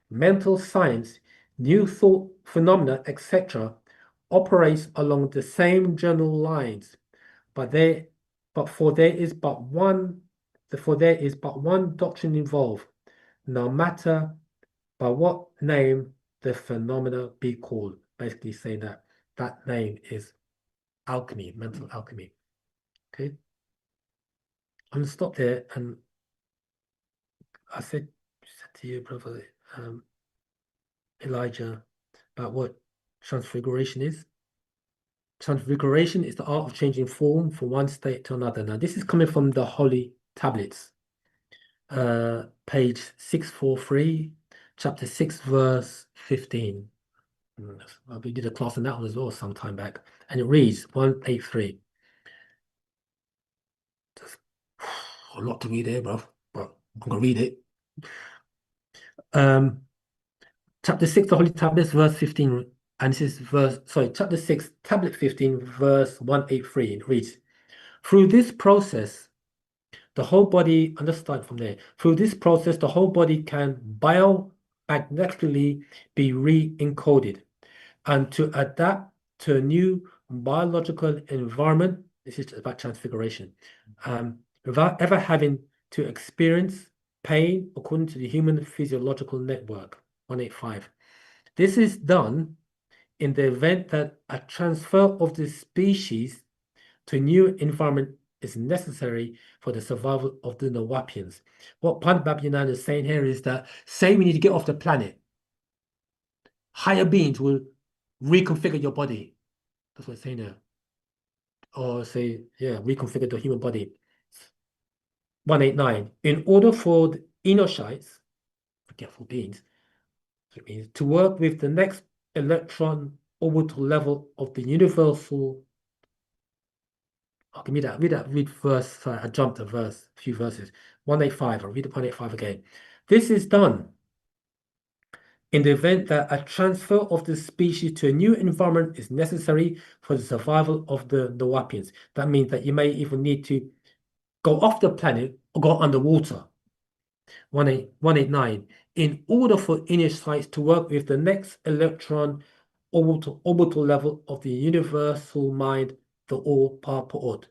mental science, new thought phenomena, etc., operates along the same general lines, but for there is but one doctrine involved, no matter by what name the phenomena be called. Basically saying that that name is alchemy, mental alchemy. Okay. I'm gonna stop there, and I said to you, brother Elijah, about what transfiguration is. Transfiguration is the art of changing form from one state to another. Now, this is coming from the Holy Tablets, page 643, chapter 6, verse 15. We did a class on that one as well some time back, and it reads 183. There's a lot to read there, bro, but I'm gonna read it. Chapter 6, the Holy Tablets, verse 15, and this is chapter 6, tablet 15, verse 183. It reads, through this process, the whole body, understand from there, through this process, the whole body can biomagnetically be re-encoded and to adapt to a new biological environment. This is about transfiguration, without ever having to experience pain according to the human physiological network. 185. This is done in the event that a transfer of the species to a new environment is necessary for the survival of the Nawapians. What Pant Babyanan is saying here is that, say we need to get off the planet, higher beings will reconfigure your body. That's what it's saying there. Or say, yeah, reconfigure the human body. 189. In order for the Enoshites, forgetful beings, it means to work with the next electron orbital level of the universal. Okay, read verse. Sorry, I jumped a few verses. 185. I'll read 185 again. This is done in the event that a transfer of the species to a new environment is necessary for the survival of the Nawapians. That means that you may even need to go off the planet or go underwater. 189. In order for Enoshites to work with the next electron orbital level of the universal mind, the all-powerful,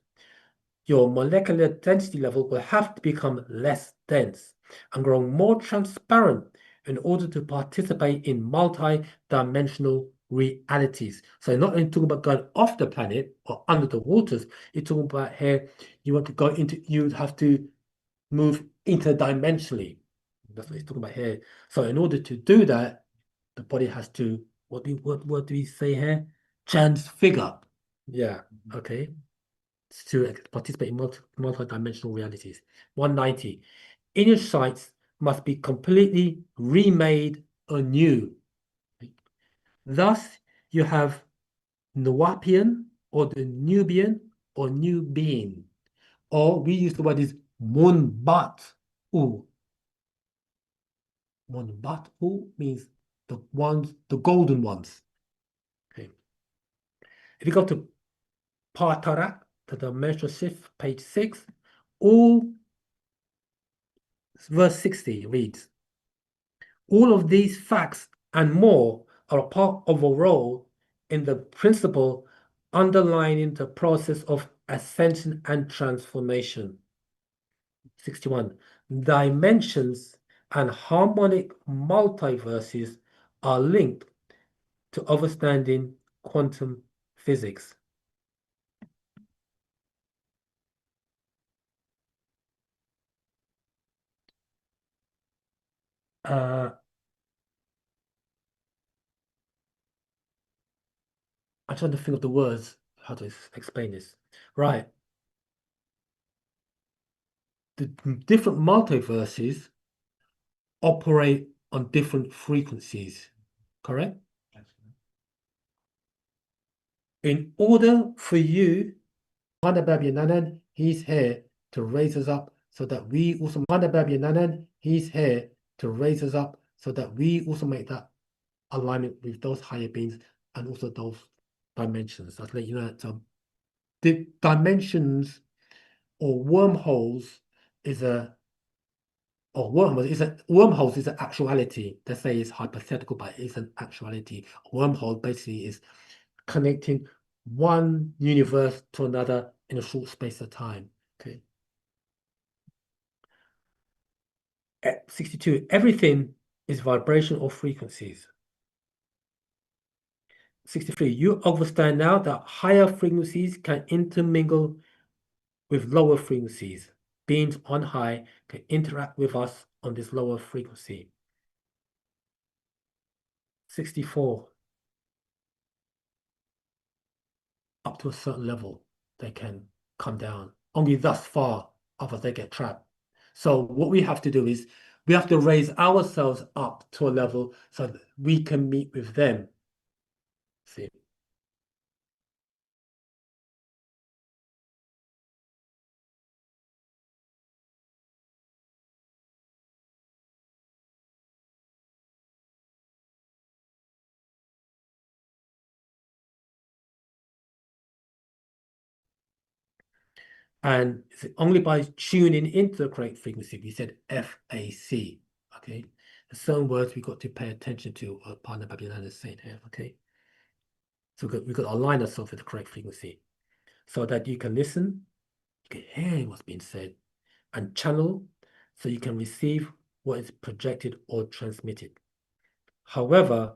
your molecular density level will have to become less dense and grow more transparent in order to participate in multi-dimensional realities. So not only talking about going off the planet or under the waters, you're talking about here, you want to go into, you have to move interdimensionally. That's what he's talking about here. So in order to do that, the body has to, what do we say here? Transfigure. Yeah, okay. To participate in multi-dimensional realities. 190. Enoshites must be completely remade anew. Thus, you have Nawapian or the Nubian or new being. Or we use the word is Munbat. Munbat means the golden ones. Okay. If you go to Patarak, to the menstrual shift, page 6, verse 60 reads, all of these facts and more are a part of a role in the principle underlying the process of ascension and transformation. 61. Dimensions and harmonic multiverses are linked to understanding quantum physics. I'm trying to think of the words, how to explain this. Right. The different multiverses operate on different frequencies, correct? In order for you, Manababi he's here to raise us up so that we also, Manababi he's here to raise us up so that we also make that alignment with those higher beings and also those dimensions. I'll let you know that the dimensions or wormholes is wormholes is an actuality. Let's say it's hypothetical, but it's an actuality. A wormhole basically is connecting one universe to another in a short space of time. Okay. 62. Everything is vibration or frequencies. 63. You understand now that higher frequencies can intermingle with lower frequencies. Beings on high can interact with us on this lower frequency. 64. Up to a certain level, they can come down. Only thus far, otherwise they get trapped. So what we have to do is we have to raise ourselves up to a level so that we can meet with them. See? And it's only by tuning into the correct frequency, we said FAC, okay? There's certain words we've got to pay attention to, Partner Babylon is saying here, okay? So we've got to align ourselves with the correct frequency so that you can listen, you can hear what's being said, and channel so you can receive what is projected or transmitted. However,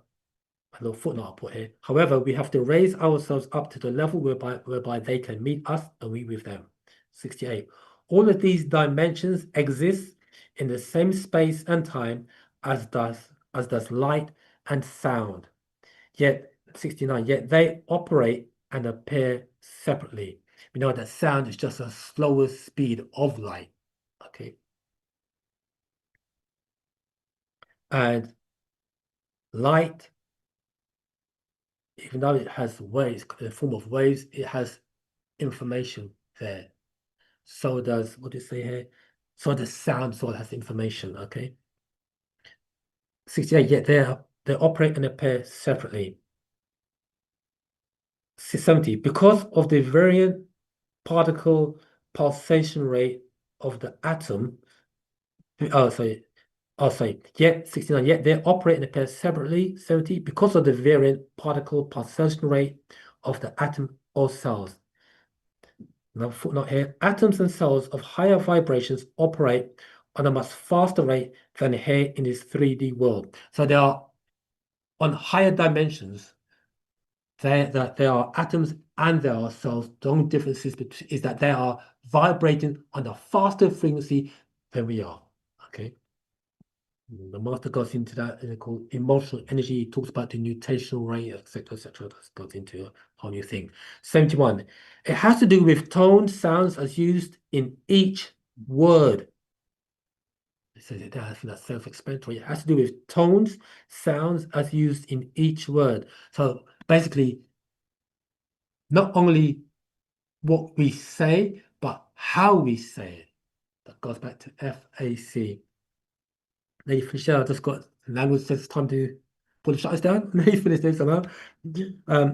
a little footnote I'll put here, however, we have to raise ourselves up to the level whereby they can meet us and we with them. 68. All of these dimensions exist in the same space and time as does light and sound. Yet 69. Yet they operate and appear separately. We know that sound is just a slower speed of light. Okay. And light, even though it has waves, in the form of waves, it has information there. So does, what does it say here? So does sound, so it has information, okay? 68, yet they operate and appear separately. 70, because of the variant particle pulsation rate of the atom, yet 69, yet they operate and appear separately. 70, because of the variant particle pulsation rate of the atom or cells. Now, footnote here, atoms and cells of higher vibrations operate on a much faster rate than here in this 3D world. So they are on higher dimensions. There are atoms and there are cells. The only difference is that they are vibrating on a faster frequency than we are. Okay. The master goes into that, and called emotional energy. He talks about the nutational rate, etc., etc. That goes into a whole new thing. 71. It has to do with tone sounds as used in each word. It says it there. I think that's self-explanatory. It has to do with tones, sounds as used in each word. So basically, not only what we say, but how we say it. That goes back to FAC. Lady Michelle just got language says time to put the shutters down. Let me finish this somehow.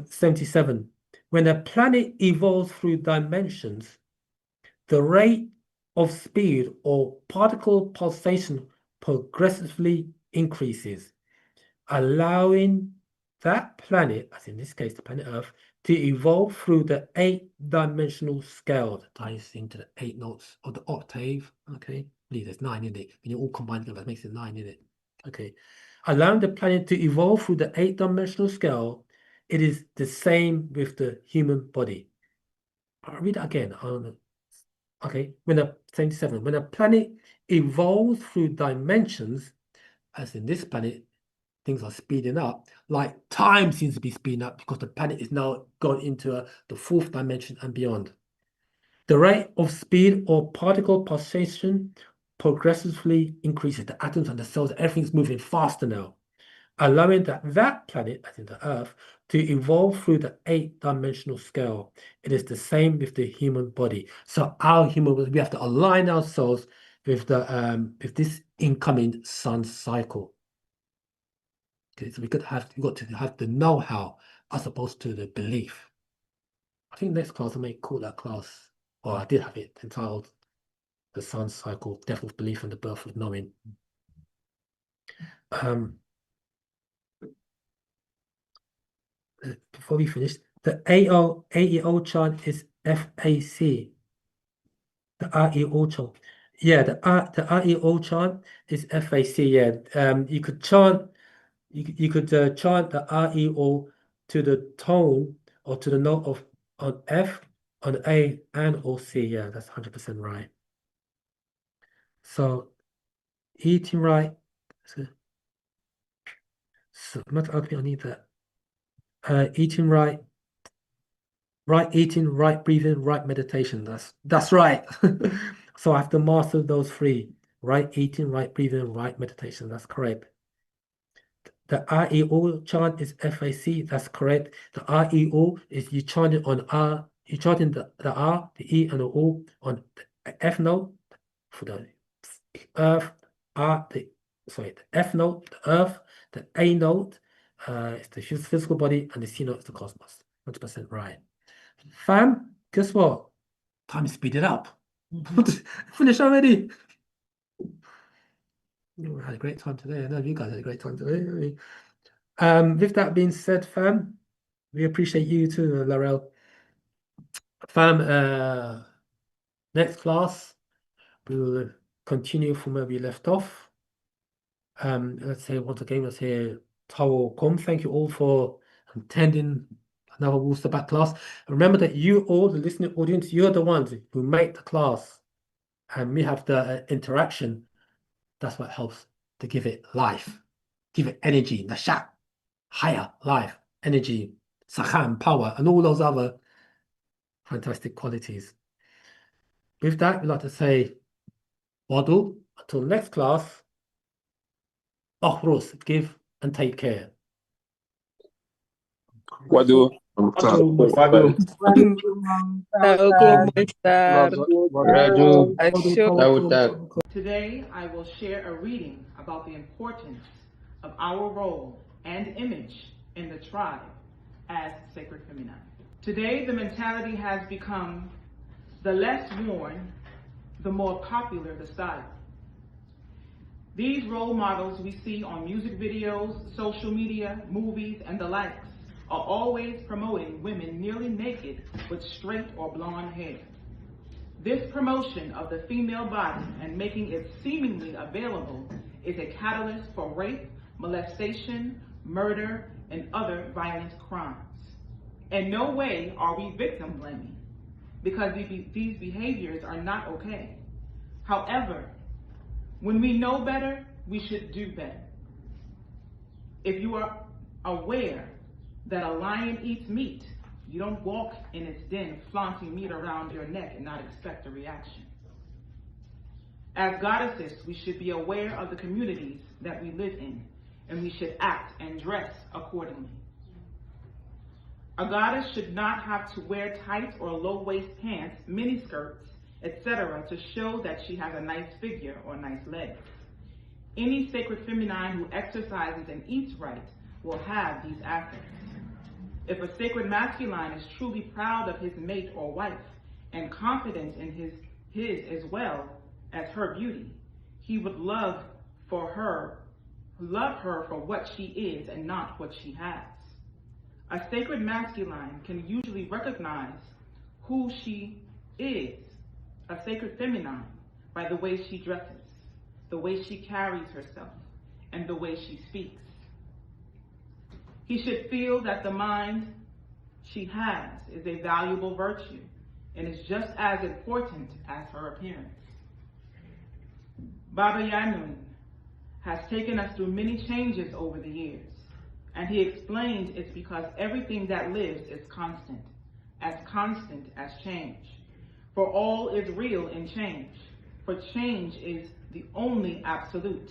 77. When a planet evolves through dimensions, the rate of speed or particle pulsation progressively increases, allowing that planet, as in this case the planet Earth, to evolve through the 8-dimensional scale that ties into the 8 notes of the octave. Okay, there's 9 in it. When you all combine together, that makes it 9 in it. Okay, allowing the planet to evolve through the 8-dimensional scale, it is the same with the human body. I'll read that again. Okay, when a 77, when a planet evolves through dimensions, as in this planet, things are speeding up, like time seems to be speeding up because the planet is now gone into the 4th dimension and beyond. The rate of speed or particle pulsation progressively increases. The atoms and the cells, everything's moving faster now, allowing that planet, as in the Earth, to evolve through the 8-dimensional scale. It is the same with the human body. So our human body, we have to align ourselves with this incoming sun cycle. Okay, so we've got to have the know-how as opposed to the belief. I think next class I may call that class, or I did have it entitled "The Sun Cycle: Death of Belief and the Birth of Knowing." Before we finish, the AEO chart is FAC. The REO chant. Yeah, the REO chant is FAC. Yeah. You could chant chant the REO to the tone or to the note of on F, on A, and or C. Yeah, that's 100% right. So eating right. So much alchemy, I need that. Eating right. Right eating, right breathing, right meditation. That's right. So I have to master those three. Right eating, right breathing, right meditation. That's correct. The REO chant is FAC. That's correct. The REO is you chant it on R. You chanting the R, the E, and the O on the F note for the earth. The F note, the earth. The A note is the physical body, and the C note is the cosmos. 100% right. Fam, guess what? Time to speed it up. Finish already. We had a great time today. I know you guys had a great time today. With that being said, fam, we appreciate you too, Laurel. Fam, next class, we will continue from where we left off. Let's say once again, let's hear Tao Kom. Thank you all for attending another Wu-Sabat class. Remember that you all, the listening audience, you're the ones who make the class, and we have the interaction. That's what helps to give it life, give it energy, nashat, higher life, energy, sakhan, power, and all those other fantastic qualities. With that, we'd like to say, wadu, until next class, akhrus, give and take care. Wadu. Assalamualaikum warahmatullahi. Today, I will share a reading about the importance of our role and image in the tribe as sacred feminine. Today, the mentality has become the less worn, the more popular the style. These role models we see on music videos, social media, movies, and the likes are always promoting women nearly naked with straight or blonde hair. This promotion of the female body and making it seemingly available is a catalyst for rape, molestation, murder, and other violent crimes. In no way are we victim blaming, because these behaviors are not okay. However, when we know better, we should do better. If you are aware that a lion eats meat, you don't walk in its den flaunting meat around your neck and not expect a reaction. As goddesses, we should be aware of the communities that we live in, and we should act and dress accordingly. A goddess should not have to wear tight or low-waist pants, miniskirts, etc. to show that she has a nice figure or nice legs. Any sacred feminine who exercises and eats right will have these assets. If a sacred masculine is truly proud of his mate or wife and confident in his as well as her beauty, he would love her for what she is and not what she has. A sacred masculine can usually recognize who she is, a sacred feminine, by the way she dresses, the way she carries herself, and the way she speaks. He should feel that the mind she has is a valuable virtue and is just as important as her appearance. Baba Yanun has taken us through many changes over the years, and he explains it's because everything that lives is constant as change. For all is real in change, for change is the only absolute.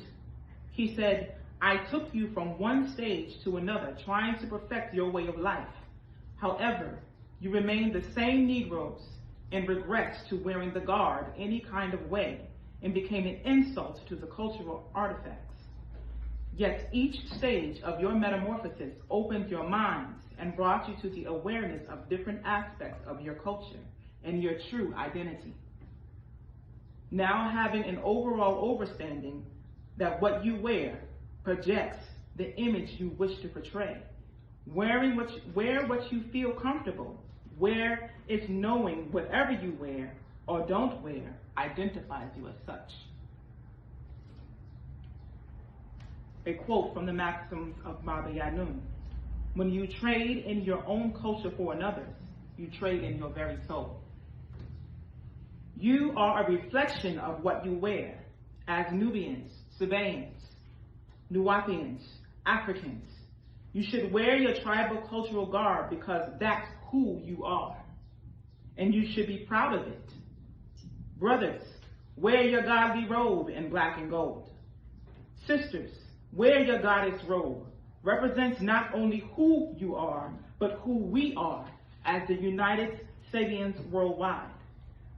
He said, I took you from one stage to another, trying to perfect your way of life. However, you remain the same Negroes and regressed to wearing the garb any kind of way and became an insult to the cultural artifacts. Yet each stage of your metamorphosis opened your minds and brought you to the awareness of different aspects of your culture and your true identity. Now having an overall understanding that what you wear projects the image you wish to portray. Wear what you feel comfortable. Wear is knowing whatever you wear or don't wear identifies you as such. A quote from the Maxims of Baba Yanun: when you trade in your own culture for another's, you trade in your very soul. You are a reflection of what you wear as Nubians, Sabaeans, Nuwapians, Africans. You should wear your tribal cultural garb because that's who you are, and you should be proud of it. Brothers, wear your godly robe in black and gold. Sisters, wear your goddess robe. Represents not only who you are, but who we are as the United Sabians worldwide.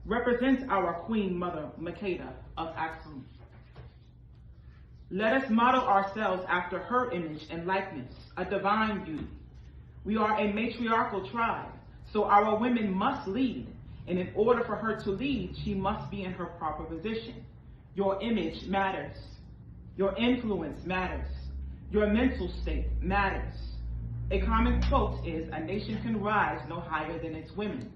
Represents our Queen Mother Makeda of Aksum. Let us model ourselves after her image and likeness, a divine beauty. We are a matriarchal tribe, so our women must lead, and in order for her to lead, she must be in her proper position. Your image matters. Your influence matters. Your mental state matters. A common quote is, "A nation can rise no higher than its women."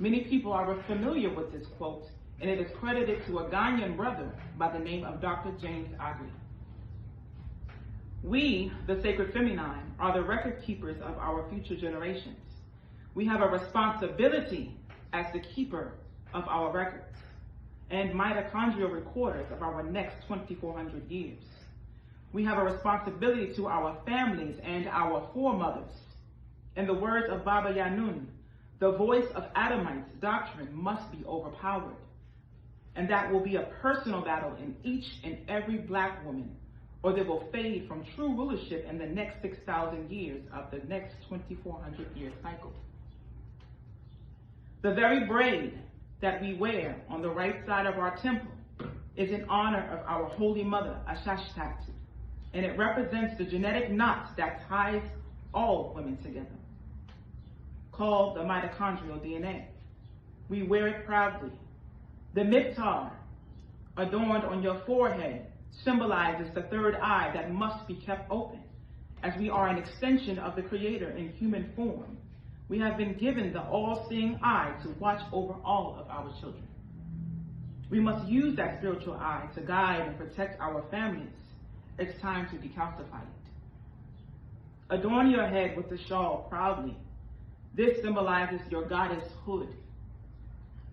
Many people are familiar with this quote, and it is credited to a Ghanaian brother by the name of Dr. James Agri. We, the Sacred Feminine, are the record keepers of our future generations. We have a responsibility as the keeper of our records and mitochondrial recorders of our next 2,400 years. We have a responsibility to our families and our foremothers. In the words of Baba Yanun, the voice of Adamite's doctrine must be overpowered. And that will be a personal battle in each and every black woman, or they will fade from true rulership in the next 6,000 years of the next 2,400-year cycle. The very braid that we wear on the right side of our temple is in honor of our Holy Mother, Ashashtat, and it represents the genetic knot that ties all women together, called the mitochondrial DNA. We wear it proudly. The miktar, adorned on your forehead, symbolizes the third eye that must be kept open, as we are an extension of the Creator in human form. We have been given the all-seeing eye to watch over all of our children. We must use that spiritual eye to guide and protect our families. It's time to decalcify it. Adorn your head with the shawl proudly. This symbolizes your goddesshood,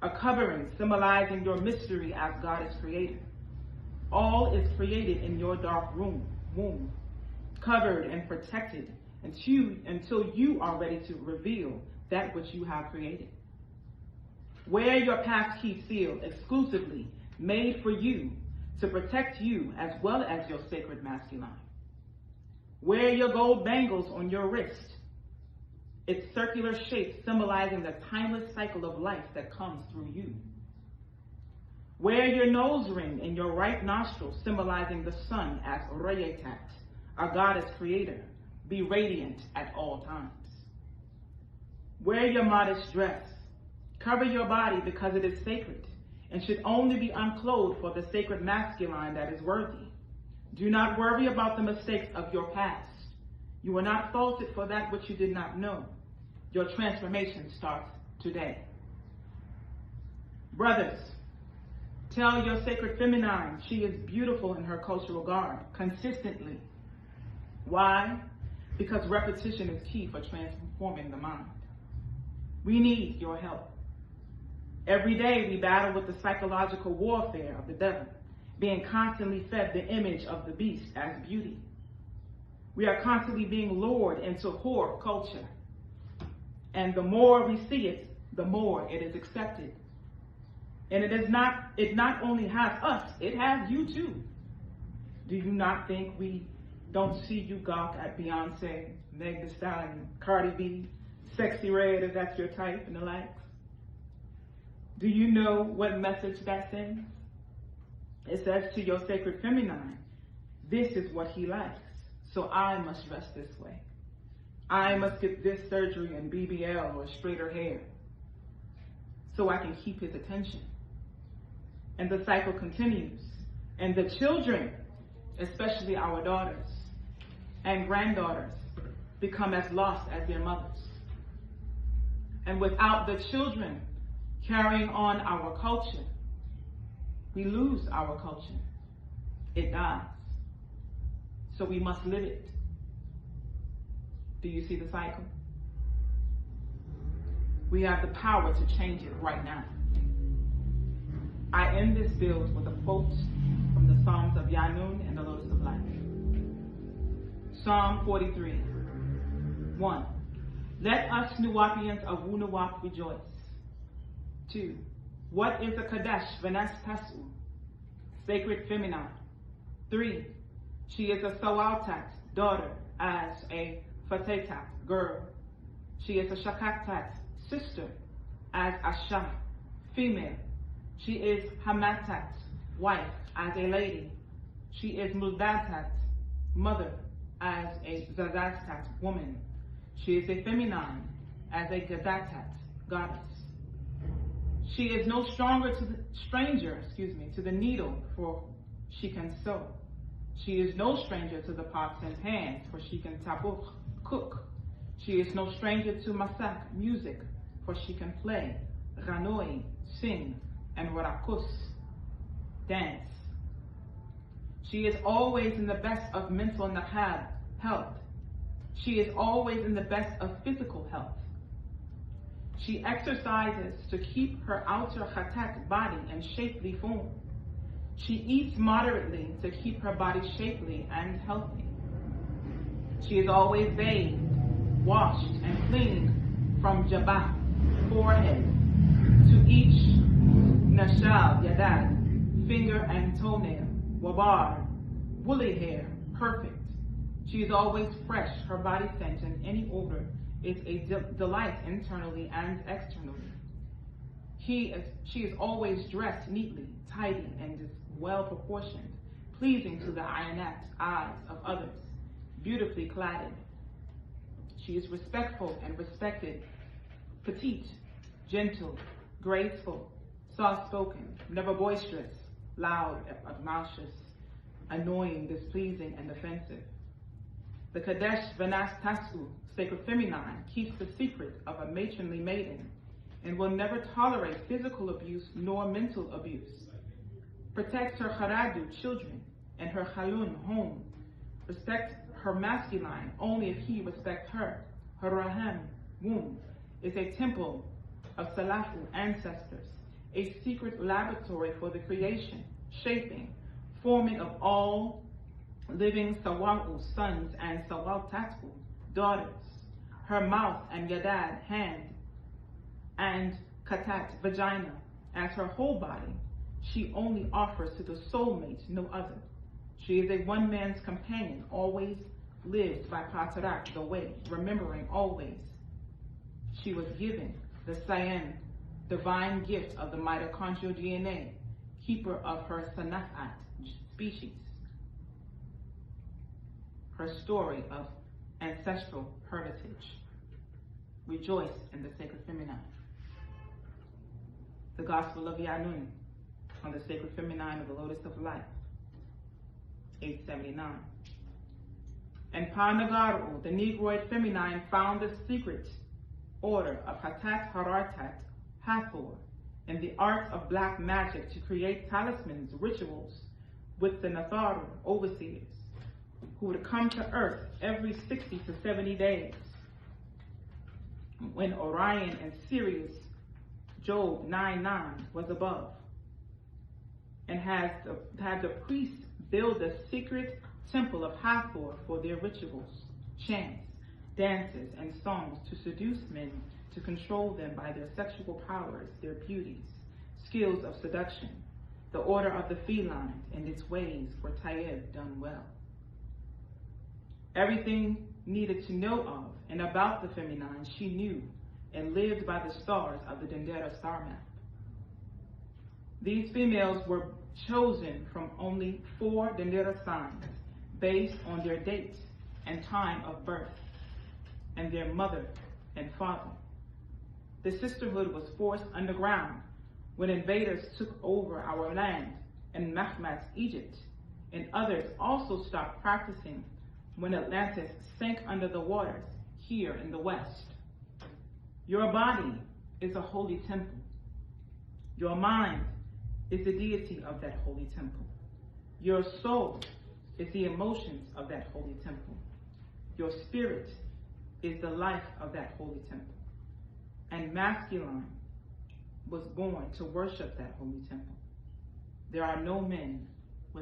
a covering symbolizing your mystery as goddess creator. All is created in your dark womb, covered and protected until you are ready to reveal that which you have created. Wear your passkey seal exclusively made for you to protect you as well as your sacred masculine. Wear your gold bangles on your wrist, its circular shape symbolizing the timeless cycle of life that comes through you. Wear your nose ring in your right nostril, symbolizing the sun as Rayetat, our goddess creator. Be radiant at all times. Wear your modest dress. Cover your body because it is sacred and should only be unclothed for the sacred masculine that is worthy. Do not worry about the mistakes of your past. You were not faulted for that which you did not know. Your transformation starts today. Brothers, tell your sacred feminine she is beautiful in her cultural garb consistently. Why? Because repetition is key for transforming the mind. We need your help. Every day we battle with the psychological warfare of the devil, being constantly fed the image of the beast as beauty. We are constantly being lured into whore culture. And the more we see it, the more it is accepted. And it not only has us, it has you too. Do you not think we don't see you gawk at Beyonce, Meg Thee Stallion, Cardi B, Sexy Red if that's your type and the likes? Do you know what message that sends? It says to your sacred feminine, this is what he likes, so I must dress this way. I must get this surgery and BBL or straighter hair so I can keep his attention. And the cycle continues. And the children, especially our daughters and granddaughters, become as lost as their mothers. And without the children carrying on our culture. We lose our culture. It dies. So we must live it. Do you see the cycle? We have the power to change it right now. I end this build with a quote from the Psalms of Yanun and the Lotus of Life. Psalm 43, 1. Let us Nuwapians of Wu-Nawap rejoice. 2. What is a Kadesh Venas Tasu? Sacred feminine. 3. She is a Sawaltat, daughter, as a Fatetat, girl. She is a Shakaktat, sister, as Asha, female. She is Hamatat, wife, as a lady. She is Muldatat, mother, as a Zazatat, woman. She is a feminine, as a Gadatat, goddess. She is no stranger to the needle, for she can sew. She is no stranger to the pots and pans, for she can tabuch, cook. She is no stranger to masak, music, for she can play, ranoi, sing, and warakus, dance. She is always in the best of mental nahab, health. She is always in the best of physical health. She exercises to keep her outer khatat body in shapely form. She eats moderately to keep her body shapely and healthy. She is always bathed, washed, and cleaned from jabah, forehead, to each nashal, yadad, finger and toenail, wabar, woolly hair, perfect. She is always fresh, her body scent and any odor is a delight internally and externally. She is always dressed neatly, tidy, and is well proportioned, pleasing to the ayonat eyes of others, beautifully cladded. She is respectful and respected, petite, gentle, graceful, soft-spoken, never boisterous, loud, obnoxious, annoying, displeasing, and offensive. The Kadesh Venas Tasu, sacred feminine, keeps the secret of a matronly maiden and will never tolerate physical abuse nor mental abuse. Protects her Haradu children and her Halun home. Respects her masculine only if he respects her. Her Raham womb is a temple of Salafu ancestors, a secret laboratory for the creation, shaping, forming of all living Sawa'u sons and Sawa'u daughters. Her mouth and Yadad hand and Katat vagina as her whole body, she only offers to the soulmate, no other. She is a one man's companion, always lives by Patarak, the way, remembering always. She was given the Sayan, divine gift of the mitochondrial DNA, keeper of her Sanafat species. Her story of ancestral heritage. Rejoice in the sacred feminine. The Gospel of Yanun on the sacred feminine of the Lotus of Life, 879. And Panagaru, the Negroid feminine, found the secret order of Hatat Harartat Hathor in the art of black magic to create talismans, rituals with the Natharu overseers, who would come to earth every 60 to 70 days. When Orion and Sirius, Job 9:9 was above, and had the priests build a secret temple of Hathor for their rituals, chants, dances, and songs to seduce men, to control them by their sexual powers, their beauties, skills of seduction, the order of the feline and its ways for Tayyib done well. Everything needed to know of and about the feminine she knew and lived by the stars of the Dendera star map. These females were chosen from only 4 Dendera signs based on their date and time of birth and their mother and father. The sisterhood was forced underground when invaders took over our land in Mahmat's Egypt, and others also stopped practicing when Atlantis sank under the waters here in the West. Your body is a holy temple. Your mind is the deity of that holy temple. Your soul is the emotions of that holy temple. Your spirit is the life of that holy temple. And masculine was born to worship that holy temple. There are no men